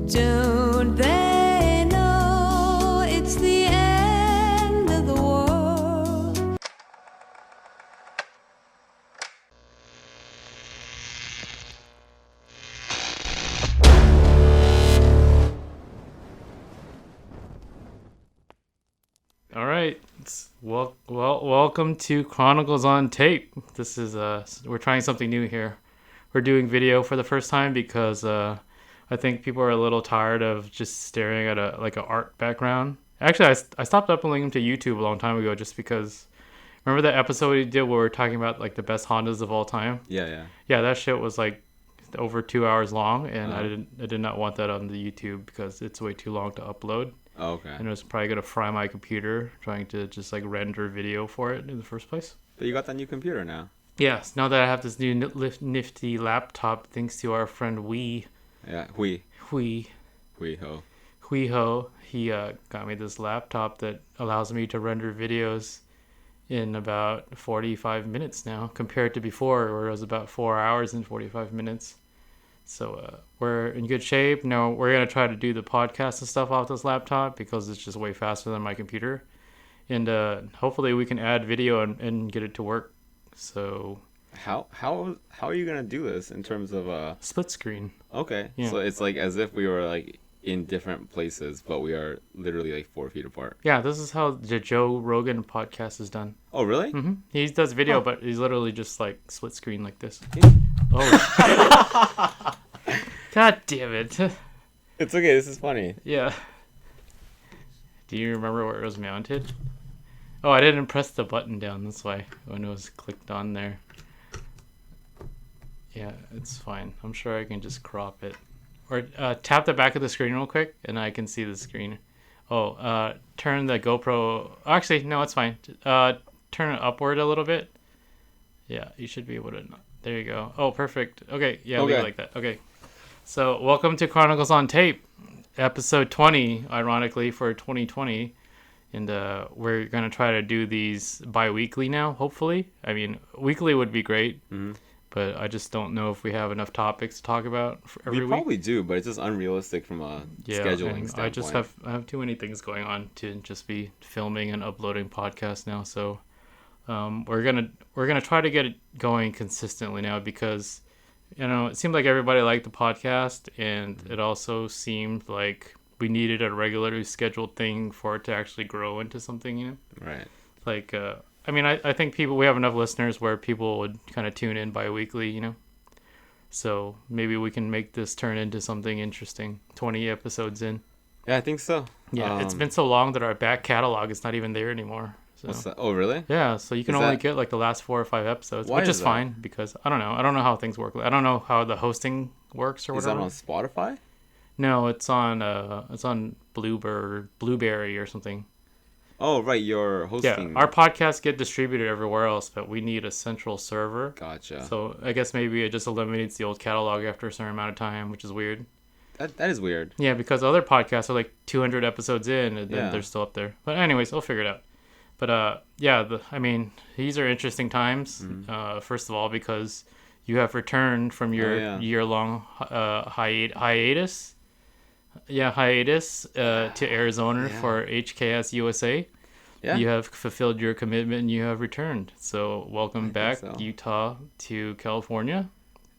Don't they know it's the end of the world? All right. Welcome to Chronicles on Tape. This is we're trying something new here. We're doing video for the first time because I think people are a little tired of just staring at an art background. Actually, I stopped uploading them to YouTube a long time ago just because. Remember that episode we did where we were talking about like the best Hondas of all time? Yeah. Yeah, that shit was like over 2 hours long, and I did not want that on the YouTube because it's way too long to upload. Oh, okay. And it was probably gonna fry my computer trying to just like render video for it in the first place. But you got that new computer now. Yes, now that I have this new nifty laptop, thanks to our friend Hui Ho, he got me this laptop that allows me to render videos in about 45 minutes now, compared to before where it was about 4 hours and 45 minutes. So we're in good shape. Now we're going to try to do the podcast and stuff off this laptop because it's just way faster than my computer. And hopefully we can add video and get it to work. So how are you going to do this in terms of split screen? Okay. Yeah. So it's like as if we were like in different places, but we are literally like 4 feet apart. Yeah, this is how the Joe Rogan podcast is done. Oh, really? Mm-hmm. He does video, but he's literally just like split screen like this. Yeah. Oh. God damn it. It's okay. This is funny. Yeah. Do you remember where it was mounted? Oh, I didn't press the button down. That's why when it was clicked on there. Yeah, it's fine. I'm sure I can just crop it. Or tap the back of the screen real quick, and I can see the screen. Oh, turn the GoPro... Actually, no, it's fine. Turn it upward a little bit. Yeah, you should be able to... There you go. Oh, perfect. Okay, yeah, leave it like that. Okay. So, welcome to Chronicles on Tape, episode 20, ironically, for 2020. And we're going to try to do these bi-weekly now, hopefully. I mean, weekly would be great. Mm-hmm. But I just don't know if we have enough topics to talk about for every week. We probably do, but it's just unrealistic from a scheduling standpoint. I just have too many things going on to just be filming and uploading podcasts now. So we're gonna try to get it going consistently now because it seemed like everybody liked the podcast, and it also seemed like we needed a regularly scheduled thing for it to actually grow into something. Right. Like. I mean, I think we have enough listeners where people would kind of tune in bi-weekly, So maybe we can make this turn into something interesting 20 episodes in. Yeah, I think so. Yeah, it's been so long that our back catalog is not even there anymore. So. What's that? Oh, really? Yeah, so you can only get like the last 4 or 5 episodes, which is fine because I don't know how things work. I don't know how the hosting works or whatever. Is that on Spotify? No, it's on Blueberry or something. Oh, right, you're hosting. Yeah, our podcasts get distributed everywhere else, but we need a central server. Gotcha. So I guess maybe it just eliminates the old catalog after a certain amount of time, which is weird. That is weird. Yeah, because other podcasts are like 200 episodes in, and then they're still up there. But anyways, we'll figure it out. But these are interesting times. Mm-hmm. First of all, because you have returned from your year-long hiatus. Yeah, hiatus to Arizona for HKS USA. Yeah. You have fulfilled your commitment and you have returned. So welcome back, Utah to California.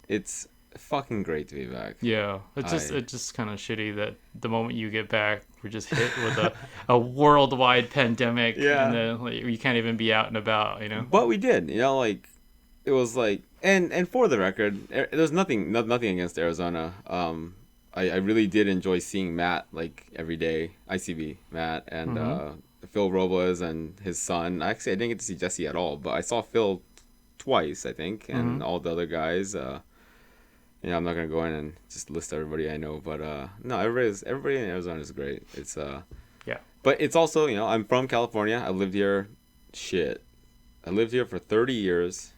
It's fucking great to be back. Yeah, it's just kind of shitty that the moment you get back, we're just hit with a worldwide pandemic. Yeah, and then you can't even be out and about. But we did. It was like, and for the record, there's nothing against Arizona. I really did enjoy seeing Matt like every day, ICB Matt and Phil Robles and his son. Actually, I didn't get to see Jesse at all, but I saw Phil twice, I think, and all the other guys. I'm not gonna go in and just list everybody I know, but no, everybody in Arizona is great. It's but it's also I'm from California. I lived here for 30 years,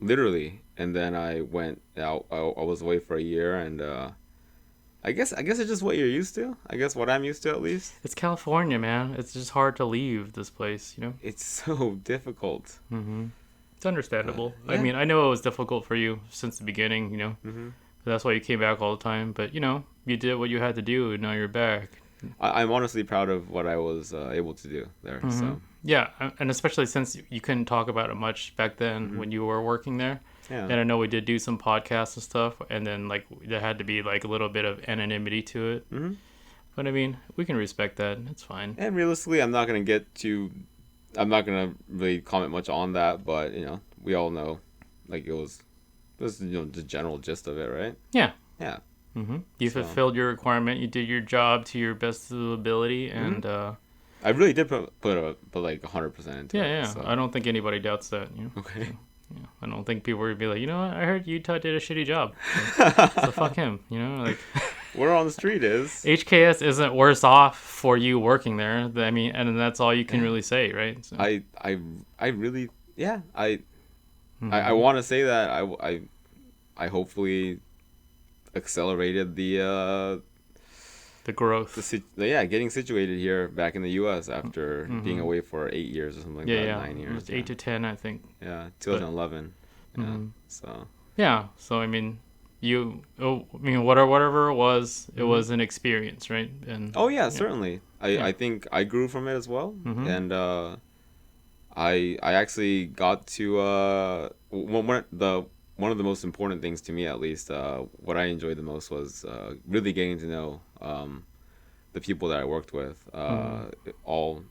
literally, and then I went out. I was away for a year and. I guess it's just what you're used to. I guess what I'm used to, at least. It's California, man. It's just hard to leave this place, It's so difficult. Mm-hmm. It's understandable. Yeah. I mean, I know it was difficult for you since the beginning, Mm-hmm. That's why you came back all the time. But, you did what you had to do. Now you're back. I'm honestly proud of what I was able to do there. So Yeah, and especially since you couldn't talk about it much back then when you were working there. yeah, And I know we did do some podcasts and stuff, and then like there had to be like a little bit of anonymity to it. But I mean, we can respect that. It's fine. and realistically, I'm not gonna really comment much on that, but we all know, like it was the general gist of it, right? Yeah. Yeah. You So- fulfilled your requirement. You did your job to your best ability, and I really did put like 100% into it. yeah. So. I don't think anybody doubts that. Okay. Yeah, I don't think people would be like, what? I heard Utah did a shitty job. So fuck him. Like Word on the street is. HKS isn't worse off for you working there. I mean, and that's all you can really say, right? So. I really, yeah. I want to say that I hopefully accelerated the growth. getting situated here back in the U.S. after being away for 8 years or something like that. 9 years. It was 8 to 10, I think. Yeah, 2011. Yeah. So. Yeah. So I mean, whatever it was an experience, right? And Oh yeah, certainly. I think I grew from it as well, and I actually got to one of the most important things to me, at least, what I enjoyed the most was really getting to know the people that I worked with, all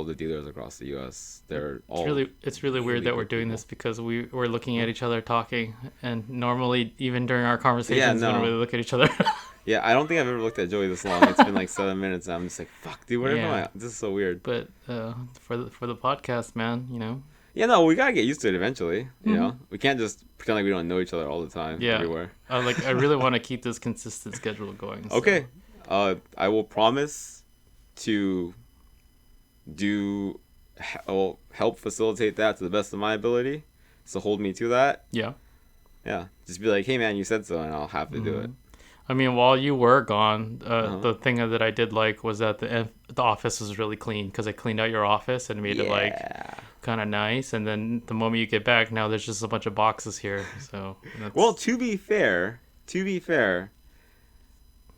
the dealers across the U.S. It's really weird that we're doing this because we're looking at each other talking, and normally even during our conversations we don't really look at each other. Yeah, I don't think I've ever looked at Joey this long. It's been like 7 minutes, and I'm just like, fuck, dude, where am I? This is so weird. But for the podcast, man, Yeah, no, we gotta get used to it eventually. You know, we can't just pretend like we don't know each other all the time. Yeah. Everywhere. I really want to keep this consistent schedule going. So. Okay, I will promise to help facilitate that to the best of my ability. So hold me to that. Yeah. Yeah, just be like, hey man, you said so, and I'll have to do it. I mean, while you were gone, the thing that I did like was that the office was really clean because I cleaned out your office and made it like kind of nice. And then the moment you get back, now there's just a bunch of boxes here. So well, to be fair,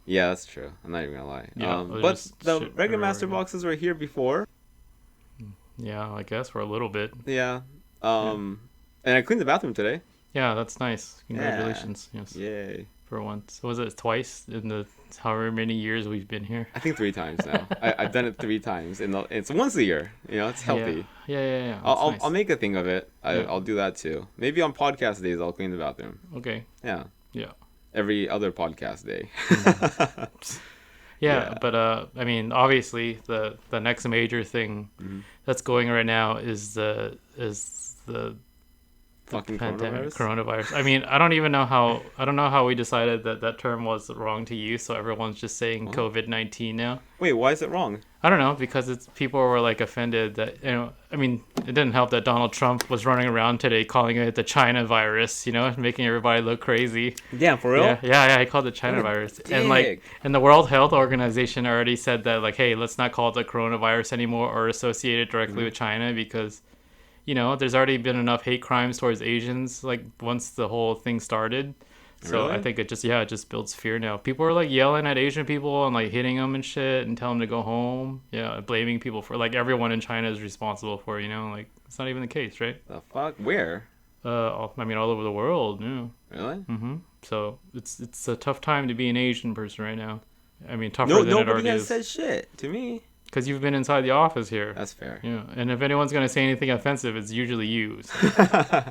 yeah, that's true. I'm not even gonna lie. Yeah, but the regular master boxes were here before. Yeah, I guess for a little bit. Yeah. And I cleaned the bathroom today. Yeah, that's nice. Congratulations. Yeah. Yes. Yay. For once. Was it twice in the however many years we've been here? I think 3 times now. I've done it 3 times. It's once a year. It's healthy. Yeah. I'll make a thing of it. I'll do that too. Maybe on podcast days I'll clean the bathroom. Okay. Yeah. Yeah. Every other podcast day. Yeah, but I mean, obviously the next major thing that's going right now is the fucking pandemic, coronavirus. I mean, I don't know how we decided that term was wrong to use, so everyone's just saying COVID-19 now. Wait, why is it wrong? I don't know, because people were like offended that, I mean, it didn't help that Donald Trump was running around today calling it the China virus, making everybody look crazy. Yeah, for real? Yeah, he called it China virus. And the World Health Organization already said that, like, hey, let's not call it the coronavirus anymore or associate it directly with China because, there's already been enough hate crimes towards Asians, like, once the whole thing started. So Really? I think it just builds fear now. People are like yelling at Asian people and like hitting them and shit and telling them to go home. Yeah, blaming people for like everyone in China is responsible for, like it's not even the case, right? The fuck? Where? All over the world. Yeah. Really? Mm-hmm. So it's a tough time to be an Asian person right now. I mean, tougher than it already nobody has is. said shit to me. Because you've been inside the office here. That's fair. Yeah, and if anyone's gonna say anything offensive, it's usually you. So.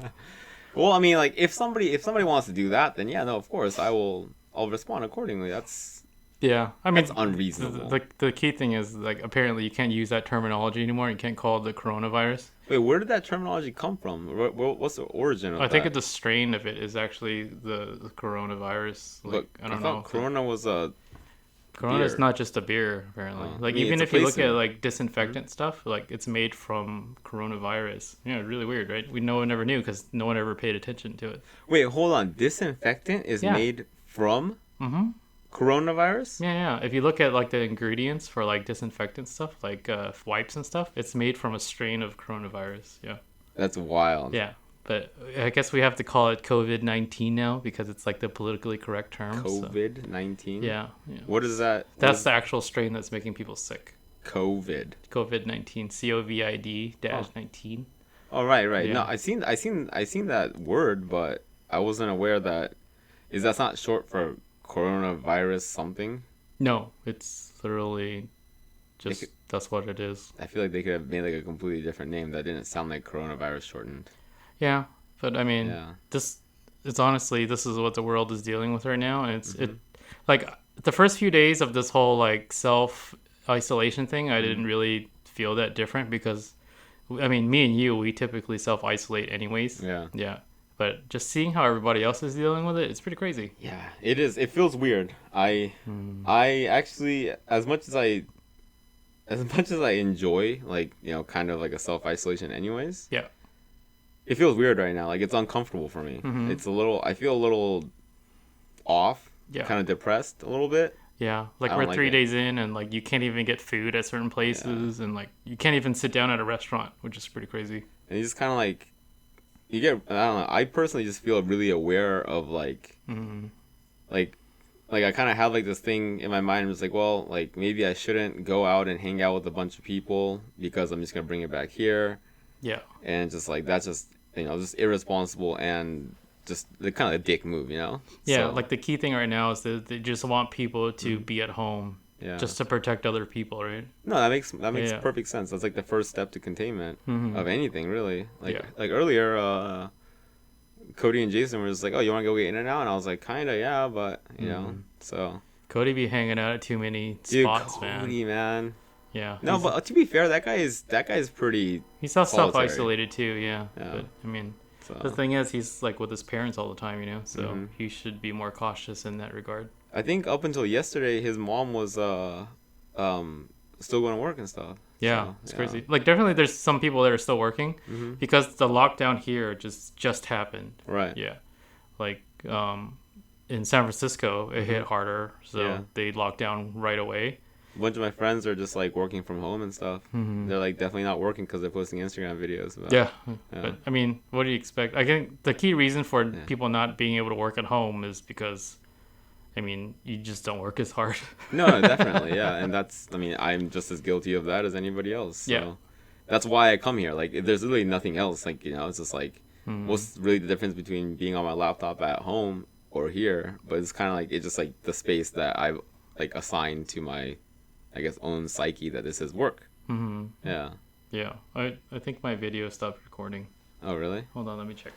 Well, I mean, like if somebody wants to do that, then yeah, no, of course I'll respond accordingly. That's unreasonable. The key thing is like apparently you can't use that terminology anymore. You can't call it the coronavirus. Wait, where did that terminology come from? What's the origin of that? I think the strain of it is actually the coronavirus. Like I don't know. Corona was a. Corona is beer. not just a beer, apparently. Like, I mean, even it's if you look placement. at, like, disinfectant stuff, like, it's made from coronavirus. Yeah, really weird, right? No one ever knew because no one ever paid attention to it. Wait, hold on. Disinfectant is made from coronavirus? Yeah. If you look at, like, the ingredients for, like, disinfectant stuff, like wipes and stuff, it's made from a strain of coronavirus. Yeah. That's wild. Yeah. But I guess we have to call it COVID-19 now because it's like the politically correct term. COVID-19? So. Yeah. What is that? That's the actual strain that's making people sick. COVID-19 COVID-19. COVID-19. Oh, right. Yeah. No, I seen that word, but I wasn't aware that that's not short for coronavirus something. No, it's literally just that's what it is. I feel like they could have made like a completely different name that didn't sound like coronavirus shortened. Yeah, but I mean, this is what the world is dealing with right now, and it like the first few days of this whole like self isolation thing, I didn't really feel that different because, I mean, me and you, we typically self isolate anyways. Yeah. But just seeing how everybody else is dealing with it, it's pretty crazy. Yeah, it is. It feels weird. I actually, as much as I enjoy like kind of like a self isolation anyways. Yeah. It feels weird right now. Like it's uncomfortable for me. It's I feel a little off. Yeah. Kind of depressed a little bit. Yeah, like we're 3 days in and like you can't even get food at certain places and like you can't even sit down at a restaurant, which is pretty crazy. And you just kind of like, I don't know, I personally just feel really aware of like, like I kind of have like this thing in my mind. It's like, well, like maybe I shouldn't go out and hang out with a bunch of people because I'm just going to bring it back here. Yeah. And just like, that's just, just irresponsible and just the kind of a dick move, Yeah, so, like the key thing right now is that they just want people to be at home just to protect other people, right? No, that makes perfect sense. That's like the first step to containment of anything, really. Like earlier, Cody and Jason were just like, "Oh, you want to go get In-N-Out?" And I was like, "Kinda, yeah," but so. Cody be hanging out at too many spots, Cody, man. Yeah. No, but to be fair, that guy is pretty. He's self-isolated too, yeah. But I mean. So. The thing is, he's like with his parents all the time, so he should be more cautious in that regard. I think up until yesterday, his mom was still going to work and stuff. Yeah, so, it's crazy. Like definitely, there's some people that are still working because the lockdown here just happened. Right. Yeah, like in San Francisco, it hit harder, so they locked down right away. A bunch of my friends are just like working from home and stuff. They're like definitely not working because they're posting Instagram videos about. Yeah, but I mean, what do you expect? I think the key reason for people not being able to work at home is because, I mean, you just don't work as hard. No, definitely, yeah, and I'm just as guilty of that as anybody else. So that's why I come here. Like, there's really nothing else. Like, it's just like, what's really the difference between being on my laptop at home or here? But it's kind of like it's just like the space that I've like assigned to my, I guess, own psyche that this is work. Yeah. Yeah. I think my video stopped recording. Oh, really? Hold on, let me check.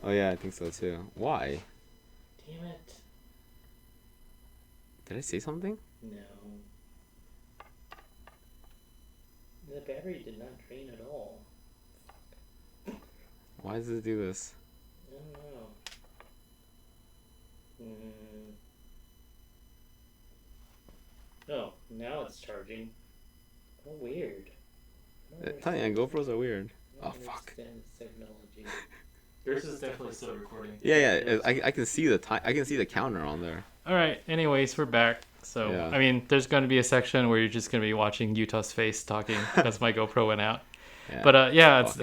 Oh, yeah, I think so, too. Why? Damn it. Did I say something? No. The battery did not drain at all. Why does it do this? I don't know. Oh, now it's charging. Oh, weird. Tell you, GoPros are weird. Oh, fuck. Technology. Yours is definitely still recording. Yeah. I can see the time. I can see the counter on there. All right. Anyways, we're back. So, I mean, there's going to be a section where you're just going to be watching Utah's face talking because my GoPro went out. Yeah. But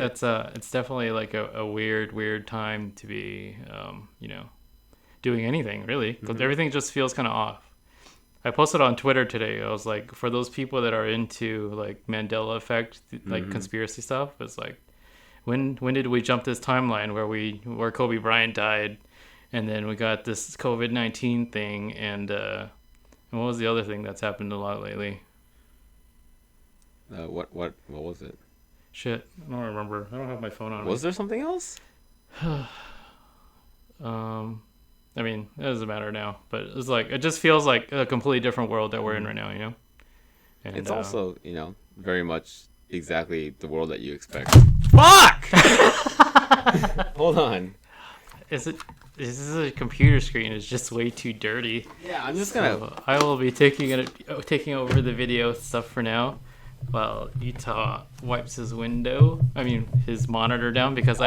it's definitely like a weird time to be, doing anything really because everything just feels kind of off. I posted on Twitter today. I was like, for those people that are into like Mandela effect, like conspiracy stuff, it's like, when did we jump this timeline where Kobe Bryant died, and then we got this COVID-19 thing, and what was the other thing that's happened a lot lately? What was it? Shit, I don't remember. I don't have my phone on. Was there something else? I mean, it doesn't matter now, but it's like it just feels like a completely different world that we're in right now, And, it's also, very much exactly the world that you expect. Fuck! Hold on. This is a computer screen. It's just way too dirty. Yeah, I'm just gonna. I will be taking over the video stuff for now, while Utah wipes his his monitor down because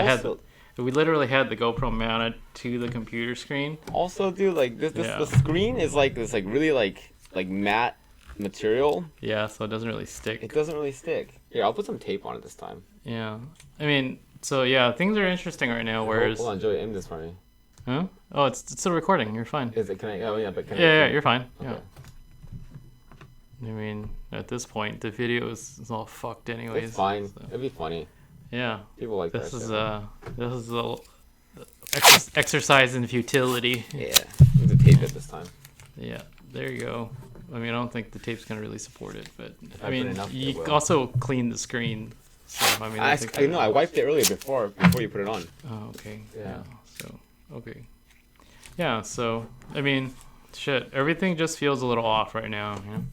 we literally had the GoPro mounted to the computer screen. Also, dude, like the screen is like this, like really like matte material. Yeah, so it doesn't really stick. It doesn't really stick. Yeah, I'll put some tape on it this time. Yeah. I mean, so yeah, things are interesting right now. Whereas, hold on, Joey, aim this for me. huh? Oh, it's still recording. You're fine. Is it? Can I? Oh yeah, but can I? Yeah, you're fine. Okay. Yeah. I mean, at this point, the video is all fucked anyways. It's fine. So. It'd be funny. Yeah. People like this that is shit. this is a exercise in futility. Yeah. I'm gonna tape it this time. Yeah. There you go. I mean, I don't think the tape's gonna really support it, but I I mean, put enough, it you will. also clean the screen. So I mean, I know. I wiped it earlier before you put it on. Oh, okay. Yeah. So, okay. Yeah, so, I mean, shit, everything just feels a little off right now, you know?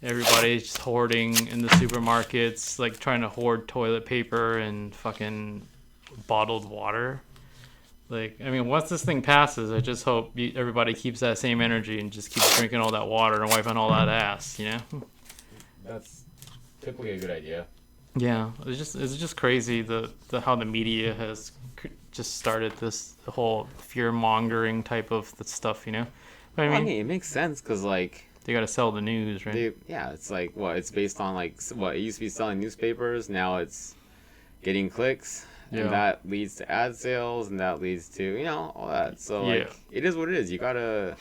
Everybody's just hoarding in the supermarkets, like trying to hoard toilet paper and fucking bottled water. Like, I mean, once this thing passes, I just hope everybody keeps that same energy and just keeps drinking all that water and wiping all that ass, you know? That's typically a good idea. Yeah, it's just crazy the how the media has just started this whole fear mongering type of stuff, you know. But, I mean, it makes sense because like they got to sell the news, right? it's like what it's based on. Like what it used to be selling newspapers, now it's getting clicks, and that leads to ad sales, and that leads to all that. So like it is what it is. You gotta.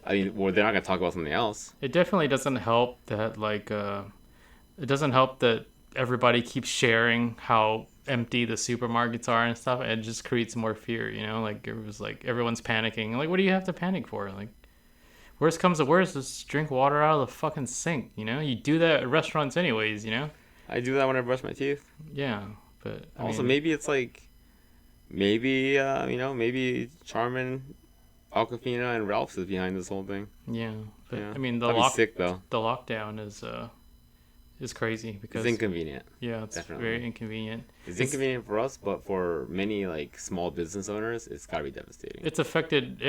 I mean, well, they're not gonna talk about something else. It definitely doesn't help that it doesn't help that everybody keeps sharing how empty the supermarkets are and stuff. It just creates more fear, you know. Like it was like everyone's panicking. Like, what do you have to panic for? Like, worst comes to worst, just drink water out of the fucking sink. You know, you do that at restaurants anyways. You know. I do that when I brush my teeth. Yeah, but also maybe it's like, maybe Charmin, Aquafina, and Ralph's is behind this whole thing. Yeah, but Yeah. I mean sick though. The lockdown is crazy because it's inconvenient. Yeah, it's Definitely. very inconvenient. It's inconvenient for us, but for many like small business owners, it's gotta be devastating. It's affected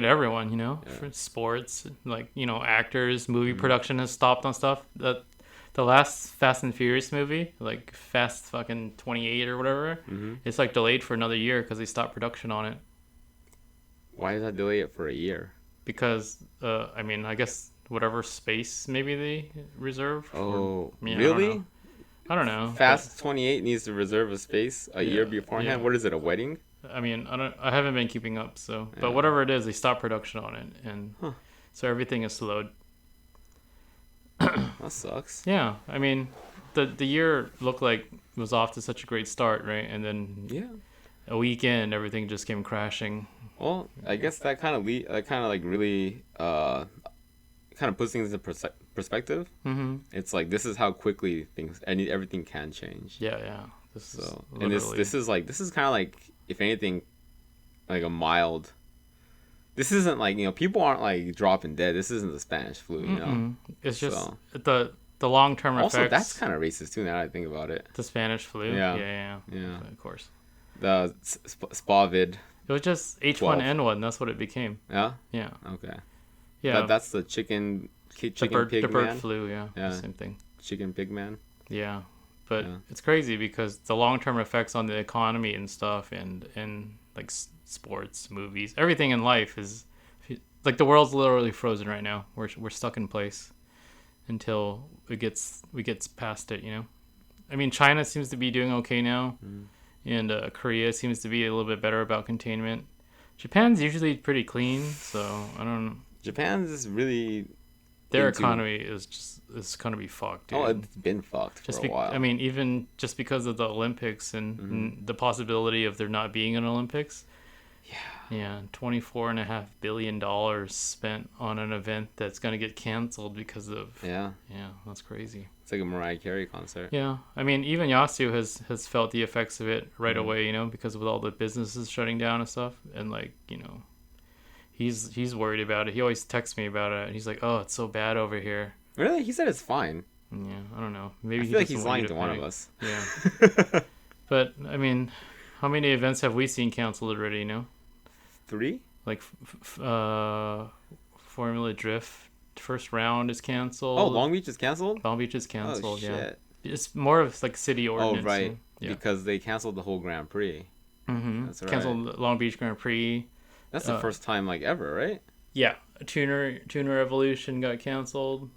everyone, you know. Yeah. For sports, like, you know, actors, movie production has stopped on stuff. The last Fast and Furious movie, like Fast fucking 28 or whatever, it's like delayed for another year because they stopped production on it. Why does that delay it for a year? Because I mean, I guess whatever space maybe they reserve. Oh, Yeah, really? I don't know. Fast 28 needs to reserve a space a year beforehand. yeah. What is it? A wedding? I mean, I haven't been keeping up, so Yeah. but whatever it is, they stopped production on it, and so everything is slowed. That sucks. Yeah, I mean, the year looked like it was off to such a great start, right? And then a weekend, everything just came crashing. Well, I guess that kind of really kind of puts things in perspective. Mm-hmm. It's like this is how quickly everything can change. Yeah. This is kind of like, if anything, like a mild. This isn't like, people aren't like dropping dead. This isn't the Spanish flu, you know. It's just the long-term effects. Also, that's kind of racist too. Now that I think about it. The Spanish flu. Yeah. Of course. The Spavid. It was just H1N1. That's what it became. Yeah. Yeah. Okay. Yeah. That's the chicken pig the bird man. flu. Yeah. Same thing. Chicken pig man. Yeah. But it's crazy because the long-term effects on the economy and stuff, and like sports, movies, everything in life is like the world's literally frozen right now. We're stuck in place until we gets past it. You know, I mean, China seems to be doing okay now, and Korea seems to be a little bit better about containment. Japan's usually pretty clean, so I don't know. Japan's is really. Their economy is gonna be fucked, dude. Oh, it's been fucked for a while. I mean, even just because of the Olympics and the possibility of there not being an Olympics. Yeah, $24.5 billion spent on an event that's gonna get canceled because of. Yeah, that's crazy. It's like a Mariah Carey concert. Yeah, I mean, even Yasu has felt the effects of it right away, you know, because with all the businesses shutting down and stuff, and like, you know. He's worried about it. He always texts me about it. He's like, "Oh, it's so bad over here." Really? He said it's fine. Yeah, I don't know. Maybe I feel like he's lying to one of us. Yeah. But I mean, how many events have we seen canceled already? You know, 3. Like Formula Drift first round is canceled. Oh, Long Beach is canceled. Long Beach is canceled. Oh, shit. Yeah. It's more of like city ordinance. Oh, right. Yeah. Because they canceled the whole Grand Prix. Mm-hmm. That's right. Canceled Long Beach Grand Prix. That's the first time like ever, right? Yeah, Tuner Evolution got canceled.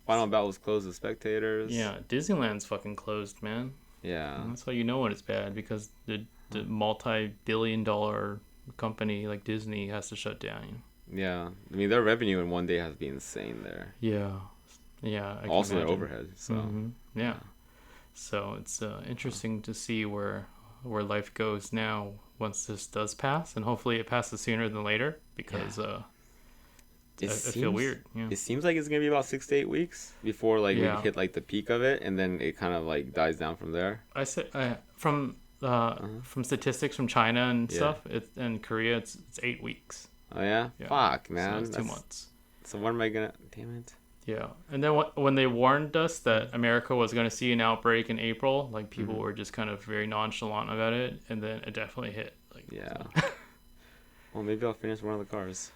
Final Battle was closed to spectators. Yeah, Disneyland's fucking closed, man. Yeah. And that's how you know when it's bad, because the multi-billion-dollar company like Disney has to shut down. You know? Yeah. I mean, their revenue in one day has been insane there. Yeah. Yeah. I can Also their imagine. overhead. So. Mm-hmm. Yeah. So it's interesting to see where life goes now once this does pass, and hopefully it passes sooner than later, because I feel weird. Yeah. It seems like it's gonna be about 6 to 8 weeks before like Yeah. we hit like the peak of it, and then it kind of like dies down from there. I say from statistics from China and Yeah. stuff, and Korea, it's 8 weeks. Oh yeah, Yeah. fuck So man, it's 2 months. So what am I gonna? Damn it. Yeah, and then when they warned us that America was going to see an outbreak in April, like people were just kind of very nonchalant about it, and then it definitely hit. Like, Yeah. Well, maybe I'll finish one of the cars.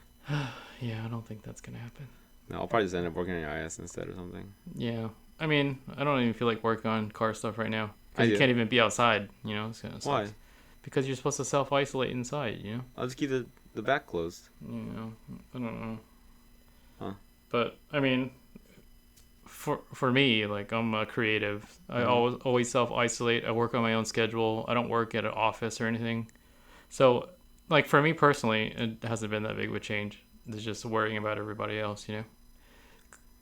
yeah, I don't think that's going to happen. No, I'll probably just end up working on IS instead or something. Yeah, I mean, I don't even feel like working on car stuff right now, I because you do. can't even be outside. You know, it's kind of Why? Because you're supposed to self-isolate inside. You know. I'll just keep the back closed. You know, I don't know. Huh. But I mean, for me, like, I'm a creative. I always self-isolate. I work on my own schedule. I don't work at an office or anything. So, like, for me personally, it hasn't been that big of a change. It's just worrying about everybody else, you know.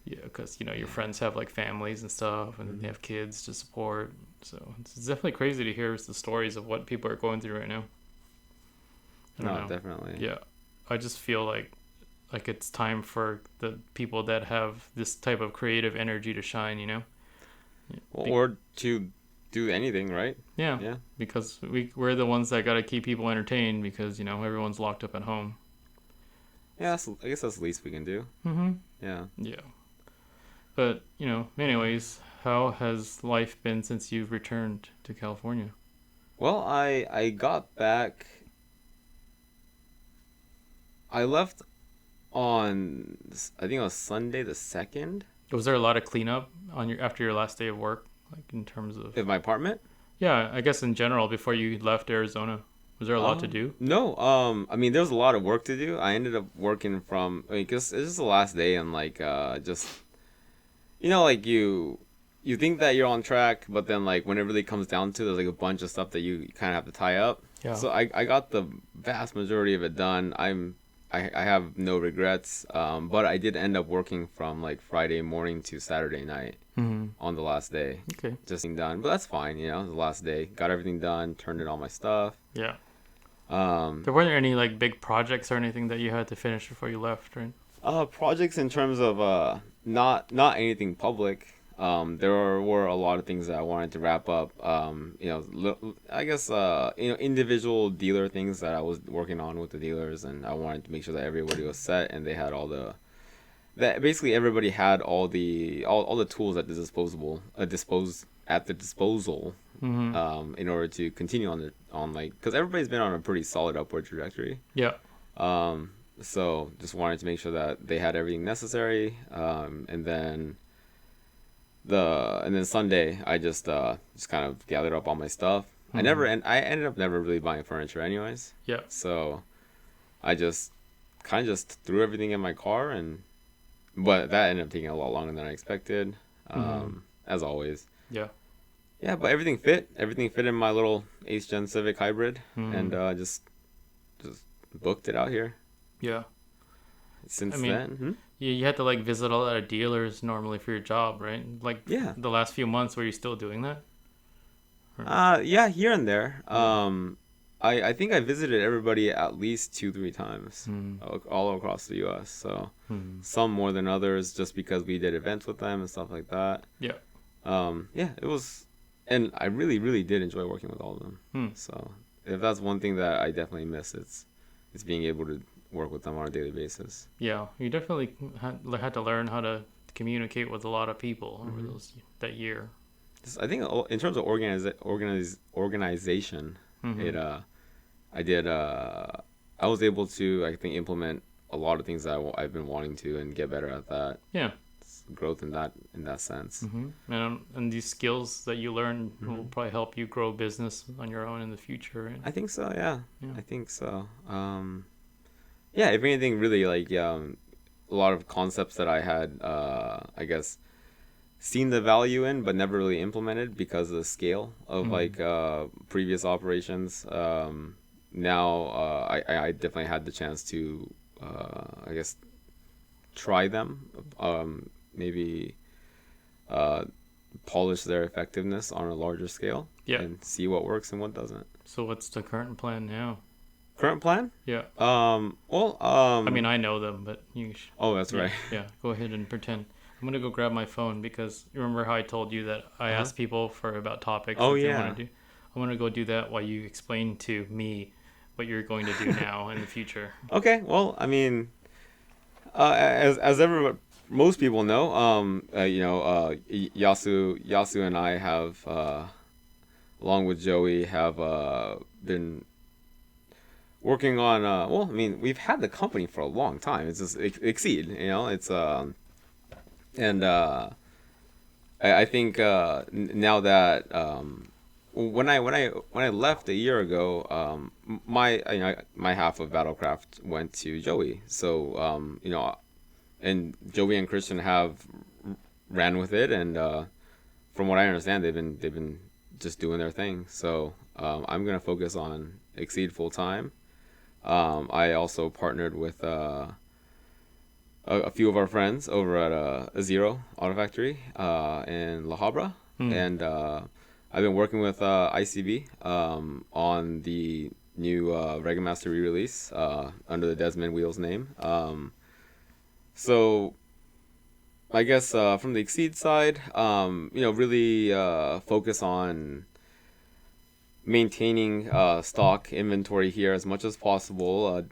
Yeah, because, you know, your friends have like families and stuff, and they have kids to support. So it's definitely crazy to hear the stories of what people are going through right now. I don't know. Definitely. Yeah, I just feel like it's time for the people that have this type of creative energy to shine, you know? Well, or to do anything, right? Yeah. Yeah. Because we're the ones that got to keep people entertained, because, you know, everyone's locked up at home. Yeah, I guess that's the least we can do. Mm-hmm. Yeah. Yeah. But, you know, anyways, how has life been since you've returned to California? Well, I got back. I left on, I think it was Sunday the 2nd. Was there a lot of cleanup after your last day of work, like in terms of? At my apartment? Yeah, I guess in general, before you left Arizona, was there a lot to do? No, I mean, there was a lot of work to do. I ended up working because it's just the last day, and like, just, you know, like you think that you're on track, but then like when it really comes down to, there's like a bunch of stuff that you kind of have to tie up. Yeah. So I got the vast majority of it done. I have no regrets, but I did end up working from like Friday morning to Saturday night on the last day. Okay. Just being done, but that's fine, you know. The last day, got everything done, turned in all my stuff. Yeah. There weren't any like big projects or anything that you had to finish before you left, right? Projects in terms of not anything public. There were a lot of things that I wanted to wrap up. You know, I guess you know, individual dealer things that I was working on with the dealers, and I wanted to make sure that everybody was set and they had that basically everybody had all the tools at the disposal in order to continue on like, because everybody's been on a pretty solid upward trajectory. Yeah. So just wanted to make sure that they had everything necessary, and then Sunday I just kind of gathered up all my stuff. I ended up never really buying furniture anyways. Yeah. So I just kind of just threw everything in my car, but that ended up taking a lot longer than I expected, as always. Yeah. Yeah, but everything fit in my little 8th Gen Civic Hybrid, and just booked it out here. Yeah. Since I mean, then. you had to like visit a lot of dealers normally for your job, right? Like, Yeah. The last few months, were you still doing that? Yeah, here and there. I think I visited everybody at least 2-3 times, all across the U.S. So some more than others, just because we did events with them and stuff like that. Yeah. Yeah, it was, and I really, really did enjoy working with all of them. So if that's one thing that I definitely miss, it's being able to work with them on a daily basis. Yeah, you definitely had to learn how to communicate with a lot of people over that year. I think in terms of organization, I was able to, I think, implement a lot of things that I've been wanting to, and get better at that. Yeah. It's growth in that sense. And these skills that you learn will probably help you grow business on your own in the future, right? I think so. Yeah. I think so. Yeah. If anything, really, like, a lot of concepts that I had, I guess, seen the value in, but never really implemented because of the scale of like previous operations. Now I definitely had the chance to I guess try them, maybe polish their effectiveness on a larger scale, and see what works and what doesn't. So what's the current plan now? Current plan? Yeah. I mean, I know them, but you. Oh, that's right. Yeah. Go ahead and pretend. I'm gonna go grab my phone because you remember how I told you that I asked people about topics that they want to do. I'm gonna go do that while you explain to me what you're going to do now in the future. Okay. Well, I mean, as most people know, Yasu and I have, along with Joey, have been working on. Well, I mean, we've had the company for a long time. It's just Exceed. It's and I think now that when I left a year ago, my half of Battlecraft went to Joey. So and Joey and Christian have ran with it, and from what I understand, they've been just doing their thing. So I'm gonna focus on Exceed full time. I also partnered with a few of our friends over at a Zero Auto Factory in La Habra, and I've been working with ICB on the new Reggae Master re-release under the Desmond Wheels name. So I guess from the Exceed side, really focus on maintaining stock inventory here as much as possible,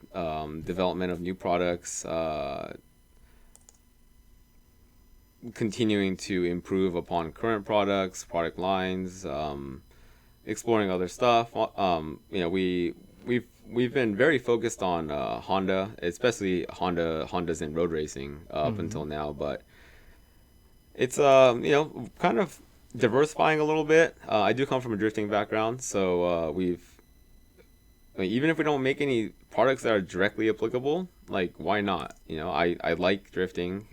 development of new products, continuing to improve upon current products, product lines, exploring other stuff. We've been very focused on Honda, especially Hondas in road racing up until now, but it's kind of diversifying a little bit. I do come from a drifting background, so even if we don't make any products that are directly applicable, like, why not? I like drifting.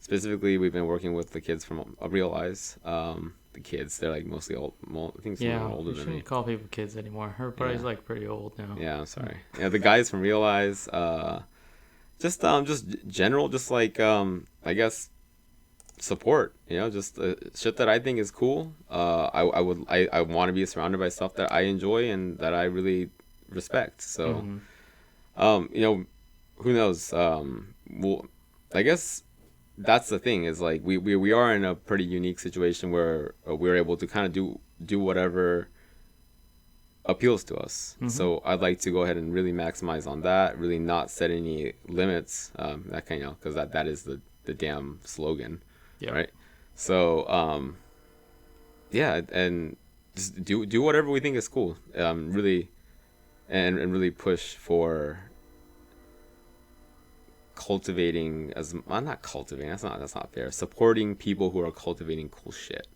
Specifically, we've been working with the kids from Realize. The kids, they're like mostly old. I think some are older than me. Shouldn't call people kids anymore. Everybody's like pretty old now. Yeah, I'm sorry. Yeah, the guys from Realize, just general, just like I guess support. Just shit that I think is cool. I want to be surrounded by stuff that I enjoy and that I really respect. So, who knows? Well, I guess that's the thing, is like we are in a pretty unique situation where we're able to kind of do whatever appeals to us. So I'd like to go ahead and really maximize on that, really not set any limits, that kind of, because that is the damn slogan. Yeah. Right. So and just do whatever we think is cool, really, and really push for cultivating not cultivating, that's not fair, supporting people who are cultivating cool shit.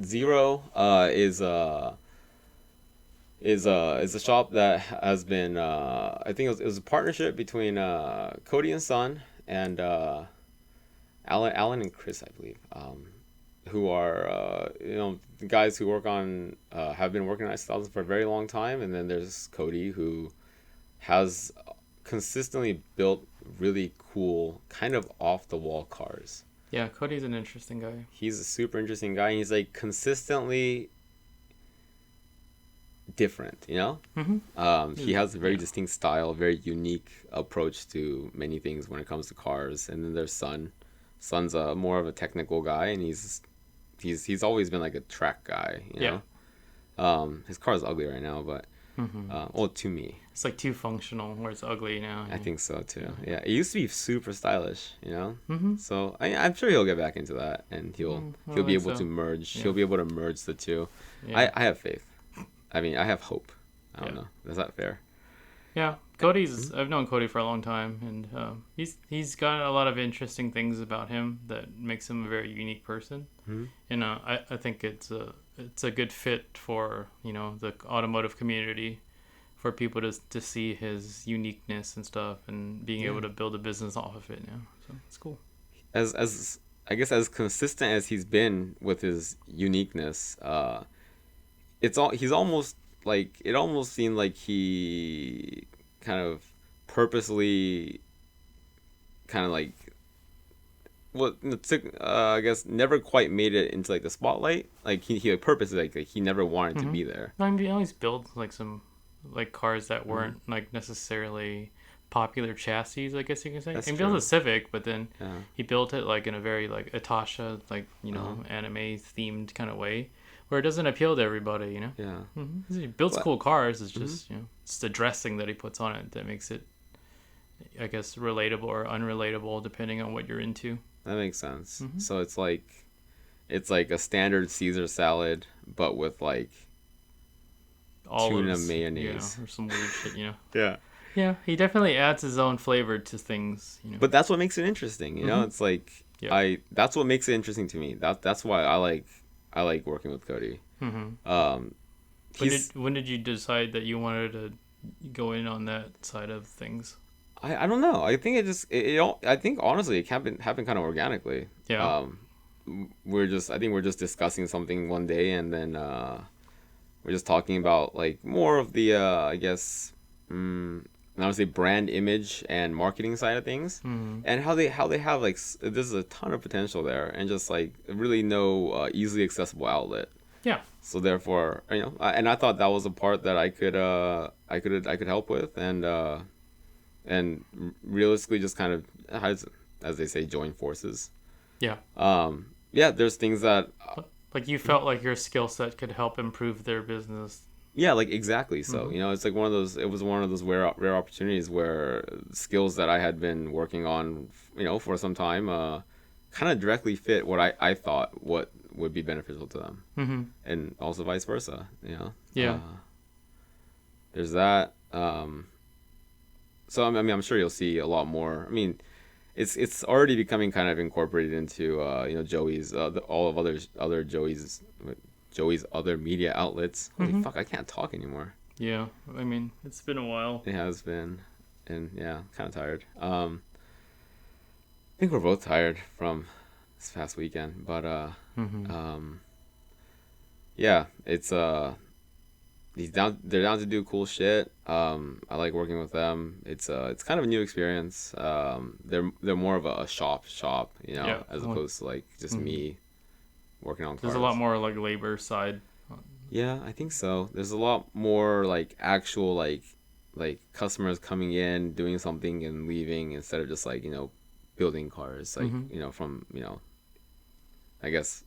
Zero is a shop that has been I think it was a partnership between Cody and Son and Alan and Chris, I believe, who are the guys who work on have been working on S1000 for a very long time, and then there's Cody, who has consistently built really cool, kind of off the wall cars. Yeah, Cody's an interesting guy. He's a super interesting guy, and he's like consistently different, He has a very distinct style, very unique approach to many things when it comes to cars. And then there's Son's more of a technical guy, and he's always been like a track guy, his car is ugly right now, but to me it's like too functional where it's ugly now. I think so too. Yeah, it used to be super stylish, so I'm sure he'll get back into that, and he'll be able to merge. He'll be able to merge the two. I have faith. I mean, I have hope. I don't know, is that fair? Yeah, Cody's I've known Cody for a long time, and he's got a lot of interesting things about him that makes him a very unique person. And I think it's a good fit for the automotive community, for people to see his uniqueness and stuff, and being able to build a business off of it now. So it's cool. as I guess as consistent as he's been with his uniqueness, he's almost like it almost seemed like he kind of purposely kind of like I guess never quite made it into like the spotlight. Like he like purposely like he never wanted to be there. I mean, he always built like some like cars that weren't like necessarily popular chassis, I guess you can say. That's He built true. a Civic, but then Yeah. he built it like in a very like Atasha, like, you know, anime themed kind of way, where it doesn't appeal to everybody, you know. Yeah. He builds But- cool cars. It's just, you know, it's the dressing that he puts on it that makes it, I guess, relatable or unrelatable depending on what you're into. That makes sense. So it's like a standard Caesar salad, but with like tuna Olives, mayonnaise. yeah, or some weird shit, you know. Yeah. Yeah, he definitely adds his own flavor to things, you know. But that's what makes it interesting, you know. It's like Yeah. that's what makes it interesting to me. That's why I like working with Cody. When did you decide that you wanted to go in on that side of things? I don't know. I think I think honestly it happened kind of organically. Yeah. We're just discussing something one day, and then we're just talking about like more of the I guess I would say brand image and marketing side of things, and how they have like there's a ton of potential there, and just like really no easily accessible outlet. Yeah. So therefore, you know, and I thought that was a part that I could help with, and realistically just kind of as they say, join forces. Yeah. Yeah, there's things that Like you felt like your skill set could help improve their business. yeah, like exactly. So you know, it's like it was one of those rare opportunities where skills that I had been working on, you know, for some time, kind of directly fit what I thought what would be beneficial to them, and also vice versa. You know. Yeah. There's that. So I mean, I'm sure you'll see a lot more. I mean, it's already becoming kind of incorporated into you know, Joey's all of other Joey's other media outlets. Holy fuck, I can't talk anymore. Yeah. I mean, it's been a while. It has been, and yeah, kind of tired. I think we're both tired from this past weekend, but yeah, it's they're down to do cool shit. I like working with them. It's kind of a new experience. They're more of a shop, you know, Yeah. as opposed to like just me working on cars. There's a lot more like labor side. Yeah, I think so. There's a lot more like actual like customers coming in, doing something and leaving, instead of just like, you know, building cars, like you know, from, you know, I guess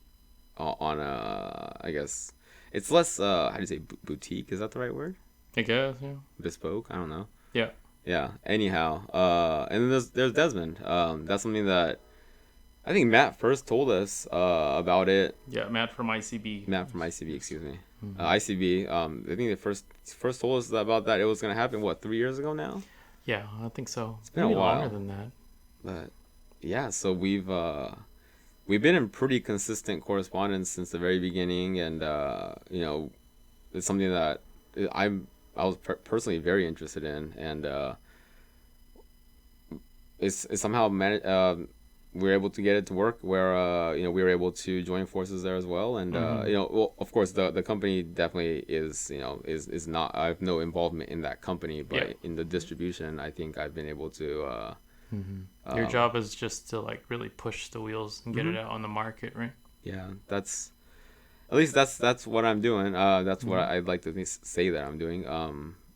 on a, I guess it's less how do you say, boutique, is that the right word? I guess, yeah. Bespoke, I don't know. Yeah. Anyhow, and then there's Desmond. That's something that I think Matt first told us about it. Yeah, Matt from ICB. Matt from ICB, excuse me. ICB. I think they first told us about that. It was gonna happen, what, 3 years ago now? Yeah, I think so. It's been a while. longer than that. But yeah, so we've been in pretty consistent correspondence since the very beginning, and you know, it's something that I was personally very interested in, and it's somehow we were able to get it to work where you know, we were able to join forces there as well, and you know, well, of course the company definitely is, you know, is not, I have no involvement in that company, but in the distribution I think I've been able to Your job is just to like really push the wheels and get it out on the market, right? yeah, that's at least that's what I'm doing. That's what I'd like to say that I'm doing.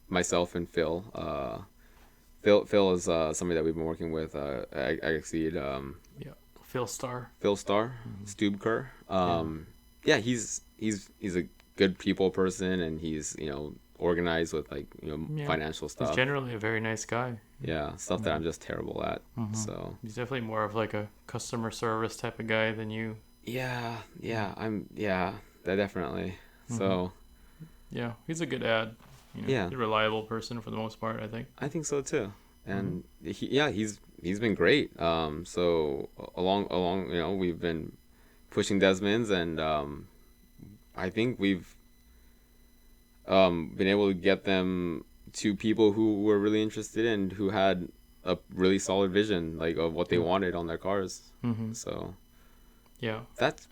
Myself and Phil. Phil is somebody that we've been working with. I exceed. Yeah, Phil Starr. Phil Starr, Stubker. Yeah, he's a good people person, and he's, you know, organized with like, you know, financial stuff. He's generally a very nice guy. Yeah, stuff that I'm just terrible at. So He's definitely more of like a customer service type of guy than you. yeah, that definitely. So Yeah, he's a good ad. You know, Yeah. he's a reliable person for the most part, I think. I think so too, and he's been great. So along, you know, we've been pushing Desmond's, and I think we've been able to get them to people who were really interested and who had a really solid vision like of what they wanted on their cars. Mm-hmm. So Yeah. that's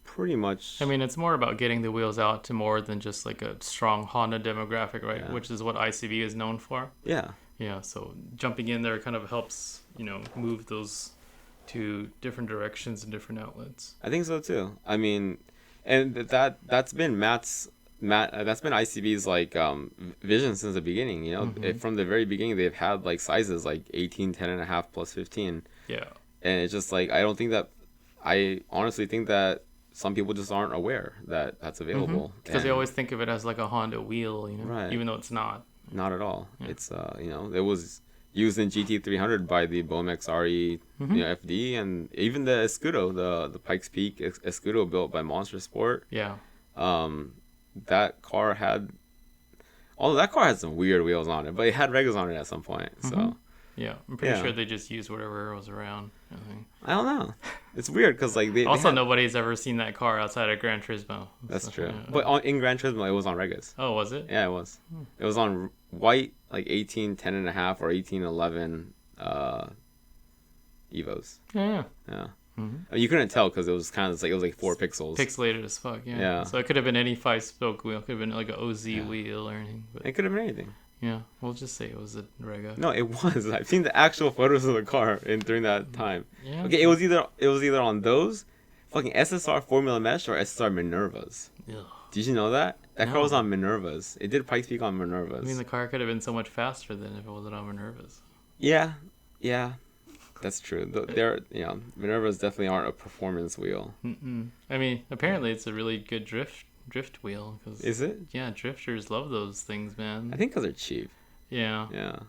pretty much. I mean, it's more about getting the wheels out to more than just like a strong Honda demographic, right? Yeah. Which is what ICV is known for. Yeah. Yeah, so jumping in there kind of helps, move those to different directions and different outlets. I think so too. I mean, and that's been that's been ICB's like vision since the beginning. From the very beginning they've had like sizes like 18, 10 and a half plus 15. Yeah. And it's just like I honestly think that some people just aren't aware that that's available because they always think of it as like a Honda wheel, right. Even though it's not. Not at all. Yeah. It's it was used in GT300 by the Bomex RE FD, and even the Escudo, the Pikes Peak Escudo built by Monster Sport. Yeah. That car had some weird wheels on it, but it had Regas on it at some point. So yeah, I'm pretty sure they just used whatever was around. I don't know. It's weird because like nobody's ever seen that car outside of Gran Turismo. That's true. Yeah. But in Gran Turismo, it was on Regas. Oh, was it? Yeah, it was. It was on white, like 18, 10 and a half or 18, 11 Evos. Yeah. Yeah. I mean, you couldn't tell because it was kind of like it was like 4 pixels. Pixelated as fuck. Yeah. So it could have been any 5-spoke wheel. It could have been like an OZ wheel or anything. But it could have been anything. yeah, we'll just say it was a Rega. No, it was. I've seen the actual photos of the car during that time. Yeah. Okay, it was either on those fucking SSR Formula Mesh or SSR Minervas. Ugh. Did you know that? That car No. was on Minervas. It did Pikes Peak on Minervas. I mean, the car could have been so much faster than if it wasn't on Minerva's. Yeah, that's true. Minervas definitely aren't a performance wheel. Mm-mm. I mean, apparently it's a really good drift wheel. Is it? Yeah, drifters love those things, man. I think because they're cheap. Yeah. Yeah.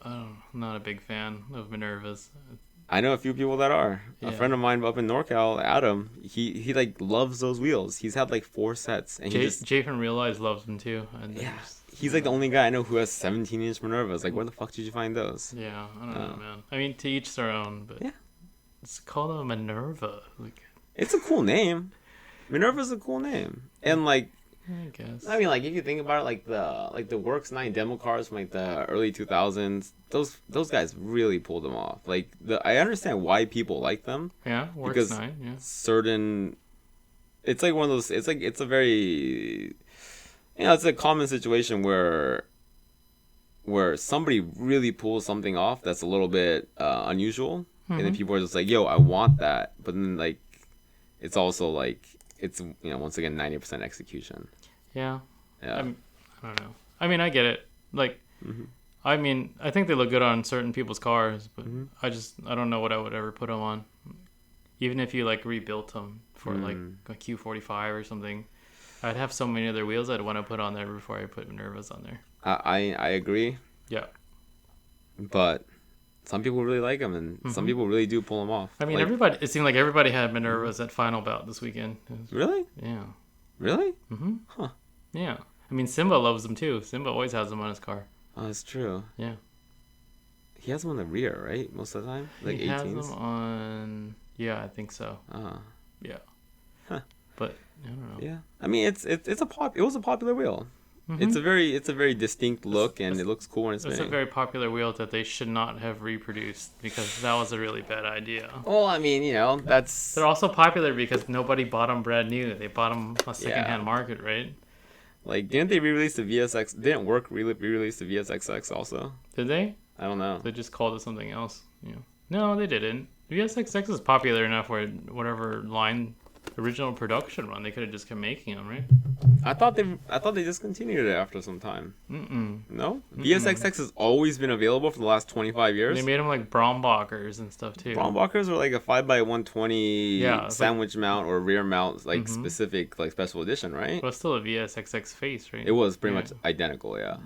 I'm not a big fan of Minerva's. I know a few people that are. Yeah. A friend of mine up in NorCal, Adam, he like loves those wheels. He's had like 4 sets, and Jay from Realize loves them too. And yeah. He's like the only guy I know who has 17-inch Minervas. Like, where the fuck did you find those? Yeah, I don't know, man. I mean, to each their own, but yeah, it's called a Minerva. Like, it's a cool name. Minerva's a cool name, and like, I guess. I mean, like if you think about it, like the Works 9 demo cars from like the early 2000s, those guys really pulled them off. Like I understand why people like them. Yeah, Works because 9. Yeah. Certain, it's like one of those. It's a very, it's a common situation where somebody really pulls something off that's a little bit unusual, and then people are just like, "Yo, I want that," but then like, it's also like it's once again 90% execution. Yeah. Yeah. I don't know. I mean, I get it. Like, I mean, I think they look good on certain people's cars, but I don't know what I would ever put them on. Even if you like rebuilt them for like a Q45 or something, I'd have so many other wheels I'd want to put on there before I put Minervas on there. I agree. Yeah. But some people really like them, and some people really do pull them off. I mean, like, it seemed like everybody had Minervas at Final Bout this weekend. Really? Yeah. Really? Mm-hmm. Huh. Yeah. I mean, Simba loves them too. Simba always has them on his car. Oh, that's true. Yeah. He has them on the rear, right? Most of the time? Like he 18s? has them on... Yeah, I think so. Yeah. Huh. But, I don't know. Yeah. I mean, it was a popular wheel. It's a very distinct look, and it looks cool when it's spinning. It's a very popular wheel that they should not have reproduced, because that was a really bad idea. Well, I mean, that's... They're also popular because nobody bought them brand new. They bought them on secondhand market, right? Like, didn't they re-release the VSX? Didn't Work re-release the VSXX also? Did they? I don't know. They just called it something else. Yeah. No, they didn't. VSXX is popular enough where whatever line original production run, they could have just kept making them, right? I thought they discontinued it after some time. No? VSXX has always been available for the last 25 years. They made them like Brombacher's and stuff too. Brombacher's are like a 5x120 sandwich mount or rear mount, like specific, like special edition, right? But it's still a VSXX face, right? It was pretty much identical, yeah.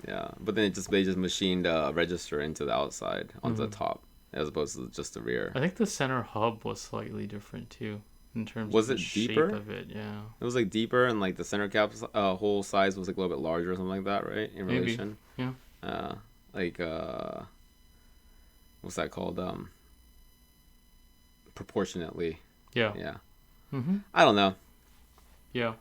Yeah. But then they just machined a register into the outside, onto the top, as opposed to just the rear. I think the center hub was slightly different too. In terms was of it the deeper? shape of it, yeah. It was like deeper, and like the center cap hole size was like a little bit larger or something like that, right? In Maybe. relation. Yeah. What's that called? Proportionately. Yeah. Yeah. Mhm. I don't know. Yeah.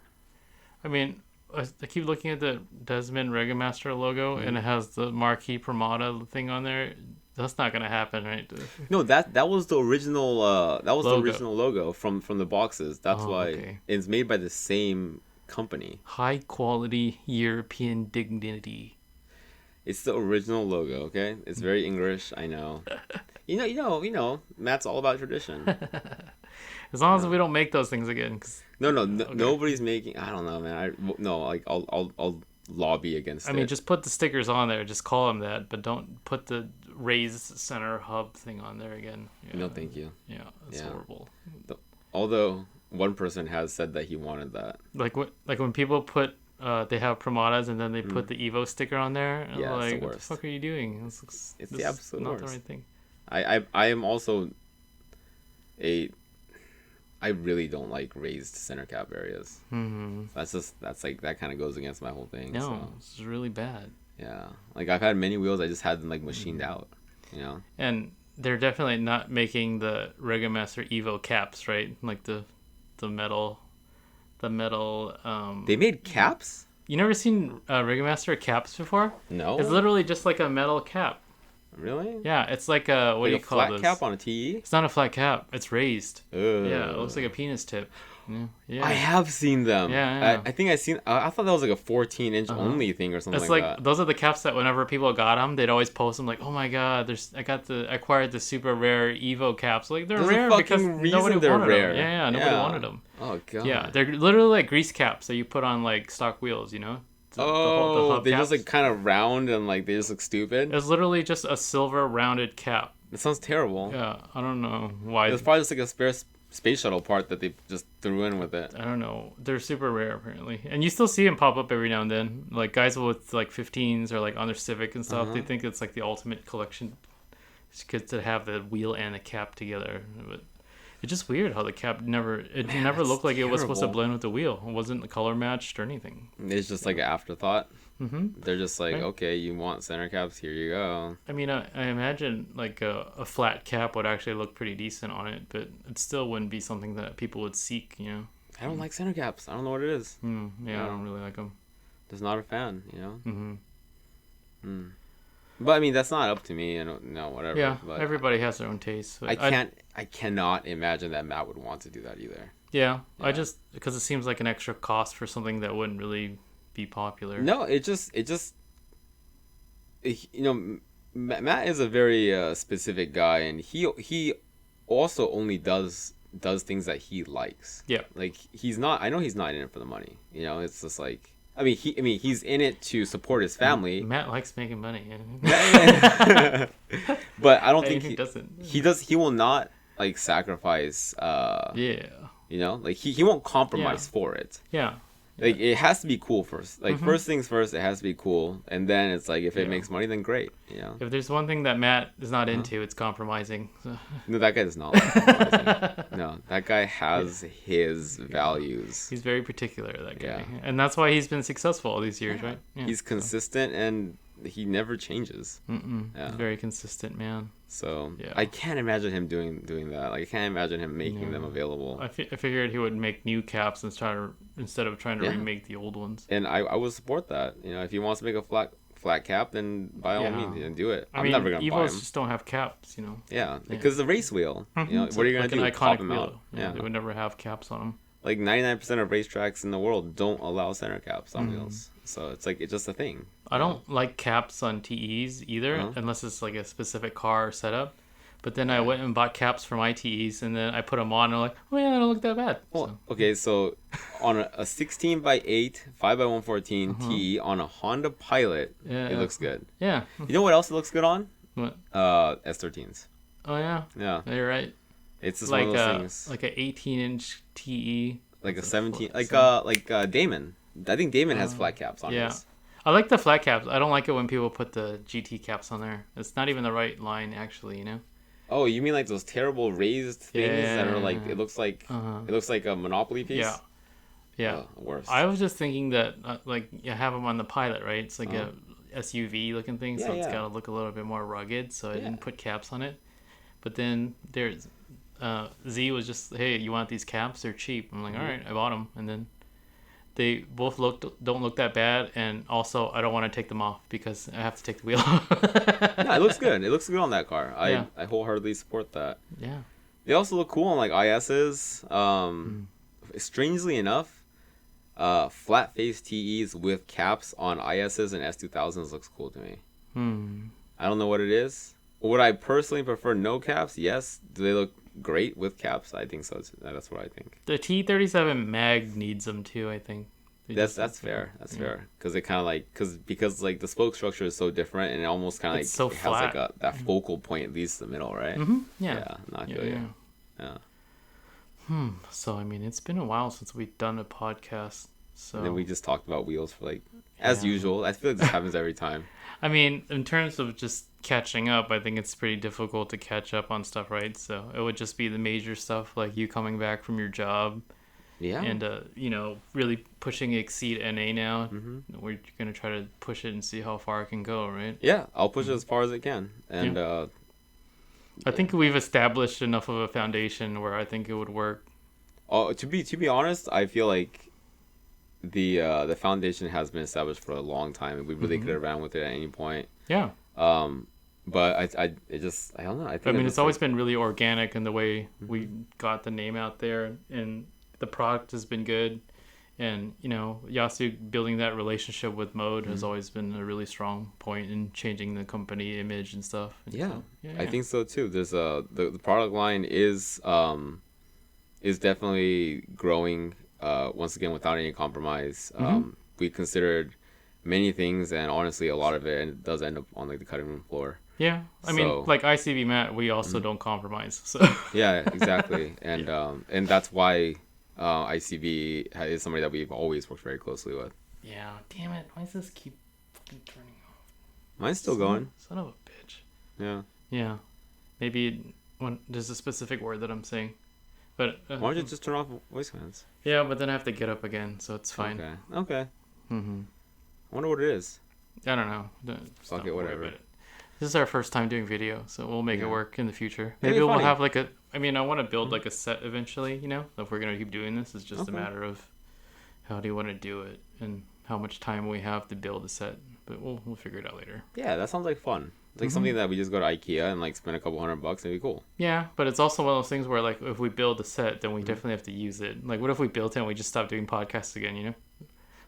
I mean, I keep looking at the Desmond Reggae Master logo, and it has the Marquis Promata thing on there. That's not gonna happen, right? No, that was the original. That was Logo. the original logo from the boxes. That's Oh, why okay. it's made by the same company. High quality European dignity. It's the original logo. Okay, it's very English. I know. You know. Matt's all about tradition. As long as we don't make those things again. 'Cause, No, okay. nobody's making. I don't know, man. Like I'll lobby against I it. mean, just put the stickers on there. Just call them that, but don't put the raised center hub thing on there again. Yeah. No, thank you. Yeah, it's Yeah. horrible. Although one person has said that he wanted that. Like when people put they have Pramadas and then they put the Evo sticker on there. And Yeah, it's the like, what the worst. fuck are you doing? It's this the absolute is not the worst. right thing. I am also I really don't like raised center cap areas. Mm-hmm. That's like that kind of goes against my whole thing. No, So, this is really bad. yeah, like I've had many wheels. I just had them like machined out. You know. And they're definitely not making the Reggae Master Evo caps, right? Like the metal. They made caps? You never seen Reggae Master caps before? No. It's literally just like a metal cap. Really? Yeah, it's like a what Like do a you call flat this? cap on a TE? It's not a flat cap. It's raised. Ugh. Yeah, it looks like a penis tip. Yeah. I have seen them. Yeah. I think I seen. I thought that was like a 14-inch only thing or something It's like like that. those are the caps that whenever people got them, they'd always post them like, "Oh my god, I acquired the super rare Evo caps." Like they're There's a rare fucking because reason nobody they're wanted rare. them. Yeah, nobody Yeah. wanted them. Oh god. Yeah, they're literally like grease caps that you put on like stock wheels. You know. The hub they caps. just like kind of round and like they just look stupid. It's literally just a silver rounded cap. It sounds terrible. Yeah, I don't know why. It's probably just like a spare space shuttle part that they just threw in with it. I don't know. They're super rare apparently, and you still see them pop up every now and then. Like guys with like 15s or like on their Civic and stuff. They think it's like the ultimate collection, just to have the wheel and the cap together. But it's just weird how the cap never looked like it was supposed to terrible. blend with the wheel. It wasn't color matched or anything. It's just like an afterthought. Mm-hmm. They're just like, Right. okay, you want center caps? Here you go. I mean, I imagine like a flat cap would actually look pretty decent on it, but it still wouldn't be something that people would seek. You know. I don't like center caps. I don't know what it is. Yeah, I don't really like them. Just not a fan. You know. Mm-hmm. But I mean, that's not up to me. I don't know. Whatever. Yeah, But everybody has their own taste. But I cannot imagine that Matt would want to do that either. Yeah, I Yeah. just because it seems like an extra cost for something that wouldn't really be popular. No, you know, Matt is a very specific guy, and he also only does things that he likes. Yeah. Like he's not. I know he's not in it for the money. You know, it's just like. I mean, he's in it to support his family. Matt likes making money. But I don't think he doesn't. He will not like sacrifice. Yeah. You know, like he won't compromise for it. Yeah. Like it has to be cool first. Like first things first, it has to be cool, and then it's like if it Yeah. makes money, then great. You know. If there's one thing that Matt is not into, it's compromising. So. No, that guy does not. Like compromising. No, that guy has his values. He's very particular, that guy. Yeah. And that's why he's been successful all these years, right? Yeah. He's consistent and he never changes. Yeah. He's very consistent, man. So Yeah. I can't imagine him doing that. Like I can't imagine him making them available. I figured he would make new caps instead of trying to Yeah. remake the old ones. And I would support that. You know, if he wants to make a flat cap, then by all Yeah. means, do it. I I'm mean, never gonna buy Evos him. just don't have caps, you know. Yeah, because the race wheel. You know, It's what are you gonna like do? an Pop iconic him wheel. out? Yeah, they would never have caps on them. Like 99% of racetracks in the world don't allow center caps on Mm-hmm. wheels. So it's like it's just a thing. I don't like caps on TEs either, Uh-huh. unless it's like a specific car setup. But then I went and bought caps for my TEs, and then I put them on, and I'm like, oh yeah, they don't look that bad. Well, okay, so on a 16x8 5x114 TE on a Honda Pilot, Yeah, it yeah. looks good. Yeah. You know what else it looks good on? What? S13s. Oh yeah. Yeah, You're right. it's just Like one of those things. like an 18-inch TE. Like a What's it 17, called? like Damon. I think Damon has flat caps on Yeah. his. I like the flat caps. I don't like it when people put the GT caps on there. It's not even the right line, actually. You know. Oh, you mean like those terrible raised things that are like Yeah. it looks like a Monopoly piece? Yeah. Yeah. Worse. I was just thinking that like you have them on the Pilot, right? It's like a SUV looking thing, so Yeah, it's yeah. got to look a little bit more rugged. So I didn't put caps on it. But then there's Z was just, hey, you want these caps? They're cheap. I'm like, all right, I bought them, and then they both don't look that bad, and also I don't want to take them off because I have to take the wheel off. Yeah, it looks good. It looks good on that car. Yeah. I wholeheartedly support that. Yeah. They also look cool on like ISs. Strangely enough, flat face TEs with caps on ISs and S2000s looks cool to me. I don't know what it is. Would I personally prefer no caps? Yes. Do they look great with caps? I think so. That's what I think. The T37 mag needs them too, I think. That's fair. That's fair. Because it kind of like because like the spoke structure is so different, and it almost kind of like so it has flat. like that focal point at least in the middle, right? Yeah. No, I feel you. Yeah. So I mean, it's been a while since we've done a podcast. So And then we just talked about wheels for like as usual. I feel like this happens every time. I mean, in terms of just catching up, I think it's pretty difficult to catch up on stuff, right? So it would just be the major stuff, like you coming back from your job, and really pushing Exceed NA now. We're gonna try to push it and see how far it can go, right? Yeah, I'll push it as far as it can, and I think we've established enough of a foundation where I think it would work. to be honest, I feel like the foundation has been established for a long time, and we really could have ran with it at any point. Yeah. But I don't know. I mean, it's always been really organic in the way we got the name out there, and the product has been good. And, Yasu building that relationship with Mode has always been a really strong point in changing the company image and stuff. And so, I think so too. There's the product line is definitely growing. Once again, without any compromise. We considered many things, and honestly, a lot of it does end up on like the cutting room floor. Yeah, I mean, like ICB Matt, we also don't compromise. So yeah, exactly, and that's why ICB is somebody that we've always worked very closely with. Yeah, damn it! Why does this keep fucking turning off? Mine's still going. Son of a bitch. Yeah. Yeah, maybe when there's a specific word that I'm saying. But why don't you just turn off voice commands? Yeah, but then I have to get up again, so it's fine. Okay. I wonder what it is. I don't know. Fuck it, whatever. This is our first time doing video, so we'll make it work in the future. Maybe It'll be we'll funny. have like a. I mean, I want to build like a set eventually. If we're gonna keep doing this, it's just a matter of how do you want to do it and how much time we have to build a set. But we'll figure it out later. Yeah, that sounds like fun. It's like something that we just go to IKEA and like spend a couple $100. It'd be cool. Yeah, but it's also one of those things where like if we build a set, then we definitely have to use it. Like, what if we built it and we just stopped doing podcasts again?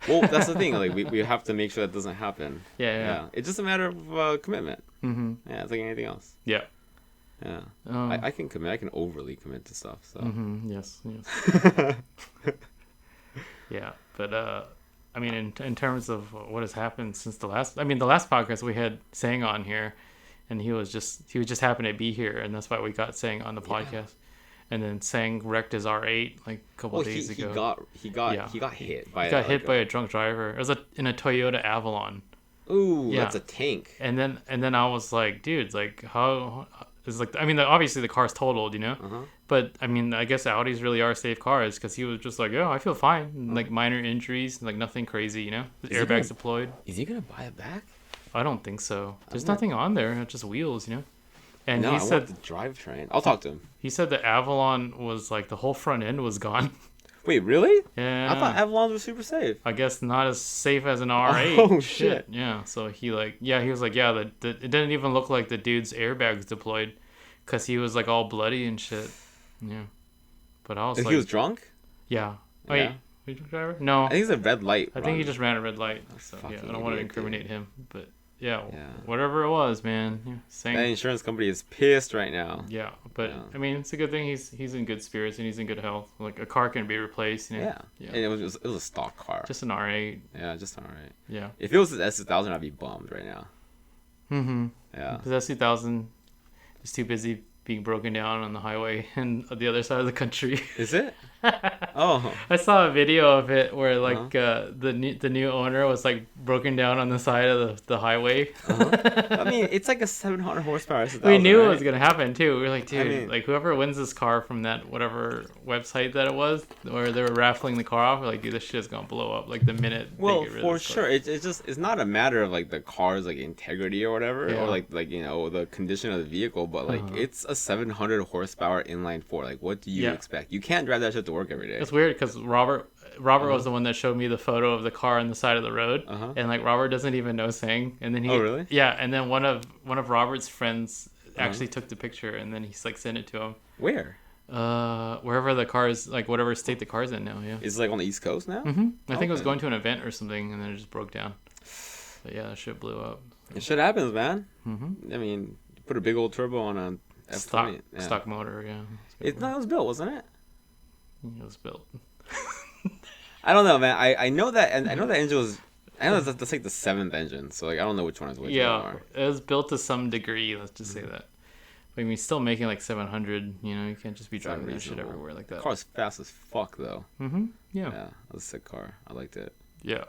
Well, that's the thing. Like we have to make sure that doesn't happen. Yeah. It's just a matter of commitment. Yeah, it's like anything else. Yeah. Yeah. I can commit. I can overly commit to stuff. So. Yes. Yeah, but I mean, in terms of what has happened since the last podcast we had Sang on here, and he was just happened to be here, and that's why we got Sang on the podcast. And then Sang wrecked his R8 like a couple days ago. He got hit by a drunk driver. It was in a Toyota Avalon. Ooh, that's a tank. And then I was like, dude, like how it's like, I mean, obviously the car's totaled, but I mean, I guess Audis really are safe cars, because he was just like, oh, I feel fine, like minor injuries, like nothing crazy, The airbags deployed. Is he gonna buy it back? I don't think so. There's nothing on there. It's just wheels, And no, he I said want the drivetrain. I'll talk to him. He said the Avalon was like the whole front end was gone. Wait, really? Yeah. I thought Avalons were super safe. I guess not as safe as an R8. Oh shit. Yeah. So he was like, it didn't even look like the dude's airbags deployed, because he was like all bloody and shit. Yeah. But I was He like, was drunk? Yeah. Yeah. Wait, was he a driver? No. I think it's a red light. I think he just ran a red light. So yeah, I don't want to incriminate him, but yeah, whatever it was, man. That insurance company is pissed right now. Yeah, but I mean, it's a good thing he's in good spirits and he's in good health. Like, a car can be replaced, Yeah. And it was a stock car. Just an R8. Yeah, just an R8. Yeah. If it was an S2000, I'd be bummed right now. Yeah. Because S2000 is too busy being broken down on the highway and the other side of the country. Is it? Oh. I saw a video of it where like the new owner was like broken down on the side of the highway. I mean, it's like a 700 horsepower. We knew it was gonna happen too. We were like, dude, like whoever wins this car from that whatever website that it was, where they were raffling the car off, we're like, dude, this shit's gonna blow up like the minute. Well, they get rid for of this sure, car. it's not a matter of like the car's like integrity or whatever, or like the condition of the vehicle, but like it's a 700 horsepower inline four. Like, what do you expect? You can't drive that shit to work every day. It's weird because Robert, Robert was the one that showed me the photo of the car on the side of the road, and like Robert doesn't even know Sang, and then he. Oh really? Yeah, and then one of Robert's friends actually took the picture, and then he's like sent it to him. Where? Wherever the car is, like whatever state the car's in now. Yeah. Is it like on the East Coast now? I think it was going to an event or something, and then it just broke down. But yeah, that shit blew up. It shit happens, man. I mean, you put a big old turbo on a F20. Stock motor, yeah. It was built, wasn't it? It was built. I don't know, man. I know that, and I know that engine was. I know that's like the 7th engine, so like I don't know which one is which. Yeah, it was built to some degree. Let's just say that. But I mean, still making like 700. You know, you can't just be driving that shit everywhere like that. The car's fast as fuck, though. Yeah. Yeah, that was a sick car. I liked it. Yeah.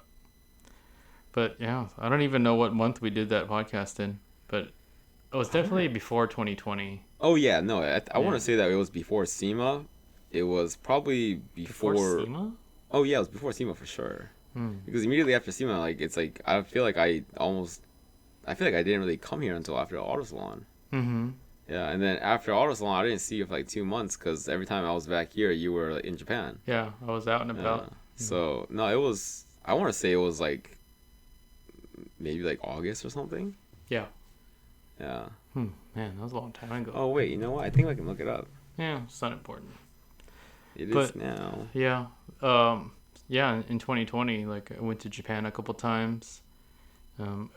But yeah, I don't even know what month we did that podcast in, but it was definitely before 2020. Oh yeah, no, I want to say that it was before SEMA. It was probably before SEMA? Oh yeah, it was before SEMA for sure. Because immediately after SEMA, like it's like I feel like I didn't really come here until after the auto salon. Yeah, and then after auto salon, I didn't see you for like 2 months because every time I was back here, you were like, in Japan. Yeah, I was out and about. So no, it was. I want to say it was like maybe like August or something. Yeah. Yeah. Man, that was a long time ago. Oh wait, you know what? I think I can look it up. Yeah, it's not important. It is now. Yeah. Yeah, in 2020, like I went to Japan a couple times.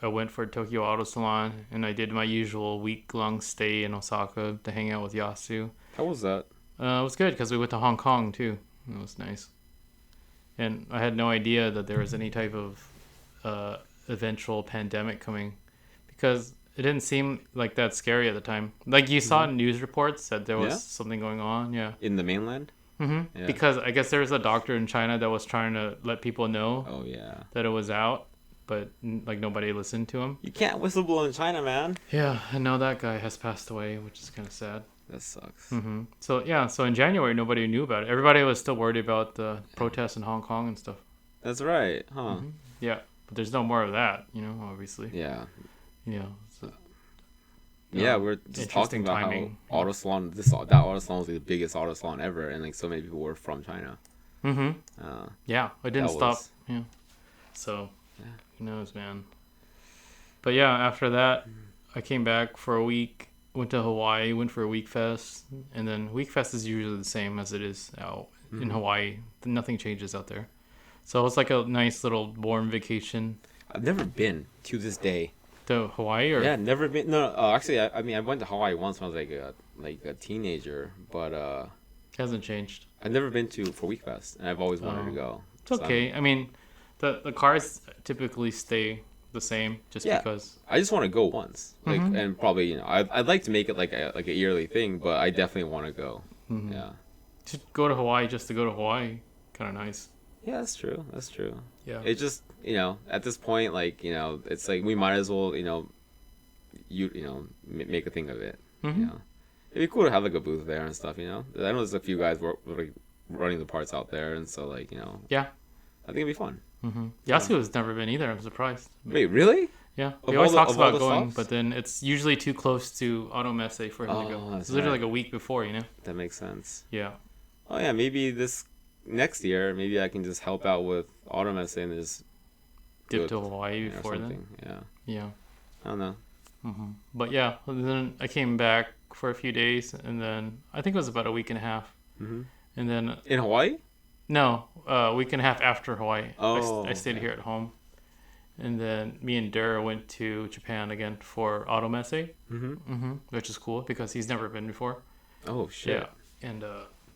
I went for Tokyo Auto Salon, and I did my usual week-long stay in Osaka to hang out with Yasu. How was that? It was good because we went to Hong Kong too. It was nice. And I had no idea that there was any type of eventual pandemic coming because it didn't seem like that scary at the time. Like you saw news reports that there was something going on. Yeah. In the mainland? Yeah. Because I guess there was a doctor in China that was trying to let people know that it was out, but like nobody listened to him. You can't whistleblow in China, man. Yeah, and now that guy has passed away, which is kind of sad. That sucks. So in January, nobody knew about it. Everybody was still worried about the protests in Hong Kong and stuff. That's right, huh? Yeah, but there's no more of that, obviously. Yeah. Yeah. So, yeah, we're just talking about timing. How auto salon, that auto salon was the biggest auto salon ever, and like so many people were from China. Yeah, it didn't stop. Yeah. So, who knows, man. But yeah, after that, I came back for a week. Went to Hawaii, went for a Week Fest, and then Week Fest is usually the same as it is out in Hawaii. Nothing changes out there. So it was like a nice little warm vacation. I've never been to this day. To Hawaii? Or? Yeah, never been. No, actually, I mean, I went to Hawaii once when I was like a teenager, but it hasn't changed. I've never been for Week Fest, and I've always wanted to go. It's okay. I mean, the cars typically stay the same just because. I just want to go once, like, and probably I'd like to make it like a yearly thing, but I definitely want to go. Yeah. To go to Hawaii just to go to Hawaii, kind of nice. Yeah, that's true. That's true. Yeah. It just at this point, like it's like we might as well make a thing of it. It'd be cool to have like a booth there and stuff. I know there's a few guys like running the parts out there, and so like Yeah. I think it'd be fun. Yasu has never been either. I'm surprised. Wait, really? Yeah. He always talks about going, but then it's usually too close to Auto Messe for him to go. It's literally like a week before, That makes sense. Yeah. Oh yeah, maybe this next year, maybe I can just help out with Auto Messe and just dip to Hawaii before then. Yeah. Yeah. I don't know. But yeah, then I came back for a few days, and then I think it was about a week and a half. And then in Hawaii? No, a week and a half after Hawaii. Oh, I stayed here at home. And then me and Dur went to Japan again for Auto Messe, which is cool because he's never been before. Oh, shit. Yeah. And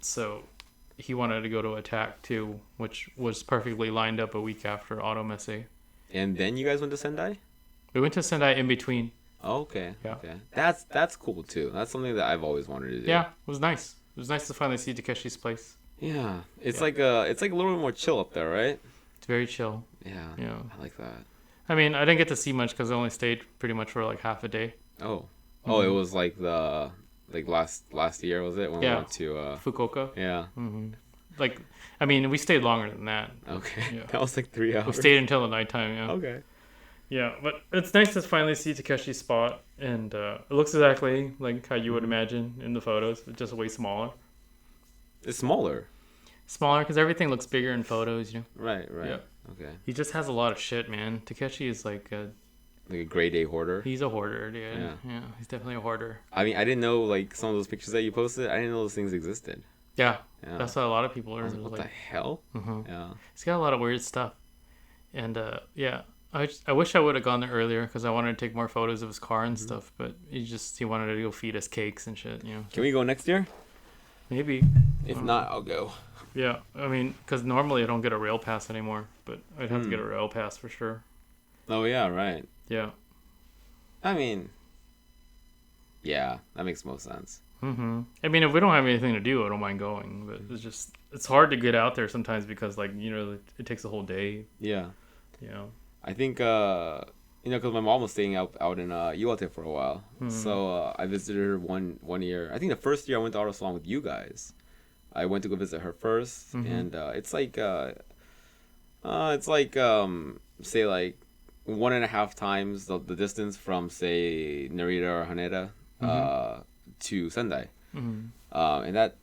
so he wanted to go to Attack too, which was perfectly lined up a week after Auto Messe. And then you guys went to Sendai? We went to Sendai in between. Oh, okay. Yeah. Okay. That's cool too. That's something that I've always wanted to do. Yeah, it was nice. It was nice to finally see Takeshi's place. Yeah. It's like a little bit more chill up there, right? It's very chill. Yeah. Yeah. I like that. I mean, I didn't get to see much because I only stayed pretty much for like half a day. Oh. Oh, it was like the last year, was it? When we went to Fukuoka. Yeah. Like, I mean, we stayed longer than that. Okay. Yeah. That was like 3 hours. We stayed until the nighttime, yeah. Okay. Yeah, but it's nice to finally see Takeshi's spot, and it looks exactly like how you would imagine in the photos, but just way smaller. It's smaller. Smaller because everything looks bigger in photos, you know. Right. Yeah. Okay. He just has a lot of shit, man. Takeshi is like a grade A hoarder. He's a hoarder, dude. Yeah, he's definitely a hoarder. I mean, I didn't know like some of those pictures that you posted. I didn't know those things existed. Yeah. That's what a lot of people are. What the hell? Yeah. He's got a lot of weird stuff, and I wish I would have gone there earlier because I wanted to take more photos of his car and stuff. But he wanted to go feed us cakes and shit. You know. Can we go next year? Maybe. If not, I'll go. Yeah, I mean, because normally I don't get a rail pass anymore, but I'd have to get a rail pass for sure. Oh yeah, right. Yeah. I mean, yeah, that makes most sense. Mm-hmm. I mean, if we don't have anything to do, I don't mind going. But it's hard to get out there sometimes because, like, you know, it takes a whole day. Yeah. You know. I think, because my mom was staying out in Iwate for a while. So I visited her one year. I think the first year I went to Auto Salon with you guys. I went to go visit her first. And it's like, say, like, 1.5 times the distance from, say, Narita or Haneda to Sendai. And it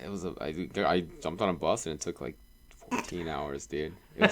was I jumped on a bus and it took like 14 hours, dude. I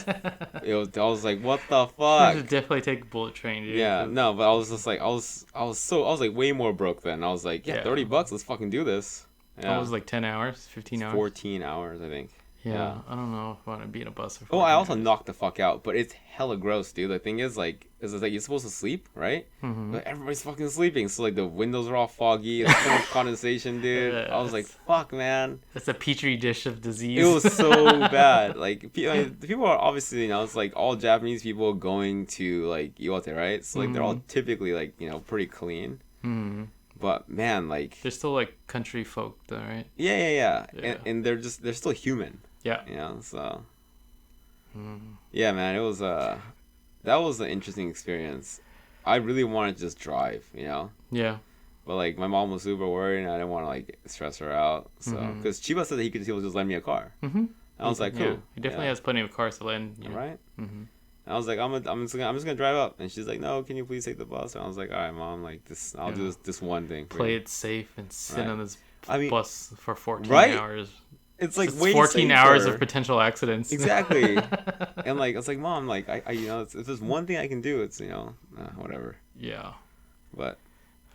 was like, what the fuck? I should definitely take a bullet train, dude. Yeah, no, but I was just like, I was like way more broke then. I was like, $30, let's fucking do this. Yeah. It was like 10 hours, 15 hours? 14 hours, I think. Yeah, I don't know if I want to be in a bus for 14 I also hours. knocked the fuck out, but it's hella gross, dude. The thing is, like, you're supposed to sleep, right? But everybody's fucking sleeping, so, like, the windows are all foggy, there's so much condensation, dude. Yeah, I was like, fuck, man. It's a petri dish of disease. It was so bad. Like, people are obviously, it's, like, all Japanese people going to, like, Iwate, right? So, like, they're all typically, like, pretty clean. But, man, like... They're still, like, country folk, though, right? Yeah. And they're still human. Yeah. So... Yeah, man, it was, that was an interesting experience. I really wanted to just drive, Yeah. But, like, my mom was super worried, and I didn't want to, like, stress her out. So... Because Chiba said that he was just lend me a car. I was like, cool. Yeah. He definitely has plenty of cars to lend. You know? Right? I was like, I'm just gonna drive up, and she's like, no, can you please take the bus? And I was like, all right, mom, like I'll do this one thing. Play it safe and sit on this bus for 14 hours. It's like it's way 14 safer. hours of potential accidents. Exactly. And like it's like, mom, like I if there's one thing I can do, it's whatever. Yeah. But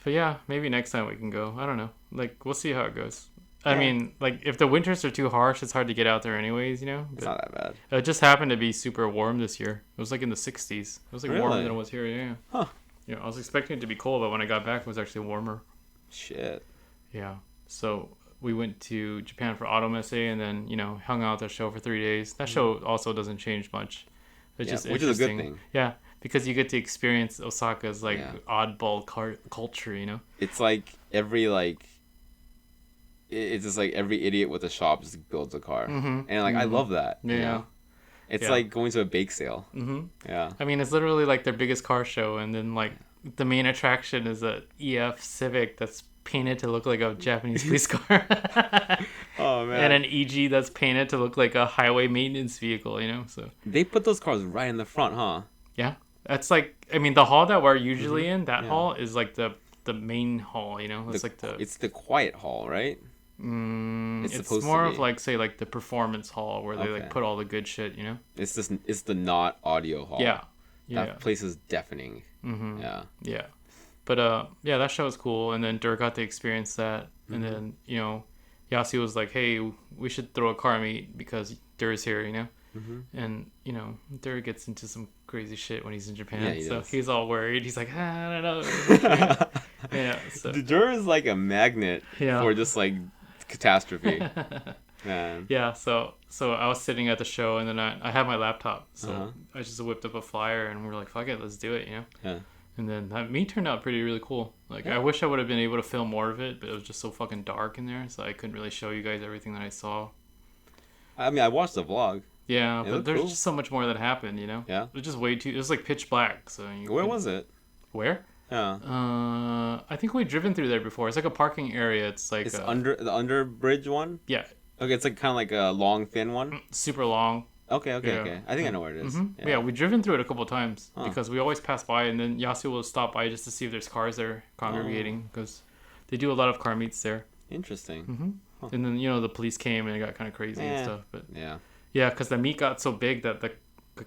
yeah, maybe next time we can go. I don't know. Like we'll see how it goes. I mean, like, if the winters are too harsh, it's hard to get out there anyways, But it's not that bad. It just happened to be super warm this year. It was, like, in the 60s. It was, like, warmer than it was here, yeah. Huh. Yeah, I was expecting it to be cold, but when I got back, it was actually warmer. Shit. Yeah. So we went to Japan for Automesse and then, hung out at the show for 3 days. That show also doesn't change much. It's just which is a good thing. Yeah, because you get to experience Osaka's, like, oddball culture, It's like every, like... It's just like every idiot with a shop just builds a car, and like I love that. It's like going to a bake sale. Yeah. I mean, it's literally like their biggest car show, and then like the main attraction is a EF Civic that's painted to look like a Japanese police car. Oh man. And an EG that's painted to look like a highway maintenance vehicle. So they put those cars right in the front, huh? Yeah, that's like the hall that we're usually in. That hall is like the main hall. It's the quiet hall, right? It's more of like say like the performance hall where they like put all the good shit, It's the not audio hall. Yeah. That place is deafening. Yeah. But that show was cool, and then Dirk got to experience that, and then Yasi was like, hey, we should throw a car meet because Dirk's here, and Dirk gets into some crazy shit when he's in Japan, so he's all worried. He's like, I don't know. Yeah. So Dur is like a magnet for just like catastrophe. Man. Yeah, so I was sitting at the show, and then I had my laptop, so I just whipped up a flyer, and we're like, fuck it, let's do it, Yeah. And then that meet turned out really cool. Like, I wish I would have been able to film more of it, but it was just so fucking dark in there, so I couldn't really show you guys everything that I saw. I mean, I watched the vlog. Yeah, but there's just so much more that happened, Yeah. It was just it was like pitch black, so Where was it? Where? Yeah. I think we've driven through there before. It's like a parking area. It's like under the under bridge one. Yeah. Okay, it's like kind of like a long, thin one. Super long. Okay. I think I know where it is. Yeah, we've driven through it a couple of times because we always pass by, and then Yasu will stop by just to see if there's cars there congregating because they do a lot of car meets there. Interesting. And then the police came and it got kind of crazy and stuff. But Yeah. because the meet got so big that the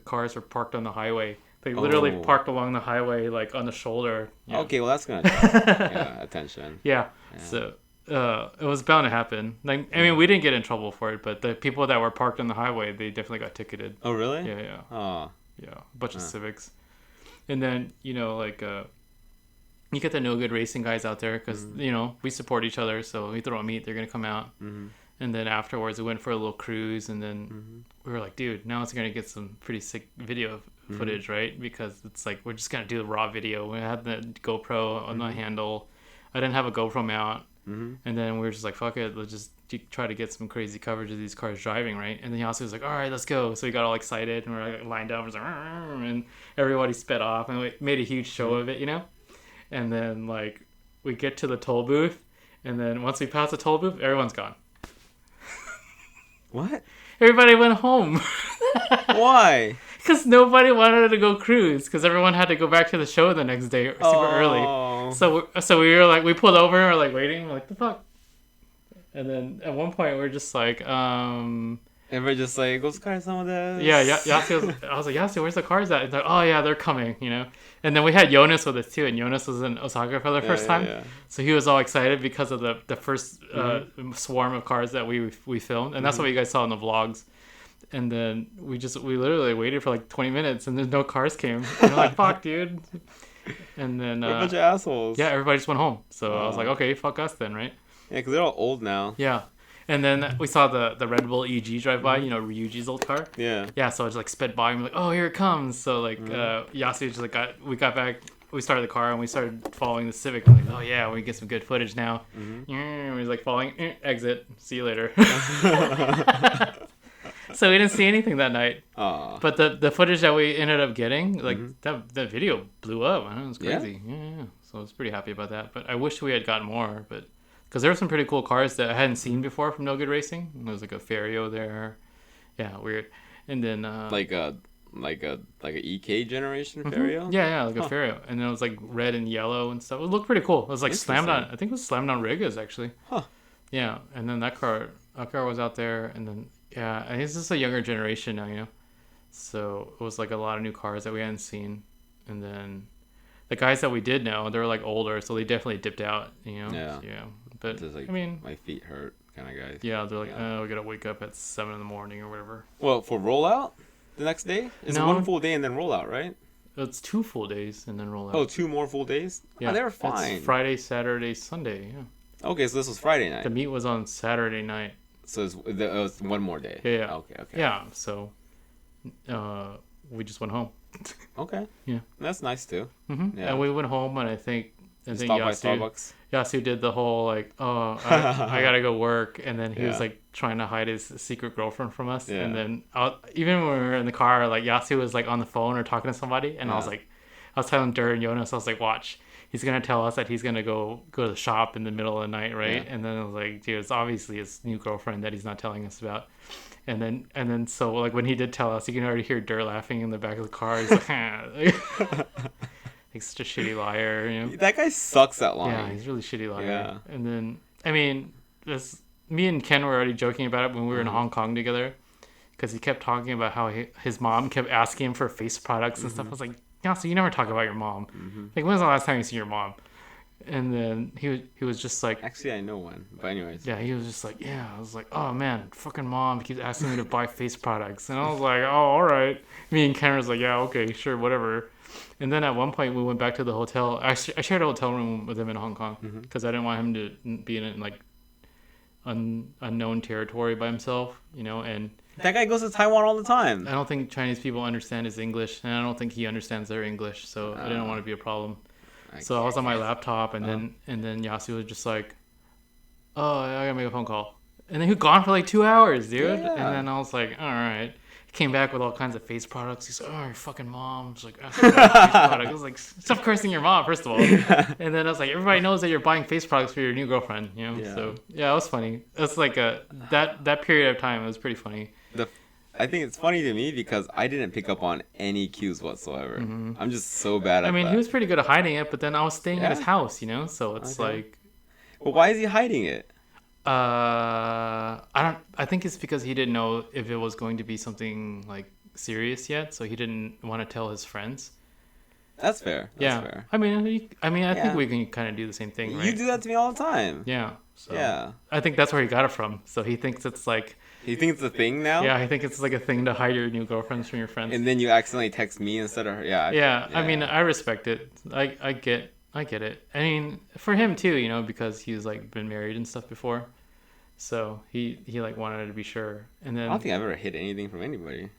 cars were parked on the highway. They literally parked along the highway, like on the shoulder. Okay, well that's gonna attract attention. Yeah. So it was bound to happen. Like, I mean, we didn't get in trouble for it, but the people that were parked on the highway, they definitely got ticketed. Oh really? Yeah. Oh. Yeah, a bunch of Civics. And then like you get the no good racing guys out there because we support each other. So we throw a meet, they're gonna come out. And then afterwards, we went for a little cruise, and then we were like, dude, now it's gonna get some pretty sick video footage, right? Because it's like we're just gonna do the raw video. We had the GoPro on the handle. I didn't have a GoPro mount, and then we were just like, fuck it, let's just try to get some crazy coverage of these cars driving, right? And then Yasu was like, all right, let's go. So we got all excited, and we're like lined up, and everybody sped off, and we made a huge show of it, And then like we get to the toll booth, and then once we pass the toll booth, everyone's gone. What? Everybody went home. Why? Because nobody wanted to go cruise. Because everyone had to go back to the show the next day super early. So we were like, we pulled over and we're like waiting. We're like, the fuck? And then at one point we're just like, Everybody just like, go sky some of this. Yeah, I was like, Yasi, where's the cars at? And they're like, oh yeah, they're coming, And then we had Jonas with us too, and Jonas was in Osaka for the first time. Yeah. So he was all excited because of the first swarm of cars that we filmed, and that's what you guys saw in the vlogs. And then we literally waited for like 20 minutes, and there's no cars came. And we're like, fuck, dude. And then we're a bunch of assholes. Yeah, everybody just went home. So I was like, okay, fuck us then, right? Yeah, because they're all old now. Yeah. And then we saw the Red Bull EG drive by, Ryuji's old car. Yeah. Yeah, so I just like sped by and we're like, oh, here it comes. So like Yasu just like we got back, we started the car and we started following the Civic. I'm like, oh yeah, we get some good footage now. And we was like following, exit, see you later. So we didn't see anything that night. Aww. But the footage that we ended up getting, like that video blew up. I know, it was crazy. Yeah. So I was pretty happy about that. But I wish we had gotten more, but. Because there were some pretty cool cars that I hadn't seen before from No Good Racing. There was like a Ferio there. Yeah, weird. And then like a EK generation Ferio? Yeah, like a Ferio. And then it was like red and yellow and stuff. It looked pretty cool. It was like slammed on, I think it was slammed on Reggae actually. Huh. Yeah, and then that car was out there, and then I think it's just a younger generation now, So it was like a lot of new cars that we hadn't seen. And then the guys that we did know, they were like older, so they definitely dipped out, Yeah. But like, I mean, my feet hurt kind of guys. Yeah, they're like, oh, we gotta wake up at 7 a.m. or whatever. Well, for rollout the next day? It's one full day and then rollout, right? It's 2 full days and then rollout. Oh, 2 more full days? Yeah, they were fine. It's Friday, Saturday, Sunday. Yeah. Okay, so this was Friday night. The meet was on Saturday night. So it was one more day. Yeah. Okay. Yeah. So, we just went home. Okay. Yeah. That's nice too. Mm-hmm. Yeah. And we went home, and I think Yasu did the whole like, oh, I gotta go work, and then he was like trying to hide his secret girlfriend from us. Yeah. And then even when we were in the car, like Yasu was like on the phone or talking to somebody, and I was telling Dur and Jonas, I was like, watch, he's gonna tell us that he's gonna go to the shop in the middle of the night, right? Yeah. And then I was like, dude, it's obviously his new girlfriend that he's not telling us about. And then so like when he did tell us, you can already hear Dur laughing in the back of the car. He's like, like such a shitty liar, That guy sucks at lying. Yeah, he's a really shitty liar. Yeah. And then I mean, me and Ken were already joking about it when we were in Hong Kong together, because he kept talking about how his mom kept asking him for face products and stuff. I was like, yeah, so you never talk about your mom. Like, when was the last time you see your mom? And then he was just like, actually I know one, but anyways. Yeah, he was just like, yeah. I was like, oh man, fucking mom keeps asking me to buy face products, and I was like, oh, all right. Me and Ken was like, yeah, okay, sure, whatever. And then at one point we went back to the hotel. I shared a hotel room with him in Hong Kong because I didn't want him to be in like unknown territory by himself, and that guy goes to Taiwan all the time. I don't think Chinese people understand his English, and I don't think he understands their English, so I didn't want to be a problem. So I was on my laptop, and then Yasu was just like, oh, I gotta make a phone call. And then he was gone for like 2 hours, dude. Yeah. And then I was like, all right. He came back with all kinds of face products. He's like, oh, your fucking mom. She's like, face product. I was like, stop cursing your mom, first of all. Yeah. And then I was like, everybody knows that you're buying face products for your new girlfriend, Yeah. So yeah, it was funny. It's like that period of time, it was pretty funny. I think it's funny to me because I didn't pick up on any cues whatsoever. I'm just so bad at that. He was pretty good at hiding it, but then I was staying at his house, so it's like... Well, why is he hiding it? I think it's because he didn't know if it was going to be something like serious yet, so he didn't want to tell his friends. That's fair. That's fair. I mean, I Yeah. think we can kind of do the same thing, right? You do that to me all the time. Yeah. So Yeah. I think that's where he got it from. So he thinks it's like, You think it's a thing now? yeah, I think it's like a thing to hide your new girlfriends from your friends. And then you accidentally text me instead of her. Yeah. Yeah, I mean, I respect it. I get it. I mean, for him too, you know, because he's like been married and stuff before, so he like wanted to be sure. And then I don't think I've ever hid anything from anybody.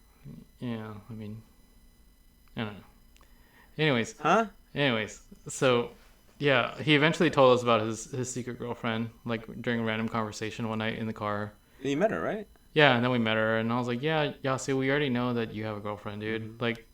yeah, I mean, I don't know. Anyways, Huh? So yeah, he eventually told us about his secret girlfriend, like during a random conversation one night in the car. You met her, right? Yeah, and then we met her, and I was like, yeah, Yasu, we already know that you have a girlfriend, dude. Mm-hmm. Like,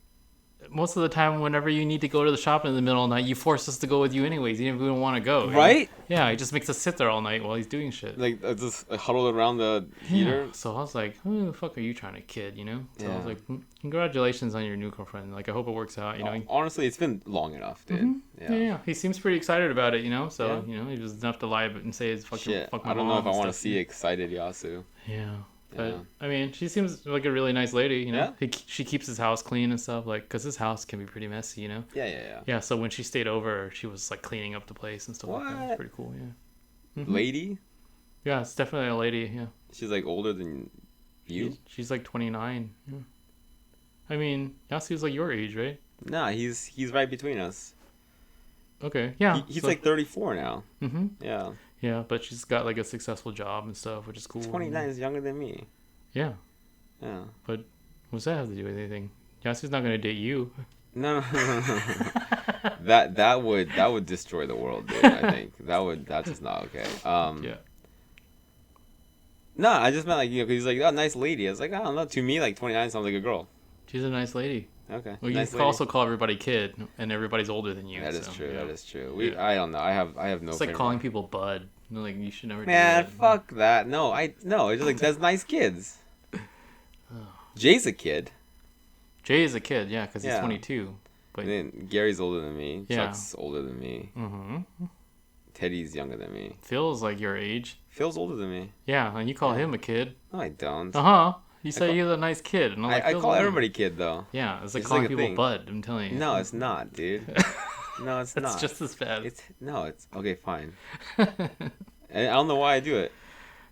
most of the time, whenever you need to go to the shop in the middle of the night, you force us to go with you anyways, even if we don't want to go. Right? Yeah, he just makes us sit there all night while he's doing shit. Like just huddled around the heater. Yeah. So I was like, who the fuck are you trying to kid, you know? So I was Yeah. like, congratulations on your new girlfriend. Like, I hope it works out, you know? Honestly, it's been long enough, dude. Yeah. He seems pretty excited about it, you know? So, Yeah. you know, he was enough to lie and say it's fucking Shit. fuck my I don't know mom if I and want to stuff. see excited Yasu. Yeah. But, Yeah. I mean, she seems like a really nice lady, you know? Yeah. She keeps his house clean and stuff, like, because his house can be pretty messy, you know? Yeah. Yeah, so when she stayed over, she was, like, cleaning up the place and stuff like that. It was What? pretty cool, yeah. Lady? Yeah, it's definitely a lady, yeah. She's like older than you? She's like 29, yeah. I mean, Yasu's like your age, right? Nah, he's right between us. Okay, yeah. He's so- like 34 now. Mm-hmm. Yeah. Yeah, but she's got, like, a successful job and stuff, which is cool. 29 is younger than me. Yeah, Yeah. but what's that have to do with anything? Yasu's not going to date you. No. that would destroy the world, dude. I think that's just not okay. Yeah. No, I just meant like, you know, 'cause he's like, oh, nice lady. I was like, I don't know. To me, like 29 sounds like a girl. She's a nice lady. Okay. Well, you nice can lady. also call everybody kid, and everybody's older than you. That is so, true. yeah. That is true. Yeah. I don't know. I have no. It's like favorite. calling people bud. You know, like, you should never Man, do that. fuck that. No, It's just like that's nice kids. Jay's a kid. Jay is a kid, yeah, because he's Yeah. 22. But And then Gary's older than me. Yeah. Chuck's older than me. mm-hmm. Teddy's younger than me. Phil's like your age. Phil's older than me. Yeah, and you call him a kid. No, I don't. Uh-huh. You say call- he's a nice kid. And I'm like, I "Phil's call older." everybody kid though. Yeah, it's like It's calling like a people thing. bud, I'm telling you. No, it's not, dude. No, it's It's not. just as bad. It's okay, fine. And I don't know why I do it.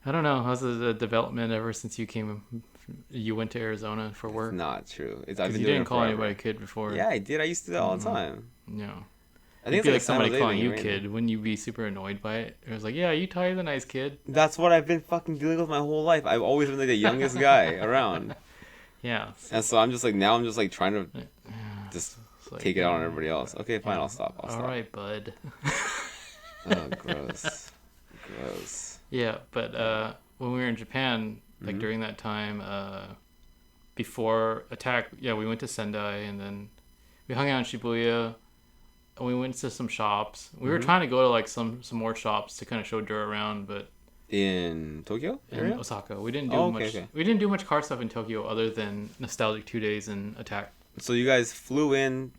I don't know. How's the development ever since you went to Arizona for It's work? not true. I've Because been you doing didn't it call forever. anybody kid before. Yeah, I did. I used to do that all the time. No. I It'd think be like it's like somebody San Jose calling thing, you right? kid. Wouldn't you be super annoyed by it? It was like, yeah, you Tyler the nice kid. That's what I've been fucking dealing with my whole life. I've always been like the youngest guy around. Yeah. And so I'm just like, now I'm just like trying to just It's like, take it out on everybody else. Okay, fine, I'll stop. All right, bud. Oh, gross. Gross. Yeah, but when we were in Japan, Mm-hmm. like during that time, before attack, yeah, we went to Sendai and then we hung out in Shibuya. And we went to some shops. We were trying to go to like some more shops to kind of show Dura around, but In Tokyo in area? Osaka, we didn't do Oh, much. okay. We didn't do much car stuff in Tokyo other than Nostalgic 2 Days and Attack. So you guys flew in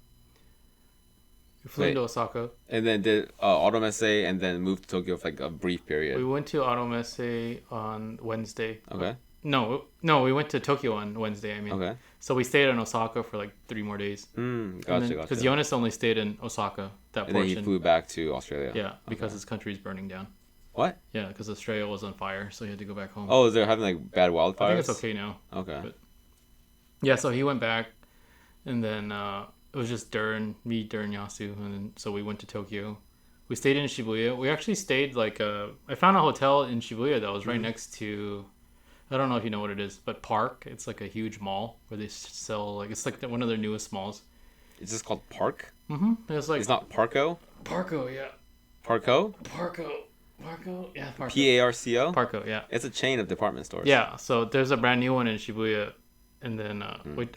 We flew Wait. into Osaka. and then did Automesse and then moved to Tokyo for like a brief period. We went to Automesse on Wednesday. Okay. No, we went to Tokyo on Wednesday. I mean, Okay. so we stayed in Osaka for like 3 more days. Gotcha. Because Jonas only stayed in Osaka that And then portion. he flew back to Australia. Yeah, because his country is burning down. What? Yeah, because Australia was on fire, so he had to go back home. Oh, is there having like bad wildfires? I think it's okay now. Okay. But- Yeah, so he went back, and then it was just Durin, me, Durin, Yasu, and then, so we went to Tokyo. We stayed in Shibuya. We actually stayed like I found a hotel in Shibuya that was right next to, I don't know if you know what it is, but Park. It's like a huge mall where they sell like it's like one of their newest malls. It's just called Park? It's like It's not Parco? Parco, yeah. Parco? Parco, yeah, Parco. Parco? Parco, yeah. It's a chain of department stores. Yeah, so there's a brand new one in Shibuya, and then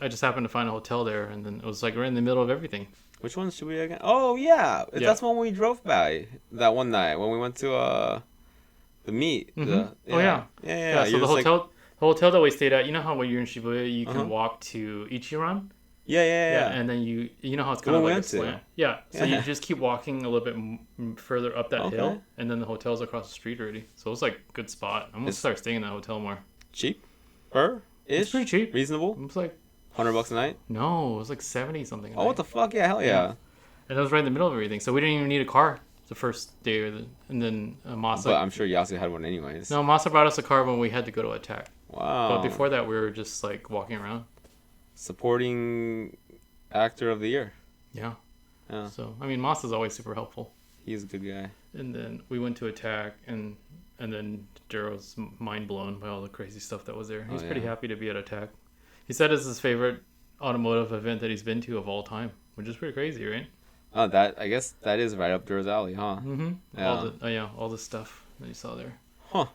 I just happened to find a hotel there, and then it was like right in the middle of everything. Which one should we again? Oh, yeah. That's one we drove by that one night when we went to the meet. Oh, Yeah. Yeah, so You're the just like- hotel that we stayed at, you know how when you're in Shibuya, you can Uh-huh. walk to Ichiran? Yeah. And then you know how it's kind of Well, like a we went to. slant. Yeah. So Yeah. you just keep walking a little bit further up that Okay. hill, and then the hotel's across the street already. So it's like a good spot. I'm gonna start staying in that hotel more. Cheap? It's pretty cheap. Reasonable? It's like $100 a night? no, it was like 70 something. Oh, what the fuck? Yeah, hell yeah. And it was right in the middle of everything, so we didn't even need a car the first day, and then Masa. But I'm sure Yasu had one anyways. No, Masa brought us a car when we had to go to Attack. Wow. But before that, we were just like walking around. Supporting actor of the year. Yeah. Yeah. So I mean, Masa's always super helpful. He's a good guy. And then we went to Attack, and then Daryl's mind blown by all the crazy stuff that was there. He's pretty happy to be at Attack. He said it's his favorite automotive event that he's been to of all time, which is pretty crazy, right? Oh, I guess that is right up Daryl's alley, huh? Mm-hmm. Yeah. All the stuff that you saw there. Huh.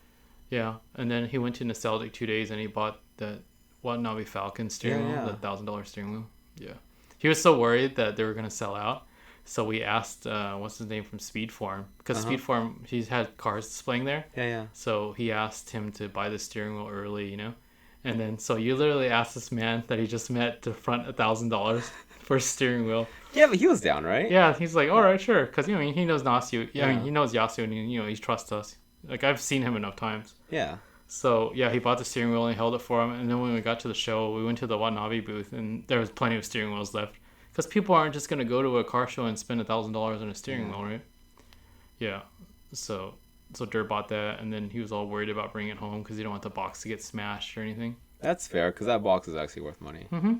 Yeah, and then he went to Nostalgic 2 days and he bought that Watanabe Falcon steering wheel, the $1,000 steering wheel. Yeah. He was so worried that they were going to sell out. So we asked, what's his name from Speed Form? Because Speed Form, he's had cars displaying there. Yeah. So he asked him to buy the steering wheel early, you know? And then, so you literally asked this man that he just met to front $1,000 for a steering wheel. Yeah, but he was down, right? Yeah, he's like, all right, sure. Because, you know, he knows Nasu. Yeah, I mean, he knows Yasu and, you know, he trusts us. Like, I've seen him enough times. Yeah. So, yeah, he bought the steering wheel and he held it for him. And then when we got to the show, we went to the Watanabe booth and there was plenty of steering wheels left. Because people aren't just going to go to a car show and spend $1,000 on a steering wheel, right? Yeah. So Dur bought that, and then he was all worried about bringing it home because he don't want the box to get smashed or anything. That's fair, because that box is actually worth money. Mm-hmm.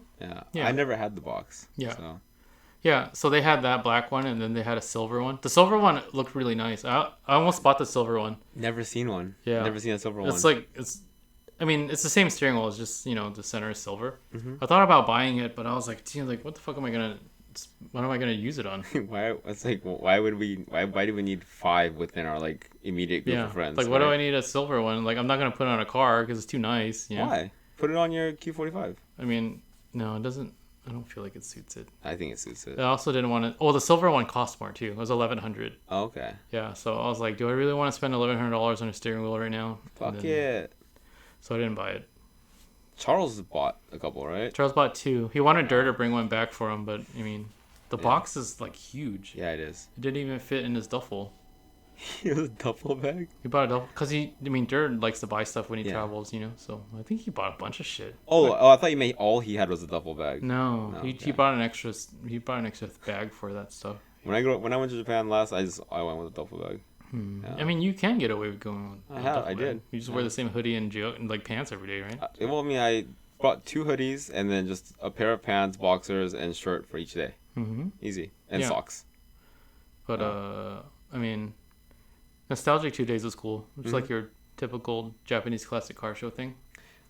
Yeah. I never had the box. Yeah. So. Yeah, so they had that black one, and then they had a silver one. The silver one looked really nice. I almost bought the silver one. Never seen one. Yeah. Never seen a silver one. It's like, it's the same steering wheel. It's just, you know, the center is silver. Mm-hmm. I thought about buying it, but I was like, what the fuck am I going to... What am I gonna use it on? Why do we need 5 within our like immediate group of friends? Like, what do I need a silver one? Like, I'm not gonna put it on a car because it's too nice. You know? Why? Put it on your Q45. I mean, no, it doesn't. I don't feel like it suits it. I think it suits it. I also didn't want to. Oh, the silver one cost more too. It was $1,100. Oh, okay. Yeah, so I was like, do I really want to spend $1,100 on a steering wheel right now? Fuck it. So I didn't buy it. Charles bought a couple, right? Charles bought 2. He wanted Dur to bring one back for him, but I mean, the box is like huge. Yeah, it is. It didn't even fit in his duffel. It was a duffel bag? He bought a duffel because Dur likes to buy stuff when he travels, you know. So I think he bought a bunch of shit. Oh, I thought you meant all he had was a duffel bag. No, okay. he bought an extra. He bought an extra bag for that stuff. When I went to Japan last, I went with a duffel bag. Yeah. I mean, you can get away with going. With I did. You just wear the same hoodie and like pants every day, right? Well, I mean, I bought 2 hoodies and then just a pair of pants, boxers, and shirt for each day. Mm-hmm. Easy. And socks. But I mean, Nostalgic 2 days was cool. It's like your typical Japanese classic car show thing.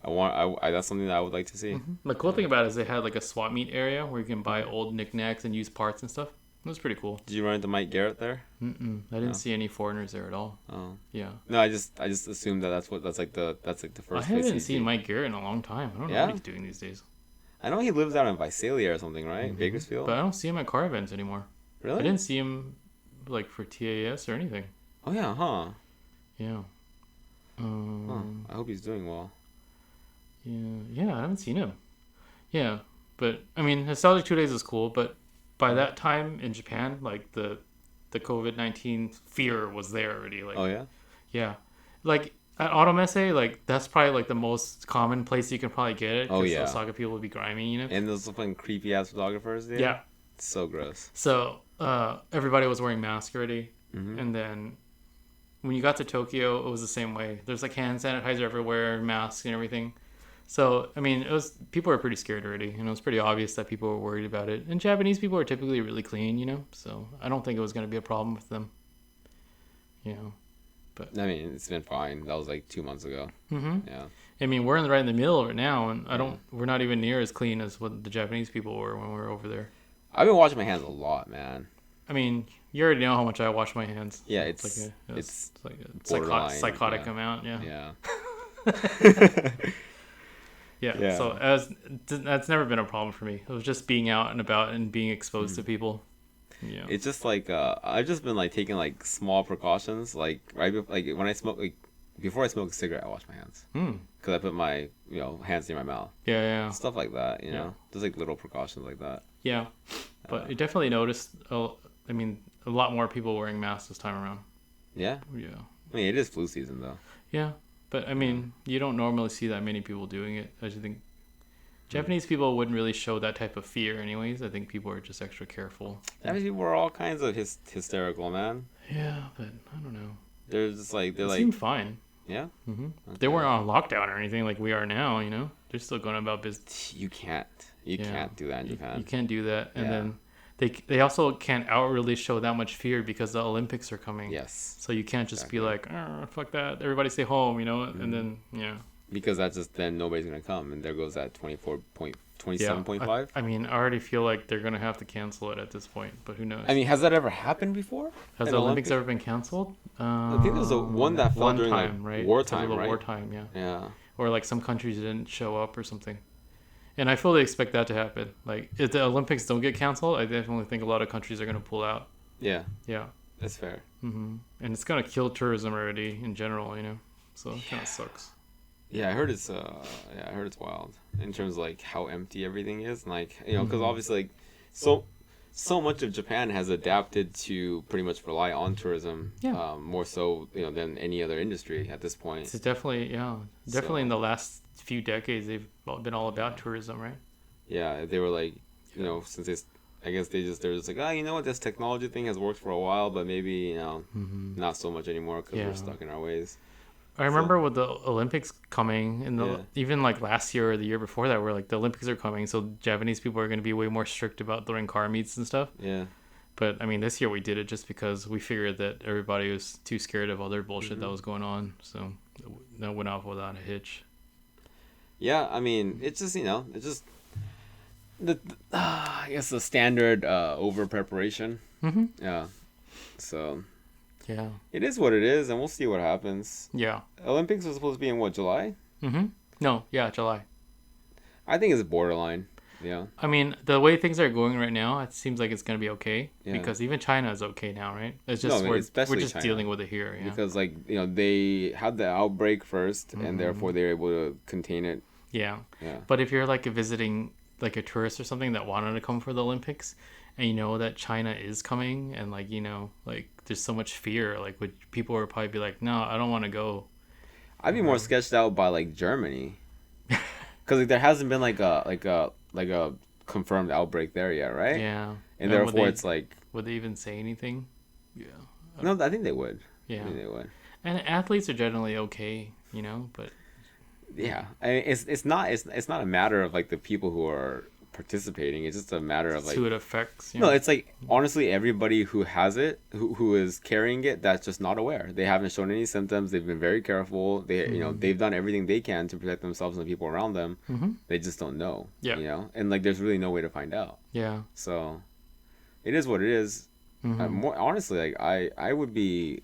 That's something that I would like to see. Mm-hmm. The cool thing about it is they had like a swap meet area where you can buy old knickknacks and used parts and stuff. It was pretty cool. Did you run into Mike Garrett there? I didn't see any foreigners there at all. Oh. Yeah. No, I just assumed that's like the first. I haven't seen Mike Garrett in a long time. I don't know what he's doing these days. I know he lives out in Visalia or something, right? Bakersfield. But I don't see him at car events anymore. Really? I didn't see him like for TAS or anything. Oh yeah, huh? Yeah. I hope he's doing well. Yeah, I haven't seen him. Yeah, but I mean, Nostalgic 2 days is cool, but by that time in Japan, like the COVID-19 fear was there already. Like, oh yeah. Yeah, like at Automesse, like that's probably like the most common place you can probably get it. Oh yeah. Osaka people would be grimy, you know. And those fucking creepy ass photographers there. Yeah. It's so gross. So everybody was wearing masks already, and then when you got to Tokyo, it was the same way. There's like hand sanitizer everywhere, masks and everything. So, I mean, people were pretty scared already, and it was pretty obvious that people were worried about it. And Japanese people are typically really clean, you know, so I don't think it was going to be a problem with them, you know. But I mean, it's been fine. That was like 2 months ago. Yeah. I mean, we're right in the middle of it now, and we're not even near as clean as what the Japanese people were when we were over there. I've been washing my hands a lot, man. I mean, you already know how much I wash my hands. Yeah, it's like a psychotic amount. Yeah. Yeah. So that's never been a problem for me. It was just being out and about and being exposed to people. Yeah. It's just like I've just been like taking like small precautions, like right like when I smoke, like before I smoke a cigarette, I wash my hands. Because I put my, hands near my mouth. Yeah. Stuff like that, you know? Just like little precautions like that. Yeah. But you definitely noticed, a lot more people wearing masks this time around. Yeah? Yeah. I mean, it is flu season, though. Yeah. But, you don't normally see that many people doing it. I just think Japanese people wouldn't really show that type of fear anyways. I think people are just extra careful. Japanese people are all kinds of hysterical, man. Yeah, but I don't know. They're just like... They seem fine. Yeah? Mm-hmm. Okay. They weren't on lockdown or anything like we are now, They're still going about business. You can't do that in Japan. You can't do that. And then they also can't outwardly show that much fear because the Olympics are coming. Yes. So you can't just be like, oh, fuck that. Everybody stay home, And then, Because that's just, then nobody's going to come. And there goes that 27.5. I already feel like they're going to have to cancel it at this point. But who knows? Has that ever happened before? Has the Olympics ever been canceled? I think there was one that fell during time, right? wartime, right? Wartime, yeah. Yeah. Or like some countries didn't show up or something. And I fully expect that to happen. Like, if the Olympics don't get canceled, I definitely think a lot of countries are going to pull out. Yeah. Yeah. That's fair. Mm-hmm. And it's going to kill tourism already in general, So it kind of sucks. Yeah, I heard it's wild in terms of like how empty everything is, and like because obviously like so much of Japan has adapted to pretty much rely on tourism, more so than any other industry at this point. It's definitely in the last few decades they've been all about tourism, right? Yeah, they were like since they're just like, you know what, this technology thing has worked for a while, but maybe not so much anymore because we're stuck in our ways. I remember with the Olympics coming, and even like last year or the year before that, where like the Olympics are coming, so Japanese people are going to be way more strict about throwing car meets and stuff. Yeah. But this year we did it just because we figured that everybody was too scared of other bullshit that was going on, so that went off without a hitch. Yeah, it's just it's just I guess the standard over preparation. Mm-hmm. Yeah. So. Yeah. It is what it is, and we'll see what happens. Yeah. Olympics was supposed to be in what, July? Mm-hmm. No, yeah, July. I think it's borderline. Yeah. The way things are going right now, it seems like it's gonna be okay because even China is okay now, right? It's just we're just China, dealing with it here. Yeah. Because they had the outbreak first, and therefore they're able to contain it. Yeah. Yeah. But if you're like visiting like a tourist or something that wanted to come for the Olympics, and that China is coming, and like there's so much fear, like people would probably be like, no, I don't want to go. I'd be more sketched out by like Germany, because like there hasn't been like a confirmed outbreak there yet, right? Yeah. And therefore it's like, would they even say anything? Yeah. No, I think they would. Yeah. I think they would. And athletes are generally okay, but. Yeah, it's not a matter of like the people who are participating. It's just a matter of like who it affects. No, it's like honestly everybody who has it, who is carrying it, that's just not aware. They haven't shown any symptoms. They've been very careful. They they've done everything they can to protect themselves and the people around them. They just don't know. Yeah. And like there's really no way to find out. Yeah. So it is what it is. More honestly, like I would be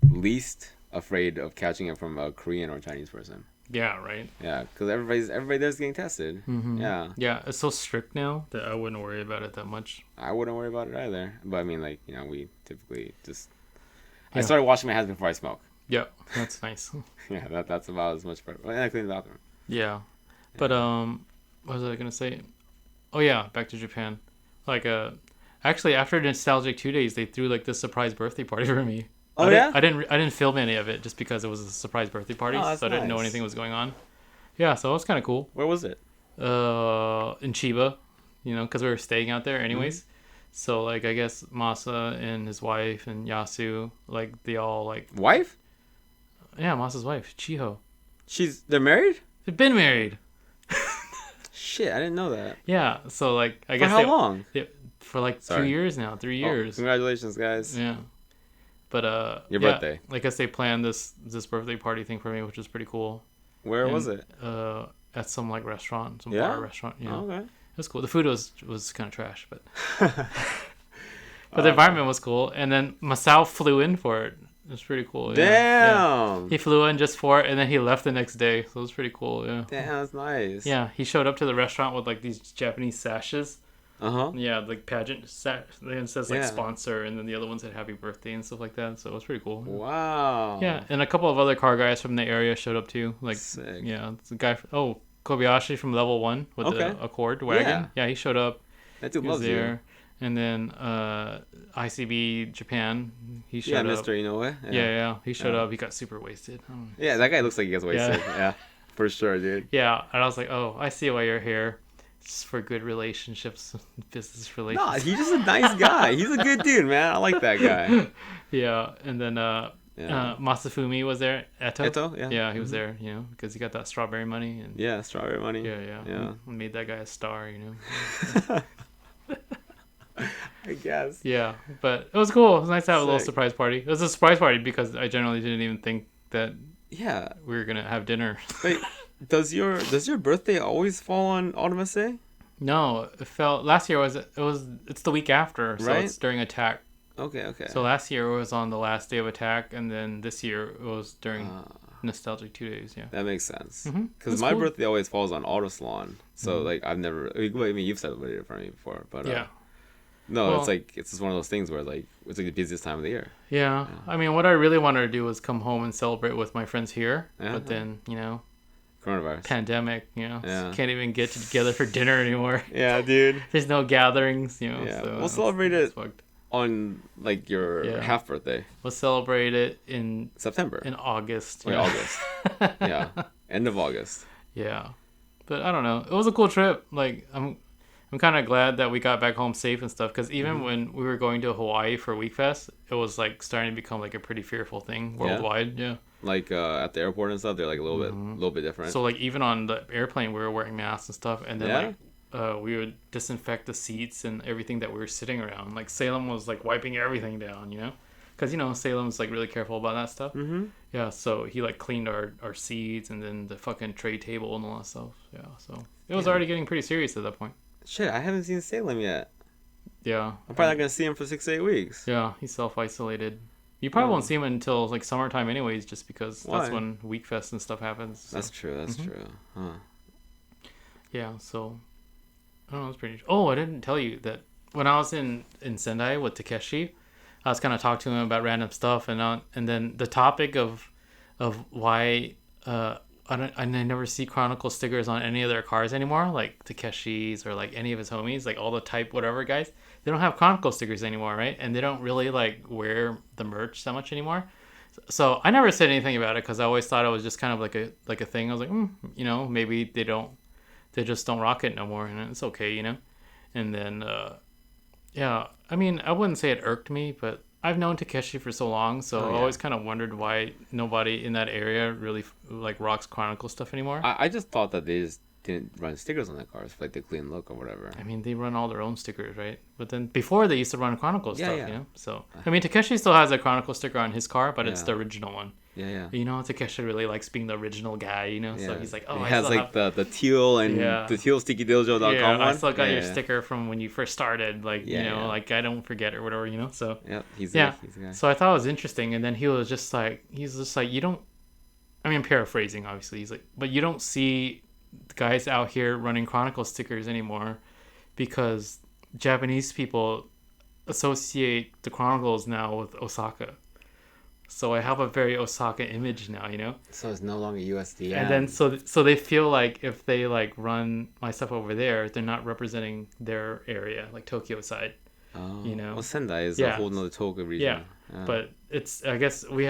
least afraid of catching it from a Korean or Chinese person. Yeah, right. Yeah, because everybody there's getting tested. Yeah. Yeah, it's so strict now that I wouldn't worry about it that much. I wouldn't worry about it either. But we typically just. I started washing my hands before I smoke. Yeah, that's nice. Yeah, that's about as much. And I clean the bathroom. Yeah, but what was I gonna say? Oh yeah, back to Japan. Like actually after Nostalgic 2 days, they threw like this surprise birthday party for me. Oh, I didn't film any of it just because it was a surprise birthday party, so I didn't know anything was going on. Yeah, so it was kind of cool. Where was it? In Chiba, because we were staying out there anyways. So like I guess Masa and his wife and Yasu, like they all like wife. Yeah, Masa's wife, Chiho. They're married? They've been married. Shit, I didn't know that. Yeah, so like I guess for how long? For like 2 years now, 3 years. Congratulations, guys. Yeah. But your birthday. I guess they planned this birthday party thing for me, which was pretty cool. Where was it? At some like restaurant, some bar restaurant. Yeah. Oh, okay. It was cool. The food was kind of trash, but but the environment was cool. And then Masao flew in for it. It was pretty cool. Damn. Yeah. He flew in just for it, and then he left the next day. So it was pretty cool. Yeah. Damn, that's nice. Yeah, he showed up to the restaurant with like these Japanese sashes. Yeah, like pageant set. Then it says like Yeah. sponsor, and then the other one said happy birthday and stuff like that. So it was pretty cool. Wow. Yeah, and a couple of other car guys from the area showed up too. Like, Sick. yeah, it's a guy. Kobayashi from Level 1 with the Accord wagon. Yeah, he showed up. That dude He was loves you. there. And then ICB Japan, he showed Yeah, up. Mr. Inoue. Yeah, he showed up. He got super wasted. I don't know. Yeah, that guy looks like he gets wasted. Yeah, for sure, dude. Yeah, and I was like, oh, I see why you're here. It's for good relationships, business Nah, relationships. he's just a nice guy. He's a good dude, man. I like that guy. Yeah, and then Masafumi was there. Eto, yeah. Yeah, he was there, because he got that strawberry money. And Yeah, strawberry money. Yeah. Made that guy a star, I guess. Yeah, but it was cool. It was nice to have a little Sick. surprise party. It was a surprise party because I generally didn't even think that Yeah. we were gonna have dinner. Wait, does your birthday always fall on Autumnus Day? No, it felt last year it's the week after, so Right? it's during Attack. Okay. So last year it was on the last day of Attack, and then this year it was during Nostalgic 2 days. Yeah. That makes sense. Mhm. Because That's my cool. birthday always falls on Autosalon. So, like, I've never... I mean, you've celebrated it for me before, but... Yeah. No, Well- it's like... It's just one of those things where, like, it's like the busiest time of the year. Yeah. I mean, what I really wanted to do was come home and celebrate with my friends here, Yeah. but then Coronavirus. pandemic, Yeah. can't even get together for dinner anymore. Yeah, dude. There's no gatherings, Yeah, So we'll celebrate it's it fucked. On, like, your Yeah. half birthday. We'll celebrate it in September. August. Wait, yeah. August. Yeah. End of August. Yeah, but I don't know. It was a cool trip. Like I'm kind of glad that we got back home safe and stuff. Because even when we were going to Hawaii for WeekFest, it was like starting to become like a pretty fearful thing worldwide. Yeah. Like, at the airport and stuff, they're, like, a little bit different. So like even on the airplane, we were wearing masks and stuff, and then Yeah? we would disinfect the seats and everything that we were sitting around. Like Salem was like wiping everything down, because Salem's like really careful about that stuff. Mm-hmm. Yeah, so he like cleaned our seats and then the fucking tray table and all that stuff. Yeah, so it was already getting pretty serious at that point. Shit, I haven't seen Salem yet. Yeah. I'm probably not going to see him for 6 to 8 weeks. Yeah, he's self-isolated. You probably won't see him until like summertime anyways, just because that's Why? when WeekFest and stuff happens. So. That's true. That's true. Huh. Yeah, so I don't know, it's pretty. Oh, I didn't tell you that when I was in Sendai with Takeshi, I was kind of talking to him about random stuff, and then the topic of why I never see Chronicle stickers on any of their cars anymore, like Takeshi's or like any of his homies, like all the Type whatever guys. They don't have Chronicle stickers anymore, right? And they don't really like wear the merch so much anymore. So I never said anything about it because I always thought it was just kind of like a thing. I was like, maybe they just don't rock it no more, and it's okay, And then, yeah, I mean, I wouldn't say it irked me, but I've known Takeshi for so long, so I always kind of wondered why nobody in that area really like rocks Chronicle stuff anymore. I just thought that they just didn't run stickers on their cars for like the clean look or whatever. I mean, they run all their own stickers, right? But then before they used to run Chronicle stuff, yeah. So I mean, Takeshi still has a Chronicle sticker on his car, but it's Yeah. the original one. Yeah. Takeshi really likes being the original guy, So he's like, oh, it I has still like have... the teal and Yeah. the teal stickydojo.com Yeah, one. I still got your Yeah. sticker from when you first started, like Yeah. like I don't forget or whatever, So Yep, he's yeah, he's the guy. so I thought it was interesting, and then he's just like, you don't. I mean, paraphrasing, obviously. He's like, but you don't see guys out here running Chronicle stickers anymore because Japanese people associate the Chronicles now with Osaka. So I have a very Osaka image now, So it's no longer USD. And then so they feel like if they like run my stuff over there, they're not representing their area, like Tokyo side. Well, Sendai is a Yeah. whole nother Toga region. Yeah. But it's I guess I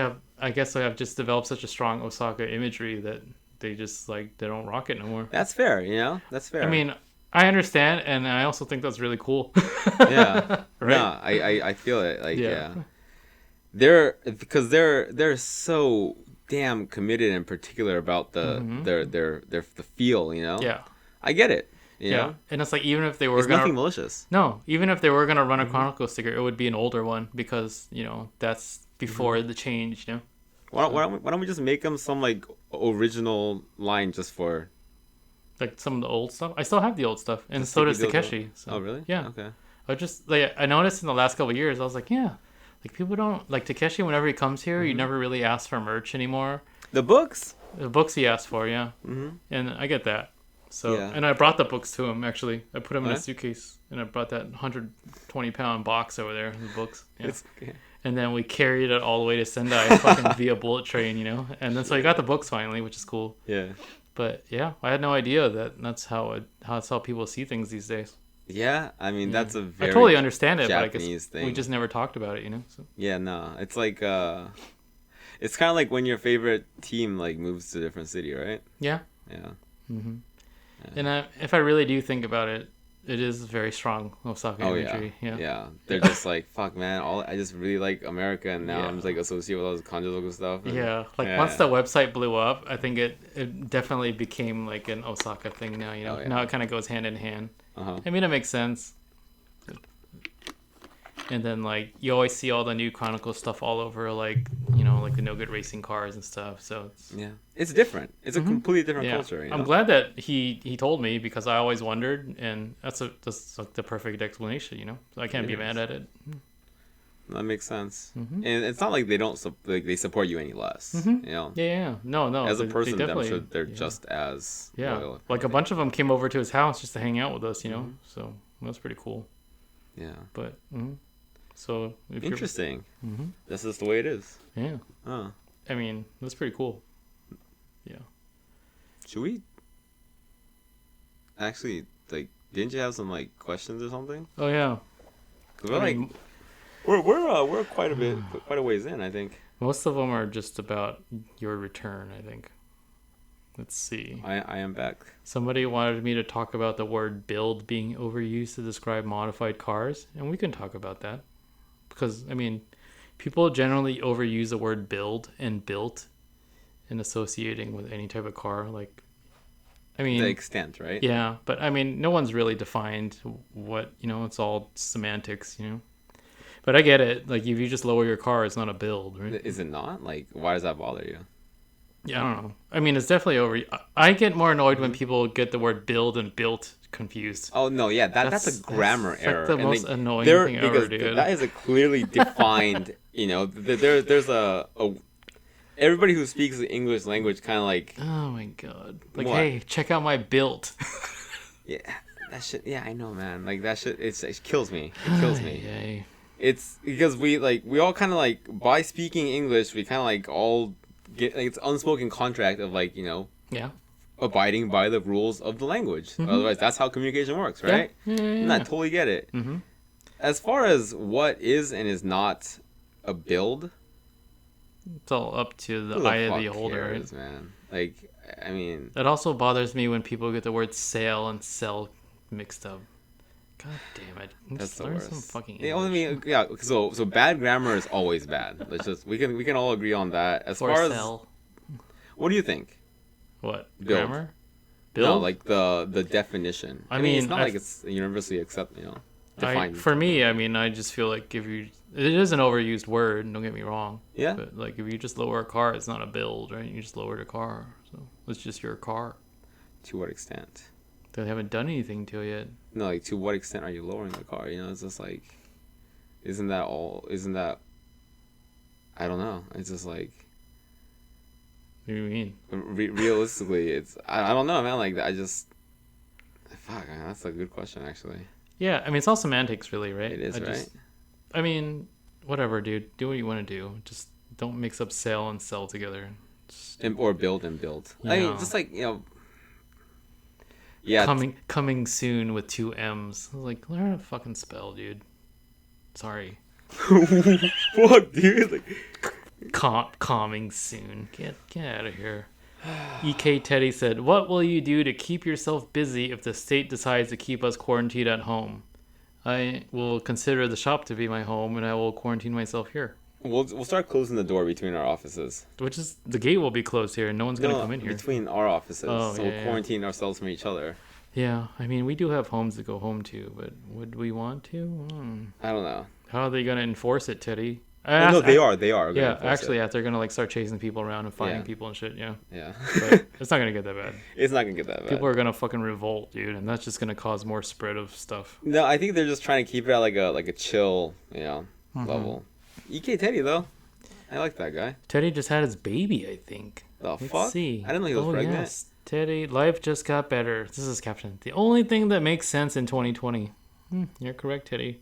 have just developed such a strong Osaka imagery that they just like they don't rock it no more. That's fair, That's fair. I mean, I understand, and I also think that's really cool. Yeah. Right? No, I feel it. Like, Yeah. They're so damn committed and particular about the the feel, Yeah. I get it. You Yeah. know? And it's like even if they were It's gonna nothing malicious. No, even if they were gonna run a Chronicle sticker, it would be an older one because that's before the change. Why don't we just make them some like original line just for? Like some of the old stuff. I still have the old stuff, and so does Sticky Dildo? Takeshi. So, Oh really? Yeah. Okay. I noticed in the last couple of years, I was like, yeah, like people don't like Takeshi. Whenever he comes here, you never really ask for merch anymore. The books. The books he asked for, yeah, Mm-hmm. and I get that. So Yeah. and I brought the books to him actually. I put them in a Huh? suitcase. and I brought that 120-pound box over there, the books. Yeah. Yeah. And then we carried it all the way to Sendai fucking via bullet train, you know? And then so I got the books finally, which is cool. Yeah. But yeah, I had no idea that's how people see things these days. Yeah, I mean, that's a very I totally understand it, Japanese but I guess thing. we just never talked about it, you know? So. Yeah, no. It's like, it's kind of like when your favorite team, like, moves to a different city, right? Yeah. Yeah. Mm-hmm. Yeah. And if I really do think about it, it is very strong Osaka imagery. Yeah. They're just like, fuck, man. I just really like America, and now I'm just like associated with all this Kanjozoku stuff. And, once the website blew up, I think it definitely became like an Osaka thing now. You know, now it kind of goes hand in hand. I mean, it makes sense. And then like you always see all the new Chronicles stuff all over, like like the No Good Racing cars and stuff. So it's different. It's a completely different culture. You know? I'm glad that he told me, because I always wondered, and that's like the perfect explanation. You know, so I can't be mad at it. That makes sense. And it's not like they don't they support you any less. You know. Yeah. No. As a person, I'm sure they're just as loyal. Like a bunch of them came over to his house just to hang out with us. You know, so that's pretty cool. Yeah. But. So interesting. This is the way it is. Yeah. I mean, that's pretty cool. Yeah. Should we actually didn't you have some questions or something? Oh yeah. We're quite a ways in, I think. Most of them are just about your return, I think. Let's see. I am back. Somebody wanted me to talk about the word build being overused to describe modified cars, and we can talk about that. Because, I mean, people generally overuse the word build and built in associating with any type of car. Like, I mean... The extent, right? Yeah, but, I mean, no one's really defined what, it's all semantics, But I get it. Like, if you just lower your car, it's not a build, right? Is it not? Like, why does that bother you? Yeah, I don't know. I mean, it's definitely over... I get more annoyed when people get the word build and built confused. Oh no, yeah, that's a grammar error. That's the most annoying thing ever, dude. That is a clearly defined. There's a everybody who speaks the English language kind of like. Oh my god! Like, what? Hey, check out my built. Yeah, that shit. Yeah, I know, man. Like that shit. It kills me. It kills me. Yay. It's because we all kind of by speaking English, we kind of all get it's unspoken contract of Yeah. Abiding by the rules of the language. Otherwise, that's how communication works, right? Yeah. And I totally get it. As far as what is and is not a build, it's all up to the eye of the beholder, cares, right? Man. Like, I mean, it also bothers me when people get the word sale and sell mixed up. God damn it! That's the learn worst. some fucking English. So bad grammar is always bad. Let's just we can all agree on that. As far as what do you think? What? Build. Grammar? Build? No, like the definition. I mean, it's not like it's universally defined. For me, I mean, I just feel like it is an overused word, don't get me wrong. Yeah. But like if you just lower a car, it's not a build, right? You just lowered a car. So it's just your car. To what extent? They haven't done anything to it yet. No, like to what extent are you lowering the car? It's just like, isn't that I don't know. It's just like, what do you mean? Realistically, it's I don't know, man. Like fuck, man, that's a good question, actually. Yeah, I mean, it's all semantics, really, right? It is, right? I mean, whatever, dude. Do what you want to do. Just don't mix up sale and sell together. Or build and build. I mean, just yeah. Coming soon with 2 M's. I was like, learn how to fucking spell, dude. Sorry. Fuck, dude. Coming soon. Get out of here. EK Teddy said, what will you do to keep yourself busy if the state decides to keep us quarantined at home? I will consider the shop to be my home, and I will quarantine myself here. We'll start closing the door between our offices. Which is, the gate will be closed here, and no one's going to come in here. Between our offices. Oh, so we'll quarantine ourselves from each other. Yeah, I mean, we do have homes to go home to, but would we want to? I don't know. How are they going to enforce it, Teddy? No, they are. Yeah, actually, they're going to start chasing people around and finding people and shit, yeah. Yeah. But it's not going to get that bad. It's not going to get that bad. People are going to fucking revolt, dude, and that's just going to cause more spread of stuff. No, I think they're just trying to keep it at like a chill, level. EK Teddy, though. I like that guy. Teddy just had his baby, I think. Let's fuck? See. I didn't know he was pregnant. Yes. Teddy, life just got better. This is caption. The only thing that makes sense in 2020. You're correct, Teddy.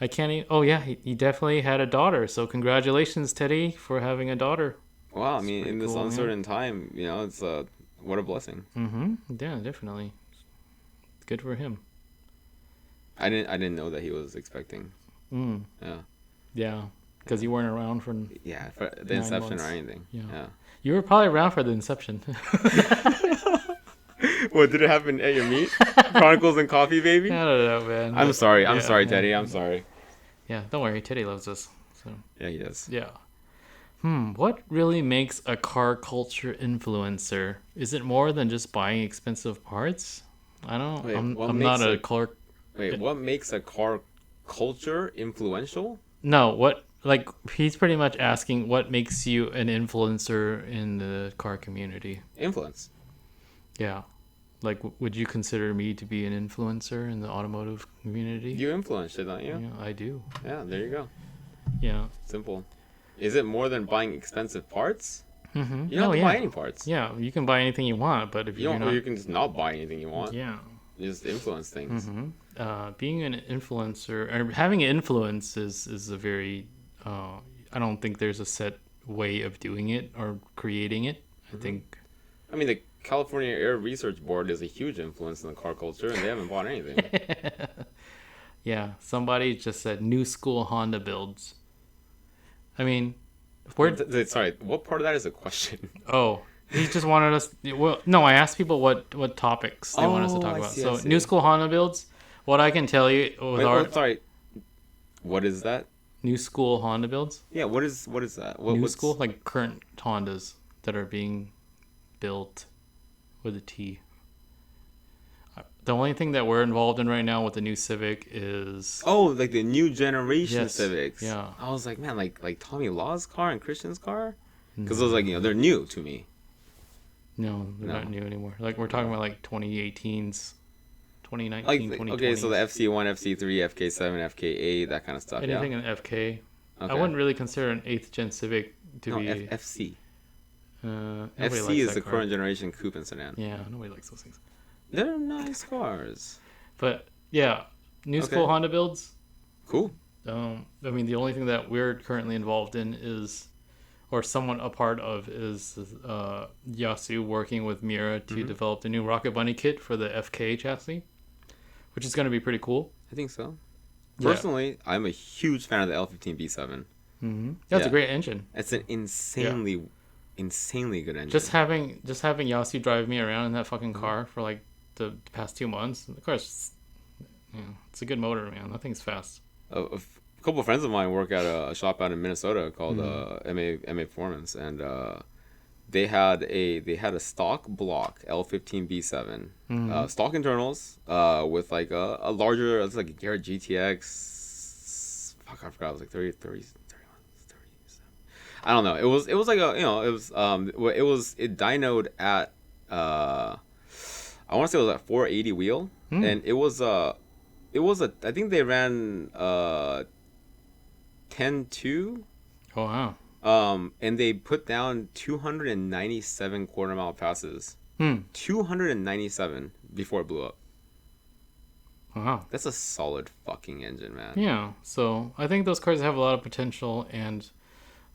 I can't even... Oh, yeah, he definitely had a daughter. So congratulations, Teddy, for having a daughter. Wow, I mean, pretty in this cool, man. uncertain time, you know, it's what a blessing. Mm-hmm. Yeah, definitely. Good for him. I didn't know that he was expecting. Mm. Yeah. Yeah, because you weren't around for... Yeah, for the 9 inception months. or anything. Yeah. Yeah. You were probably around for the inception. What did it happen at your meet? Chronicles and coffee, baby. I don't know, man. I'm sorry. I'm Yeah, sorry, yeah. Teddy. I'm sorry. Yeah, don't worry. Teddy loves us. So Yeah, he does. yeah. What really makes a car culture influencer? Is it more than just buying expensive parts? I don't. Wait, what I'm not makes a a- car. Wait, what makes a car culture influential? No, what like he's pretty much asking what makes you an influencer in the car community. Influence. Yeah. Like, would you consider me to be an influencer in the automotive community? You influenced it, don't you? Yeah, I do. Yeah, there you go. Yeah. Simple. Is it more than buying expensive parts? Mm-hmm. You don't have to buy any parts. Yeah, you can buy anything you want, but if You you're don't. not... You can just not buy anything you want. Yeah. You just influence things. Mm-hmm. Being an influencer, or having influence is a very... I don't think there's a set way of doing it or creating it. I think... I mean, the California Air Research Board is a huge influence in the car culture, and they haven't bought anything. Yeah, somebody just said new school Honda builds. I mean, where... Sorry, what part of that is a question? Oh, he just wanted us... Well, no, I asked people what topics they want us to talk I about. see, I So, see. new school Honda builds, what I can tell you with Wait, our... sorry. What is that? New school Honda builds? Yeah, what is that? New school? Like current Hondas that are being built with a T. The only thing that we're involved in right now with the new Civic is... Oh, like the new generation Yes, Civics. yeah. I was like, man, like Tommy Law's car and Christian's car? Because I was like, they're new to me. No, they're not new anymore. Like, we're talking about like 2018s, 2019, Like, 2020. okay, so the FC1, FC3, FK7, FK8, that kind of stuff. Anything yeah. in FK. I Okay. wouldn't really consider an 8th gen Civic to No, be... FC. nobody FC likes is that the car. current generation coupe and sedan. Yeah, nobody likes those things. They're nice cars. But yeah, new Okay. school Honda builds. Cool. I mean, the only thing that we're currently involved in is, or somewhat a part of, is Yasu working with Mira to develop the new Rocket Bunny kit for the FK chassis, which is going to be pretty cool. I think so. Yeah. Personally, I'm a huge fan of the L15B7. That's Yeah. a great engine. It's an insanely good engine. Just having Yasu drive me around in that fucking car for like the past 2 months. The car's, it's a good motor, man. That thing's fast. A couple of friends of mine work at a shop out in Minnesota called MA Performance, and they had a stock block L15B7, stock internals, with like a larger, it's like a Garrett GTX. Fuck, I forgot. It was like 31. I don't know. It was like a, it dynoed at I want to say it was at 480 wheel, and it was I think they ran 10.2. Oh wow. And they put down 297 quarter mile passes. 297 before it blew up. Wow. That's a solid fucking engine, man. Yeah. So I think those cars have a lot of potential, and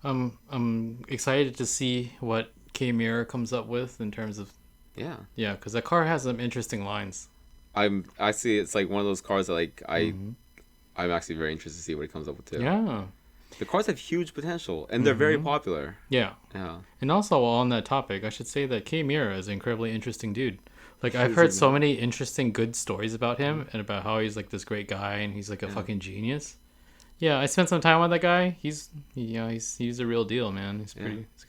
I'm excited to see what K Mirror comes up with in terms of Yeah. because that car has some interesting lines. I see it's like one of those cars that like I'm actually very interested to see what it comes up with too. Yeah. The cars have huge potential and they're very popular. Yeah. Yeah. And also, while on that topic, I should say that K Mira is an incredibly interesting dude. Like, I've heard so many interesting, good stories about him and about how he's like this great guy and he's like a fucking genius. Yeah, I spent some time with that guy. He's a real deal, man. He's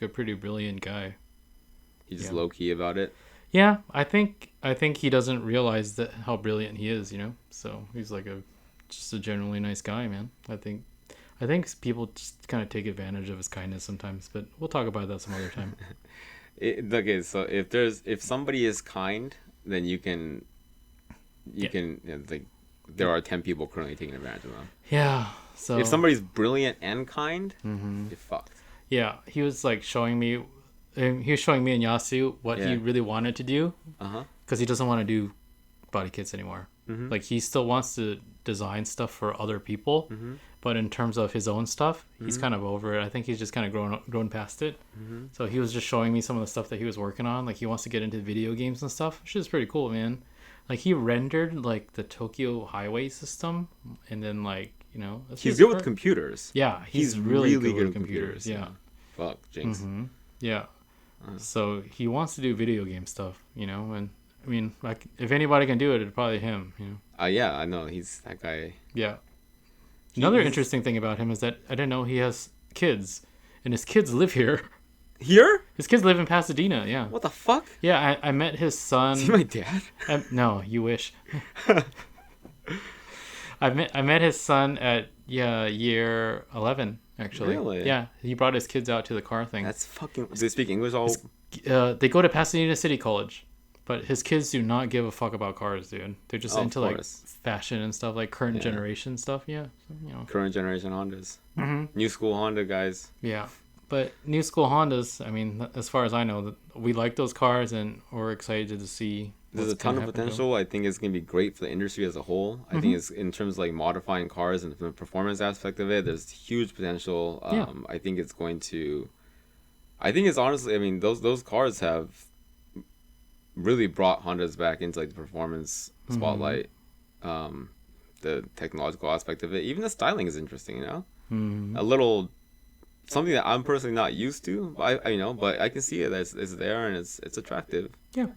a pretty brilliant guy. He's just low key about it. Yeah, I think he doesn't realize that how brilliant he is, So he's like just a generally nice guy, man. I think people just kind of take advantage of his kindness sometimes, but we'll talk about that some other time. Okay, so if somebody is kind, then you can like there are 10 people currently taking advantage of them. Yeah. So if somebody's brilliant and kind, you're fucked. Yeah, he was like showing me and Yasu what he really wanted to do, because he doesn't want to do body kits anymore. Like he still wants to design stuff for other people, but in terms of his own stuff, he's kind of over it. I think he's just kind of grown past it. So he was just showing me some of the stuff that he was working on. Like he wants to get into video games and stuff, which is pretty cool, man. Like he rendered like the Tokyo highway system, and then like he's good with computers. Yeah, he's really good with computers. Yeah. Fuck, Jinx. Yeah. So he wants to do video game stuff, and I mean, like if anybody can do it, it's probably him. Yeah, I know he's that guy. Yeah. Another interesting thing about him is that I didn't know he has kids, and his kids live here. Here? His kids live in Pasadena. Yeah. What the fuck? Yeah, I met his son. Is he my dad? No, you wish. I met his son at year 11 actually. Really? Yeah, he brought his kids out to the car thing. That's fucking. Do they speak English all? They go to Pasadena City College, but his kids do not give a fuck about cars, dude. They're just into like fashion and stuff, like current generation stuff. Yeah, so, current generation Hondas. New school Honda guys. Yeah, but new school Hondas. I mean, as far as I know, we like those cars, and we're excited to see. There's a ton of potential. I think it's going to be great for the industry as a whole. I think it's in terms of like modifying cars and the performance aspect of it, there's huge potential. I think it's going to. I think it's honestly. I mean, those cars have really brought Hondas back into like the performance spotlight. The technological aspect of it, even the styling is interesting. A little something that I'm personally not used to. But I can see it. It's there and it's attractive. Yeah.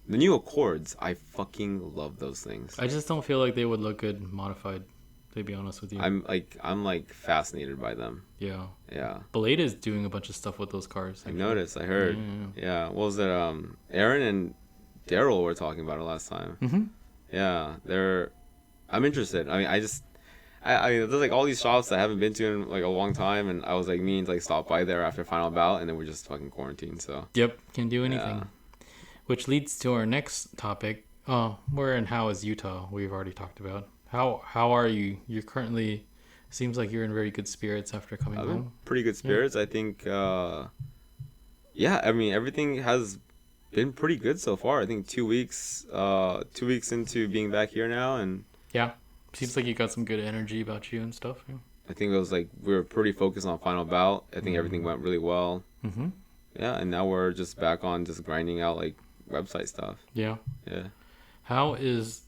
The new Accords, I fucking love those things. I just don't feel like they would look good modified, to be honest with you. I'm fascinated by them. Yeah. Yeah. Blade is doing a bunch of stuff with those cars. I noticed. I heard. Yeah. What was it? Aaron and Daryl were talking about it last time. Yeah. I'm interested. I mean, I mean, there's like all these shops that I haven't been to in like a long time, and I was like meaning to like stop by there after Final Bout, and then we're just fucking quarantined. So. Yep. Can't do anything. Yeah. Which leads to our next topic. Where and how is Utah? We've already talked about. How are you? You're currently. Seems like you're in very good spirits after coming home. In pretty good spirits. Yeah. I think. Yeah, I mean everything has been pretty good so far. I think 2 weeks. 2 weeks into being back here now, and. Yeah, seems like you got some good energy about you and stuff. Yeah. I think it was like we were pretty focused on Final Bout. I think everything went really well. Yeah, and now we're just back on just grinding out like website stuff. Yeah. How is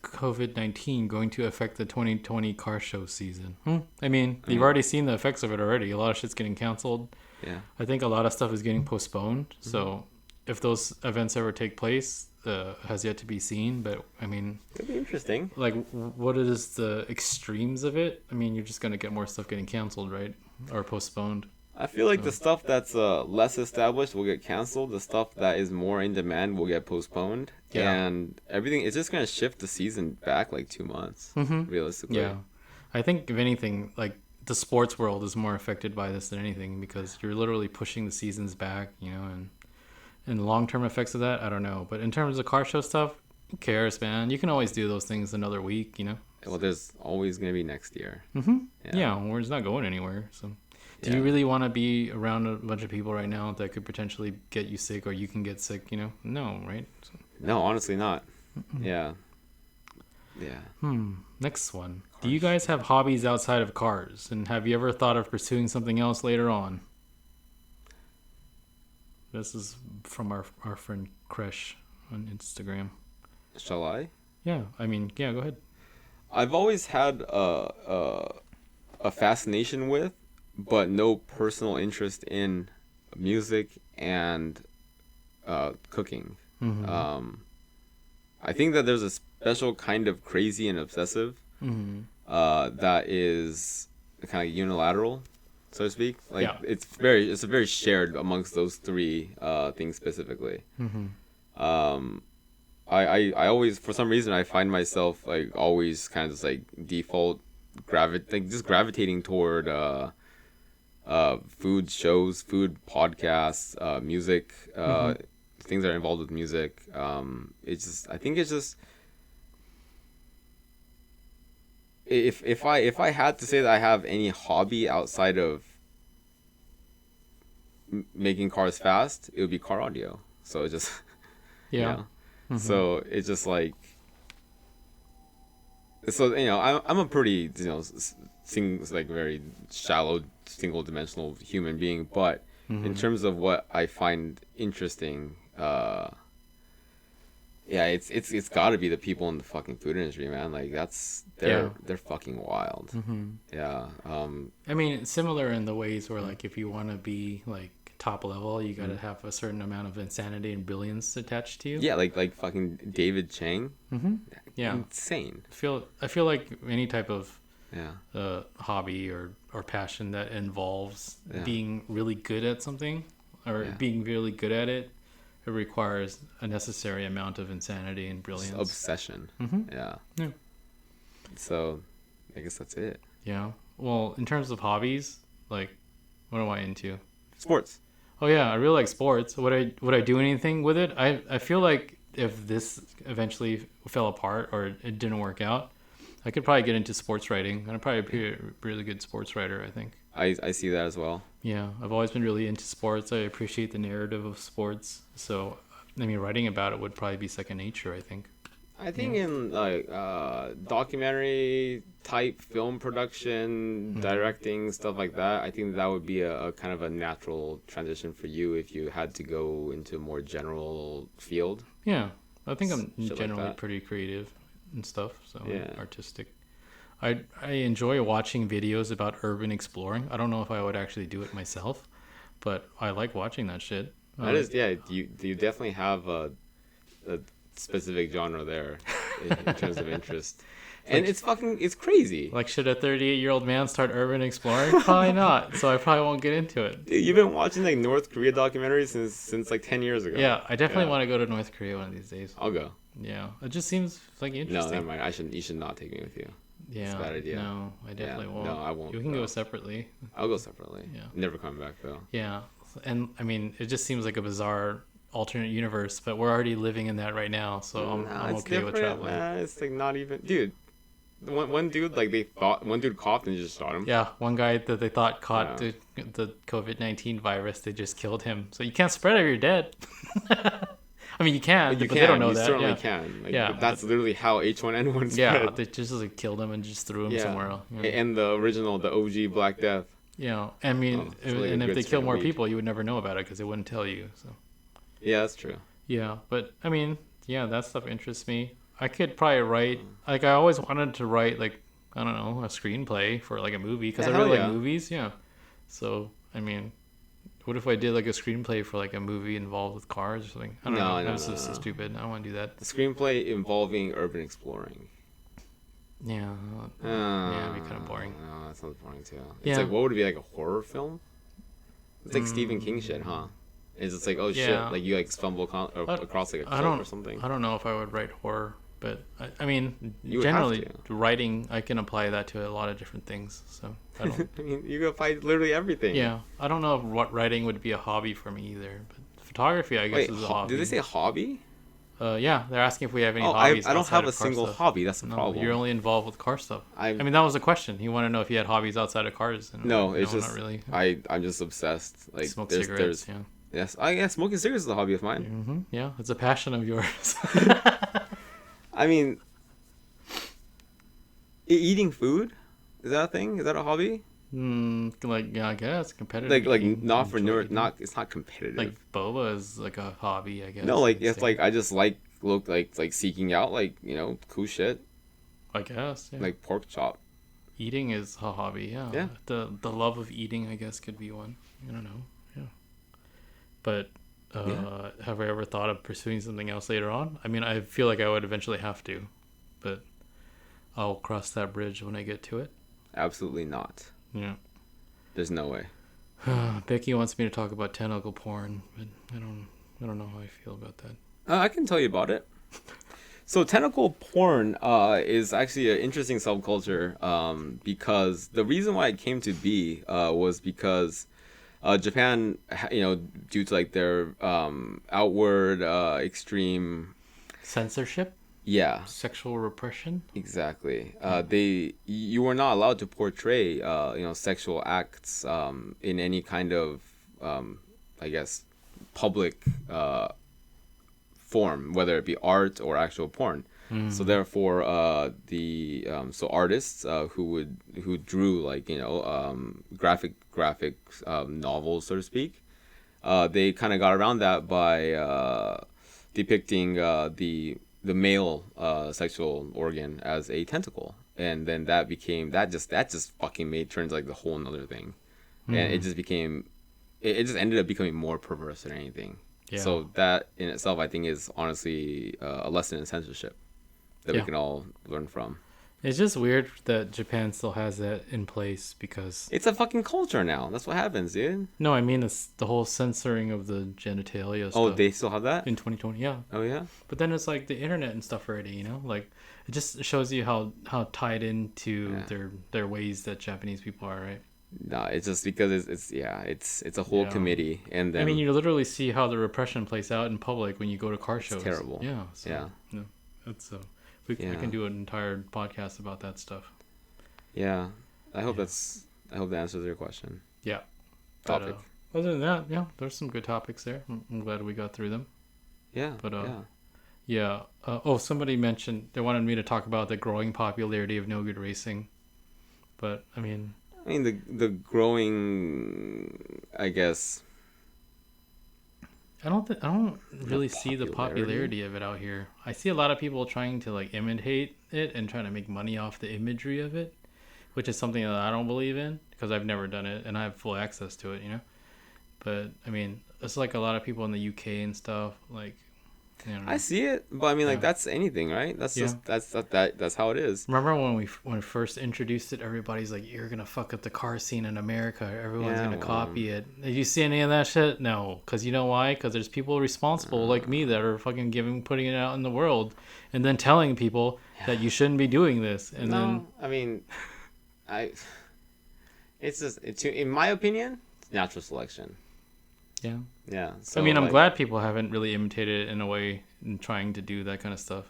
COVID-19 going to affect the 2020 car show season? I mean, you've already seen the effects of it already. A lot of shit's getting canceled. Yeah. I think a lot of stuff is getting postponed. So if those events ever take place, has yet to be seen. But I mean, it'd be interesting. Like, what is the extremes of it? I mean, you're just gonna get more stuff getting canceled, right, or postponed. I feel like the stuff that's less established will get canceled. The stuff that is more in demand will get postponed. Yeah. And everything, it's just going to shift the season back like 2 months, realistically. Yeah. I think, if anything, like the sports world is more affected by this than anything because you're literally pushing the seasons back, and the long-term effects of that, I don't know. But in terms of car show stuff, who cares, man? You can always do those things another week, Well, there's always going to be next year. Yeah, we're just not going anywhere, so... Do you really want to be around a bunch of people right now that could potentially get you sick or you can get sick, No, right? So. No, honestly not. Yeah. Next one. Do you guys have hobbies outside of cars? And have you ever thought of pursuing something else later on? This is from our friend Kresh on Instagram. Shall I? Yeah, go ahead. I've always had a fascination with, but no personal interest in music and cooking. I think that there's a special kind of crazy and obsessive that is kind of unilateral, so to speak. It's a very shared amongst those three things specifically. I always, for some reason, I find myself like always kind of just like default gravitating toward food shows, food podcasts, music, things that are involved with music. I think it's just if I had to say that I have any hobby outside of making cars fast, it would be car audio. So it just So it's just like So I'm a pretty like very shallow single dimensional human being, but in terms of what I find interesting, yeah, it's got to be the people in the fucking food industry, man. Like they're fucking wild. Yeah. I mean, it's similar in the ways where like if you want to be like top level, you got to have a certain amount of insanity and brilliance attached to you. Yeah, like fucking David Chang. Yeah, Insane. I feel like any type of Yeah. hobby or passion that involves being really good at something or being really good at it, it requires a necessary amount of insanity and brilliance. Obsession. Yeah. So, I guess that's it. Yeah. Well, in terms of hobbies, like, what am I into? Sports. Oh yeah, I really like sports. Would I do anything with it? I feel like if this eventually fell apart or it didn't work out, I could probably get into sports writing. I'd probably be a really good sports writer, I think. I see that as well. Yeah, I've always been really into sports. I appreciate the narrative of sports. So, I mean, writing about it would probably be second nature, I think. I think in like documentary type film production, directing, stuff like that, I think that would be a kind of a natural transition for you if you had to go into a more general field. Yeah, I think I'm Shit like generally that. pretty creative and stuff, so Yeah. artistic. I enjoy watching videos about urban exploring. I don't know if I would actually do it myself, but I like watching that shit. That is, yeah. You definitely have a specific genre there in terms of interest, and it's crazy. Like, should a 38-year-old man start urban exploring? Probably not. So I probably won't get into it. Dude, you've been watching like North Korea documentaries since like 10 years ago. Yeah, I definitely want to go to North Korea one of these days. I'll go. Yeah, it just seems like No, interesting. never mind. You should not take me with you. Yeah, It's a bad idea. No, I definitely won't. No, I won't. You can go No. separately. I'll go separately. Yeah. Never coming back though. Yeah, and I mean, it just seems like a bizarre alternate universe, but we're already living in that right now, so I'm it's okay with different. traveling. It's like not even, dude. One dude one dude coughed and just shot him. Yeah, one guy that they thought caught the COVID-19 virus, they just killed him. So you can't spread it if you're dead. I mean, you can, but they don't know you that. certainly Yeah. can. Like, Yeah, but that's literally how H1N1 spread. Yeah, they just like killed him and just threw him somewhere else. Yeah. And the OG Black Death. Yeah, I mean, it's really and a if good they strain kill of more weed. people, you would never know about it because they wouldn't tell you. So Yeah, that's true. yeah, but I mean, yeah, that stuff interests me. I could probably write, like, I always wanted to write, like, I don't know, a screenplay for like a movie because I Yeah, really hell like yeah. movies. Yeah, so I mean, what if I did like a screenplay for like a movie involved with cars or something? I don't know. That's just so stupid. I don't want to do that. The screenplay involving urban exploring. Yeah, yeah, it'd be kind of boring. No, that sounds boring too. Yeah. It's like, what would it be, like a horror film? It's like Stephen King shit, huh? It's just like, oh Yeah. shit, like you like stumble across like a cult or something. I don't know if I would write horror, but I mean, You would have generally to. writing, I can apply that to a lot of different things. So I don't. I mean, you can find literally everything. Yeah, I don't know if what writing would be a hobby for me either, but photography, I guess, Wait, is a hobby. did they say hobby? Yeah, they're asking if we have any Oh, I hobbies. don't outside have a of car single stuff. hobby. That's the No, problem. you're only involved with car stuff. I I'm- mean, that was the question. You want to know if you had hobbies outside of cars? And No, it's just not really. I'm just obsessed. Like Smoke there's cigarettes. Yeah. yes, I guess smoking cigarettes is a hobby of mine. Yeah, it's a passion of yours. I mean, eating food is that a thing? Is that a hobby? Like, yeah, I guess competitive. Like eating, not for enjoy eating. not it's not competitive. Like boba is like a hobby, I guess. no, like It's it's like I just like seeking out like cool shit I guess. Yeah. like pork chop. Eating is a hobby. Yeah. Yeah. The love of eating, I guess, could be one. I don't know. Yeah. But have I ever thought of pursuing something else later on? I mean, I feel like I would eventually have to, but I'll cross that bridge when I get to it. Absolutely not. Yeah. There's no way. Becky wants me to talk about tentacle porn, but I don't know how I feel about that. I can tell you about it. So tentacle porn is actually an interesting subculture because the reason why it came to be was because Japan, due to like their outward extreme, Censorship, yeah, sexual repression. exactly. You were not allowed to portray sexual acts in any kind of I guess public form, whether it be art or actual porn. So therefore, so artists who drew like graphic novels, so to speak, they kind of got around that by depicting the male sexual organ as a tentacle, and then that just fucking turns like the whole another thing, and it just became, it just ended up becoming more perverse than anything. Yeah. So that in itself, I think, is honestly a lesson in censorship that we can all learn from. It's just weird that Japan still has that in place because it's a fucking culture now. That's what happens, dude. No, I mean it's the whole censoring of the genitalia stuff. Oh, they still have that? In 2020, yeah. Oh, yeah? But then it's like the internet and stuff already, Like, it just shows you how tied into their ways that Japanese people are, right? No, it's just because it's a whole committee. And then, I mean, you literally see how the repression plays out in public when you go to car shows. It's terrible. Yeah. So, yeah. That's I can do an entire podcast about that stuff. Yeah, I hope that answers your question. Yeah. Topic. But, other than that, yeah, there's some good topics there. I'm glad we got through them. Yeah. But somebody mentioned they wanted me to talk about the growing popularity of No Good Racing. But I mean the growing, I guess. I don't really see the popularity of it out here. I see a lot of people trying to like imitate it and trying to make money off the imagery of it, which is something that I don't believe in because I've never done it and I have full access to it, But I mean, it's like a lot of people in the UK and stuff, like. I see it, but I mean, like that's anything, right? That's just that's how it is. Remember when we first introduced it, everybody's like, "You're gonna fuck up the car scene in America. Everyone's gonna copy it." Did you see any of that shit? No, because you know why? Because there's people responsible like me that are fucking putting it out in the world, and then telling people that you shouldn't be doing this. And then I mean, it's in my opinion, it's natural selection. Yeah. Yeah. So, I mean, I'm glad people haven't really imitated it in a way in trying to do that kind of stuff.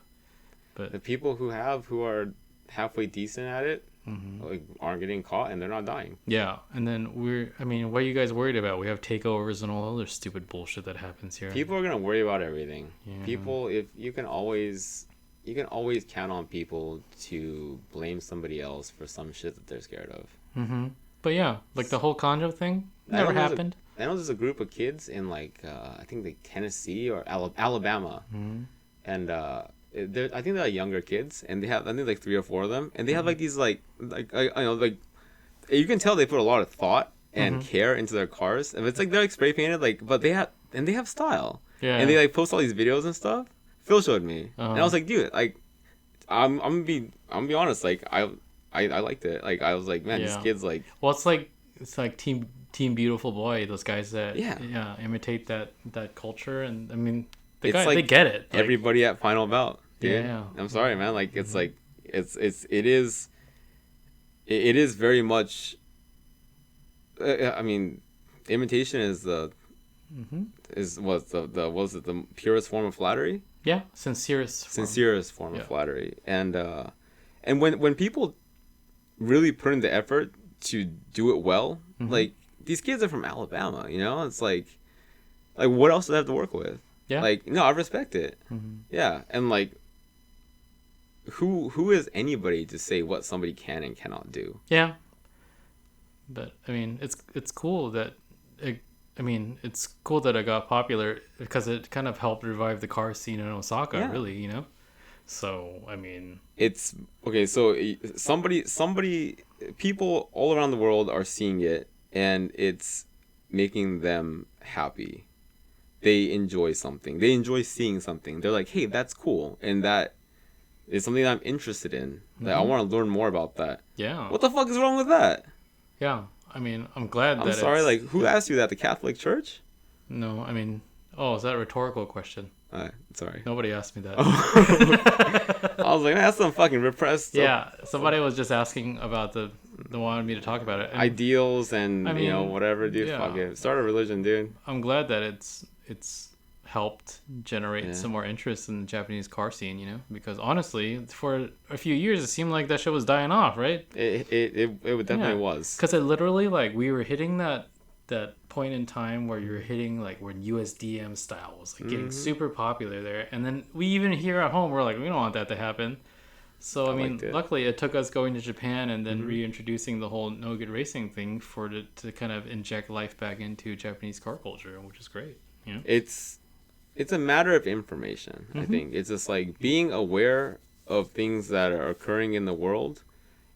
But the people who are halfway decent at it, like, aren't getting caught and they're not dying. Yeah. And then what are you guys worried about? We have takeovers and all other stupid bullshit that happens here. People are going to worry about everything. Yeah. People, if you can always count on people to blame somebody else for some shit that they're scared of. Mm-hmm. But yeah, like the whole Conjo thing never happened. I know there's a group of kids in like I think like Tennessee or Alabama, and I think they're like younger kids, and they have I think like 3 or 4 of them, and they have like these like you can tell they put a lot of thought and care into their cars, and it's like they're like spray painted but they have style, and they like post all these videos and stuff. Phil showed me, and I was like, dude, like I'm gonna be honest, like I liked it, like I was like, man, these kids like. Well, it's like Team Beautiful Boy, those guys that imitate that culture, and I mean they get it. Like, everybody at Final Bout, dude. Yeah. I'm sorry, man. Like it's like it is very much. I mean, imitation is the purest form of flattery. Yeah, sincerest form of flattery, and when people really put in the effort to do it well, like. These kids are from Alabama, It's like what else do they have to work with? Yeah. Like, no, I respect it. Yeah, and like, who is anybody to say what somebody can and cannot do? Yeah. But I mean, it's cool that it got popular because it kind of helped revive the car scene in Osaka, really, So I mean, it's okay. So people all around the world are seeing it. And it's making them happy. They enjoy something. They enjoy seeing something. They're like, hey, that's cool. And that is something that I'm interested in. Like, I want to learn more about that. Yeah. What the fuck is wrong with that? Yeah. I mean, I'm glad that I'm sorry, like, who asked you that? The Catholic Church? No, I mean, is that a rhetorical question? Sorry. Nobody asked me that. I was like, man, that's some fucking repressed. Yeah, somebody was just asking about the wanted me to talk about it. And, ideals and whatever, dude. Yeah. Fuck it. Start a religion, dude. I'm glad that it's helped generate some more interest in the Japanese car scene, because honestly, for a few years it seemed like that shit was dying off, right? It definitely was. Because it literally, like, we were hitting that point in time where you're hitting like when USDM style was like getting super popular there, and then we even here at home we're like, we don't want that to happen. So I mean, luckily it took us going to Japan and then reintroducing the whole no good racing thing to kind of inject life back into Japanese car culture, which is great. You know, it's a matter of information. I think it's just like being aware of things that are occurring in the world,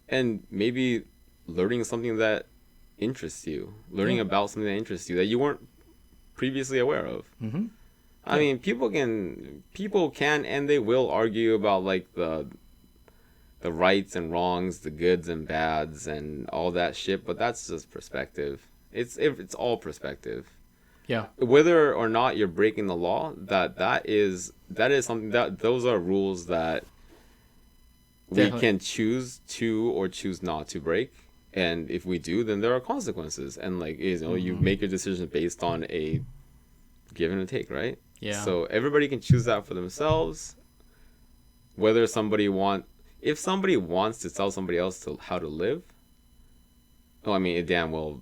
and maybe learning something that interests you, learning about something that interests you that you weren't previously aware of. I mean, people can and they will argue about like the rights and wrongs, the goods and bads, and all that shit. But that's just perspective. It's all perspective. Yeah. Whether or not you're breaking the law, that is something that those are rules that we can choose to or choose not to break. And if we do, then there are consequences. And like, you know, you make your decision based on a give and a take, right? Yeah. So everybody can choose that for themselves. Whether if somebody wants to tell somebody else how to live, I mean, it damn well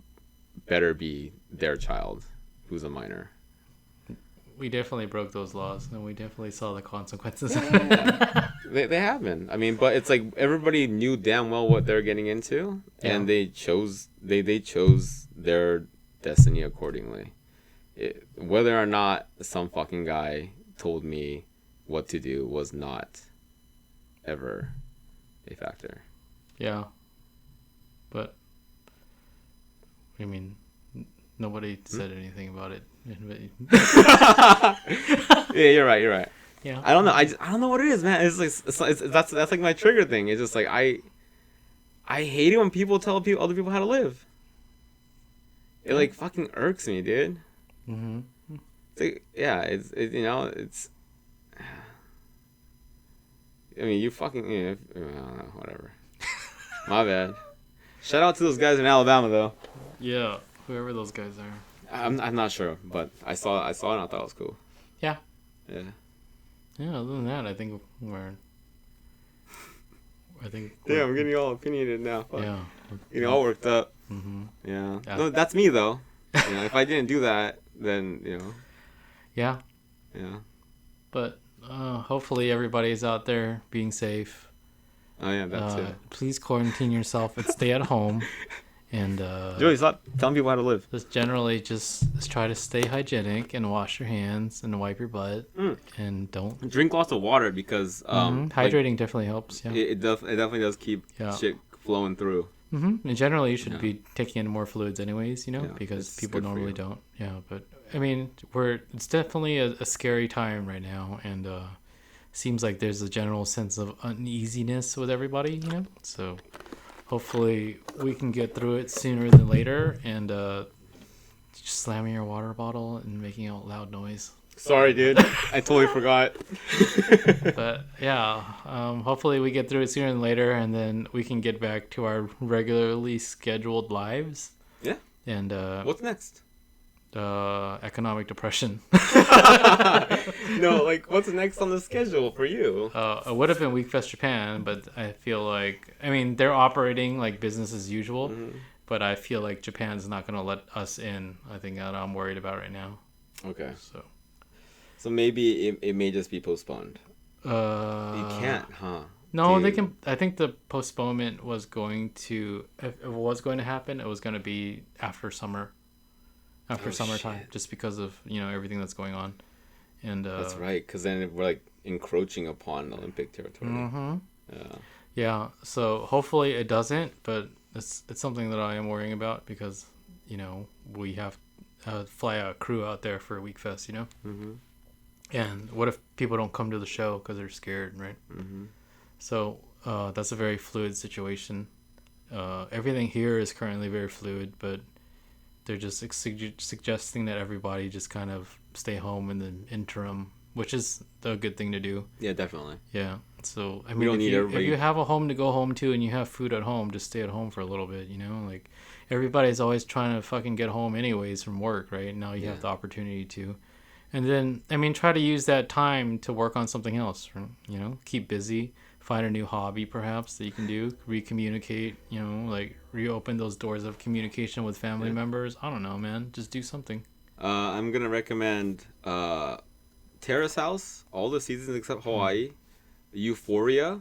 better be their child who's a minor. We definitely broke those laws, and we definitely saw the consequences. Yeah. They have been. I mean, but it's like everybody knew damn well what they're getting into, and they chose their destiny accordingly. Whether or not some fucking guy told me what to do was not ever a factor. Yeah. But, I mean, nobody said anything about it. Yeah, you're right. Yeah. I don't know. I don't know what it is, man. It's like that's like my trigger thing. It's just like I hate it when people tell other people how to live. It like fucking irks me, dude. It's like, yeah, it's you know, it's. I mean, you fucking, I don't know, whatever. My bad. Shout out to those guys in Alabama, though. Yeah, whoever those guys are. I'm not sure, but I saw it and I thought it was cool. Yeah. Yeah. Yeah, other than that, I think Yeah, I'm getting all opinionated now. Fuck. Yeah. Getting all worked up. Yeah. No, that's me, though. You know, if I didn't do that, then, you know. Yeah. Yeah. But hopefully everybody's out there being safe. Oh, yeah, that's it. Please quarantine yourself and stay at home. And Joey, stop telling people how to live. Just generally just try to stay hygienic and wash your hands and wipe your butt and don't drink lots of water because hydrating like, definitely helps. Yeah, it definitely does keep shit flowing through. And generally you should be taking in more fluids anyways, you know, because people normally don't. Yeah, but I mean it's definitely a scary time right now, and seems like there's a general sense of uneasiness with everybody, you know. So hopefully we can get through it sooner than later, and just slamming your water bottle and making a loud noise. Sorry, dude. I totally forgot. But yeah, hopefully we get through it sooner than later, and then we can get back to our regularly scheduled lives. Yeah. And what's next? Economic depression. No, like what's next on the schedule for you? It would have been WeekFest Japan, but I feel like, I mean, they're operating like business as usual, but I feel like Japan's not going to let us in. I think that I'm worried about right now. Okay. So maybe it may just be postponed. You can't, huh? No, they can. I think the postponement was going to, if it was going to happen, it was going to be after summer. Summertime, just because of, you know, everything that's going on. And that's right, because then we're like encroaching upon Olympic territory. Yeah, so hopefully it doesn't, but it's something that I am worrying about, because, you know, we have fly a crew out there for WeekFest, you know. And what if people don't come to the show because they're scared, right? So that's a very fluid situation. Everything here is currently very fluid, but they're just suggesting that everybody just kind of stay home in the interim, which is the good thing to do. Yeah, definitely. Yeah. So, I mean, if you have a home to go home to and you have food at home, just stay at home for a little bit, you know? Like, everybody's always trying to fucking get home anyways from work, right? Now you have the opportunity to. And then, I mean, try to use that time to work on something else, you know? Keep busy. find a new hobby perhaps that you can do, recommunicate, like reopen those doors of communication with family members. I don't know, man. Just do something. I'm gonna recommend Terrace House, all the seasons except Hawaii, Euphoria,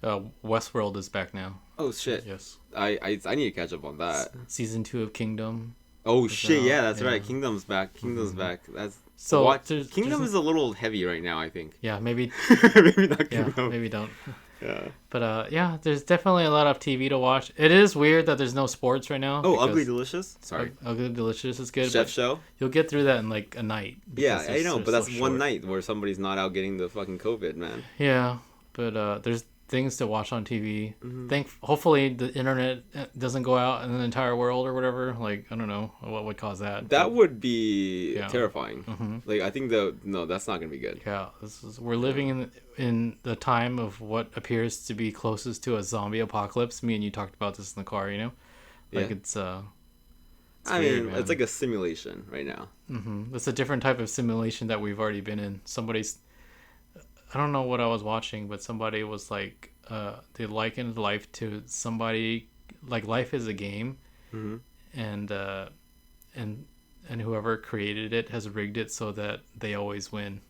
Westworld is back now. oh shit, Yes. I need to catch up on that. Season 2 of Kingdom. Oh shit, out. yeah, that's Yeah. right. Kingdom's back. Back. That's So Kingdom there's is a little heavy right now, I think. Yeah, maybe. Maybe not Yeah, Kingdom. maybe don't. Yeah. But yeah, there's definitely a lot of TV to watch. It is weird that there's no sports right now. Oh, because Ugly Delicious. Sorry. Ugly Delicious is good. Chef but Show. You'll get through that in like a night. Yeah, because I know, they're but that's so one short. night where somebody's not out getting the fucking COVID, man. Yeah, but there's things to watch on TV. Mm-hmm. Hopefully the internet doesn't go out in the entire world or whatever. Like, I don't know what would cause that. That but, would be Yeah. terrifying. Like, I think no, that's not gonna be good. yeah, we're living in the time of what appears to be closest to a zombie apocalypse. Me and you talked about this in the car, Like Yeah. it's I weird, mean, man. it's like a simulation right now. It's a different type of simulation that we've already been in. I don't know what I was watching, but somebody was like, they likened life to somebody, like life is a game, and whoever created it has rigged it so that they always win.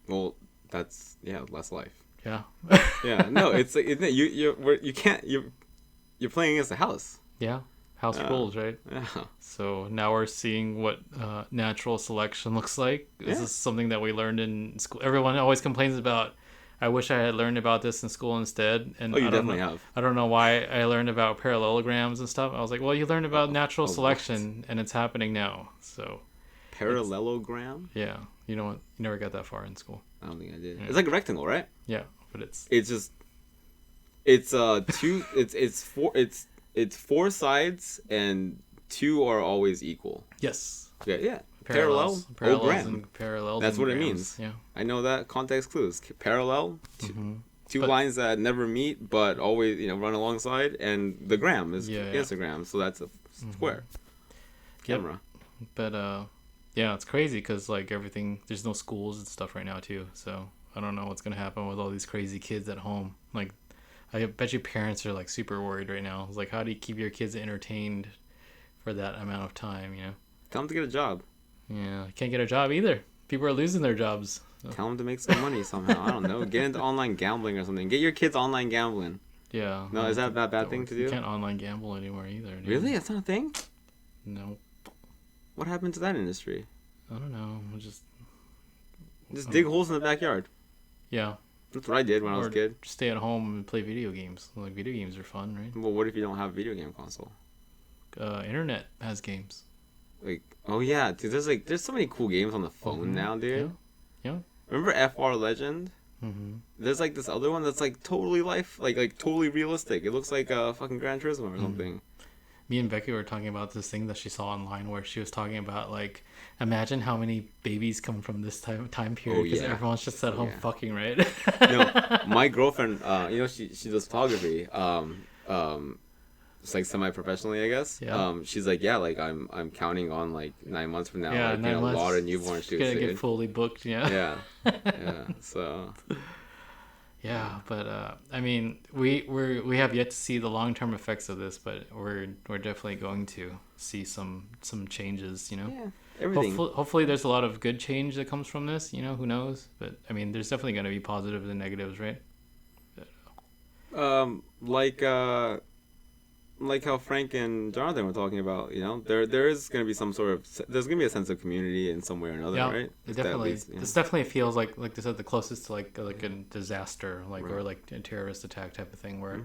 Well, that's less life. Yeah. Yeah, no, it's like you're playing against the house. Yeah. House rules, right? Yeah. So now we're seeing what natural selection looks like. This is something that we learned in school. Everyone always complains about, I wish I had learned about this in school instead. And Oh, you I don't definitely know, have. I don't know why I learned about parallelograms and stuff. I was like, well, you learned about natural selection, and it's happening now. So, Parallelogram? yeah. You know what? You never got that far in school. I don't think I did. It's like a rectangle, right? Yeah, but it's it's four sides and two are always equal. yes. Yeah. Parallels Parallelogram. and parallels. That's and what it grams. means. Yeah. I know that context clues. Parallel, two lines that never meet but always run alongside, and the gram is Instagram, so that's a square. Camera. But yeah, it's crazy because like everything, there's no schools and stuff right now too. So I don't know what's gonna happen with all these crazy kids at home. Like, I bet you parents are like super worried right now. It's like, how do you keep your kids entertained for that amount of time? Tell them to get a job. Yeah, can't get a job either. People are losing their jobs. So, Tell them to make some money somehow. I don't know. Get into online gambling or something. Get your kids online gambling. yeah. No, is that a bad thing to do? You can't online gamble anymore either. Dude. Really? That's not a thing? No. What happened to that industry? I don't know. Just dig holes in the backyard. Yeah. That's what I did when I was a kid. Stay at home and play video games. Like, video games are fun, right? Well, what if you don't have a video game console? Internet has games. Like, oh yeah, dude, there's so many cool games on the phone now, dude. Yeah. Remember FR Legend? There's like this other one that's like totally like totally realistic. It looks like a fucking Gran Turismo or something. Me and Becky were talking about this thing that she saw online where she was talking about, like, imagine how many babies come from this time period because everyone's just at home fucking, right? My girlfriend, she does photography. It's like semi-professionally, I guess. Yeah. She's like, I'm counting on like 9 months from now. Yeah, like, 9 months. a lot of newborn shoots. Gonna get fully booked, Yeah. So. Yeah, but I mean, we have yet to see the long-term effects of this, but we're definitely going to see some changes. Yeah. Everything. Hopefully, there's a lot of good change that comes from this. Who knows? But I mean, there's definitely going to be positives and negatives, right? Like how Frank and Jonathan were talking about, there is going to be some sort of, there's going to be a sense of community in some way or another, right? It definitely. This definitely feels like they said, the closest to like a disaster, or like a terrorist attack type of thing, where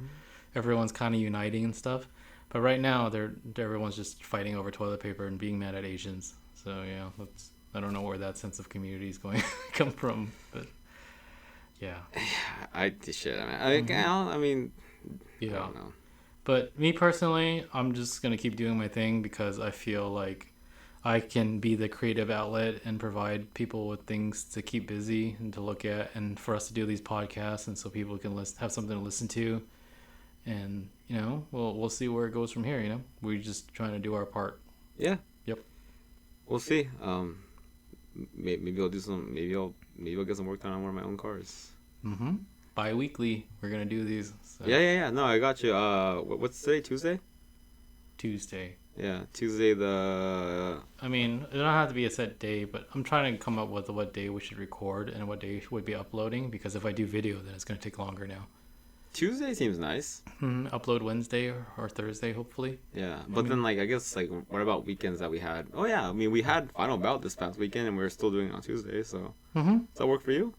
everyone's kind of uniting and stuff. But right now, everyone's just fighting over toilet paper and being mad at Asians. So yeah, I don't know where that sense of community is going to come from, but yeah. I mean, yeah. I don't know. But me personally, I'm just going to keep doing my thing because I feel like I can be the creative outlet and provide people with things to keep busy and to look at, and for us to do these podcasts, and so people can have something to listen to. And, we'll see where it goes from here, We're just trying to do our part. Yeah. Yep. We'll see. maybe I'll do some. Maybe I'll get some work done on one of my own cars. Mm-hmm. Bi-weekly, we're gonna do these. So. Yeah. No, I got you. What's today? Tuesday. Tuesday. Yeah, Tuesday the. I mean, it don't have to be a set day, but I'm trying to come up with what day we should record and what day would be uploading. Because if I do video, then it's gonna take longer now. Tuesday seems nice. Upload Wednesday or Thursday, hopefully. Yeah, but then like I guess like what about weekends that we had? Oh yeah, I mean we had Final Bout this past weekend and we were still doing it on Tuesday. So does that work for you?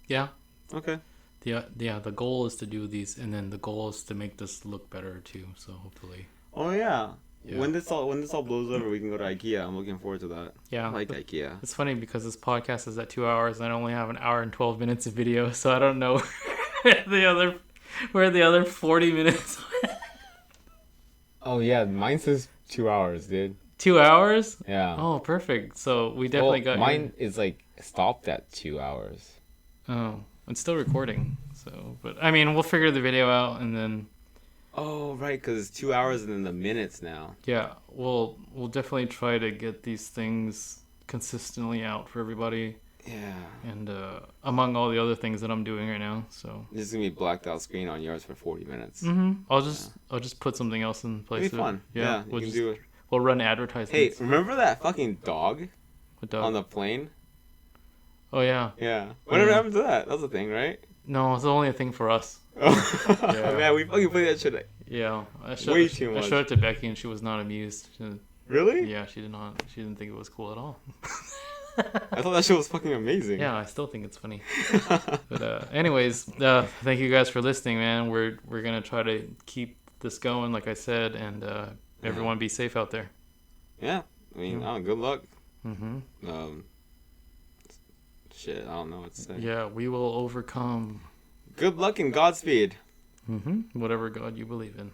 Yeah. Okay. The goal is to do these, and then the goal is to make this look better too. So hopefully. Oh yeah. When this all blows over, we can go to IKEA. I'm looking forward to that. Yeah. I like IKEA. It's funny because this podcast is at 2 hours and I only have an hour and 12 minutes of video, so I don't know where the other 40 minutes. Oh yeah, mine says 2 hours, dude. 2 hours? Yeah. Oh, perfect. So we definitely got mine is like stopped at 2 hours. Oh, it's still recording. So, but I mean, we'll figure the video out and then. Oh right, because it's 2 hours and then the minutes now. Yeah, we'll definitely try to get these things consistently out for everybody. Yeah. And among all the other things that I'm doing right now, so This is gonna be blacked out screen on yours for 40 minutes. I'll just put something else in place. It'll be fun. Yeah, we'll you can do it. We'll run advertisements. Hey, remember that fucking dog What dog? on the plane? Oh yeah. Yeah. Whatever happened to that? That was a thing, right? No, it's only a thing for us. Oh Yeah. man, we fucking played that shit. Yeah, Way too I much. showed it to Becky and she was not amused. Really? Yeah, she did not. She didn't think it was cool at all. I thought that shit was fucking amazing. Yeah, I still think it's funny. But anyways, thank you guys for listening, man. We're gonna try to keep this going, like I said, and everyone be safe out there. Yeah. I mean, good luck. Mm-hmm. Shit, I don't know what to say. Yeah, we will overcome. Good luck and Godspeed. Whatever God you believe in.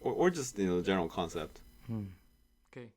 Or just, the general concept. Okay.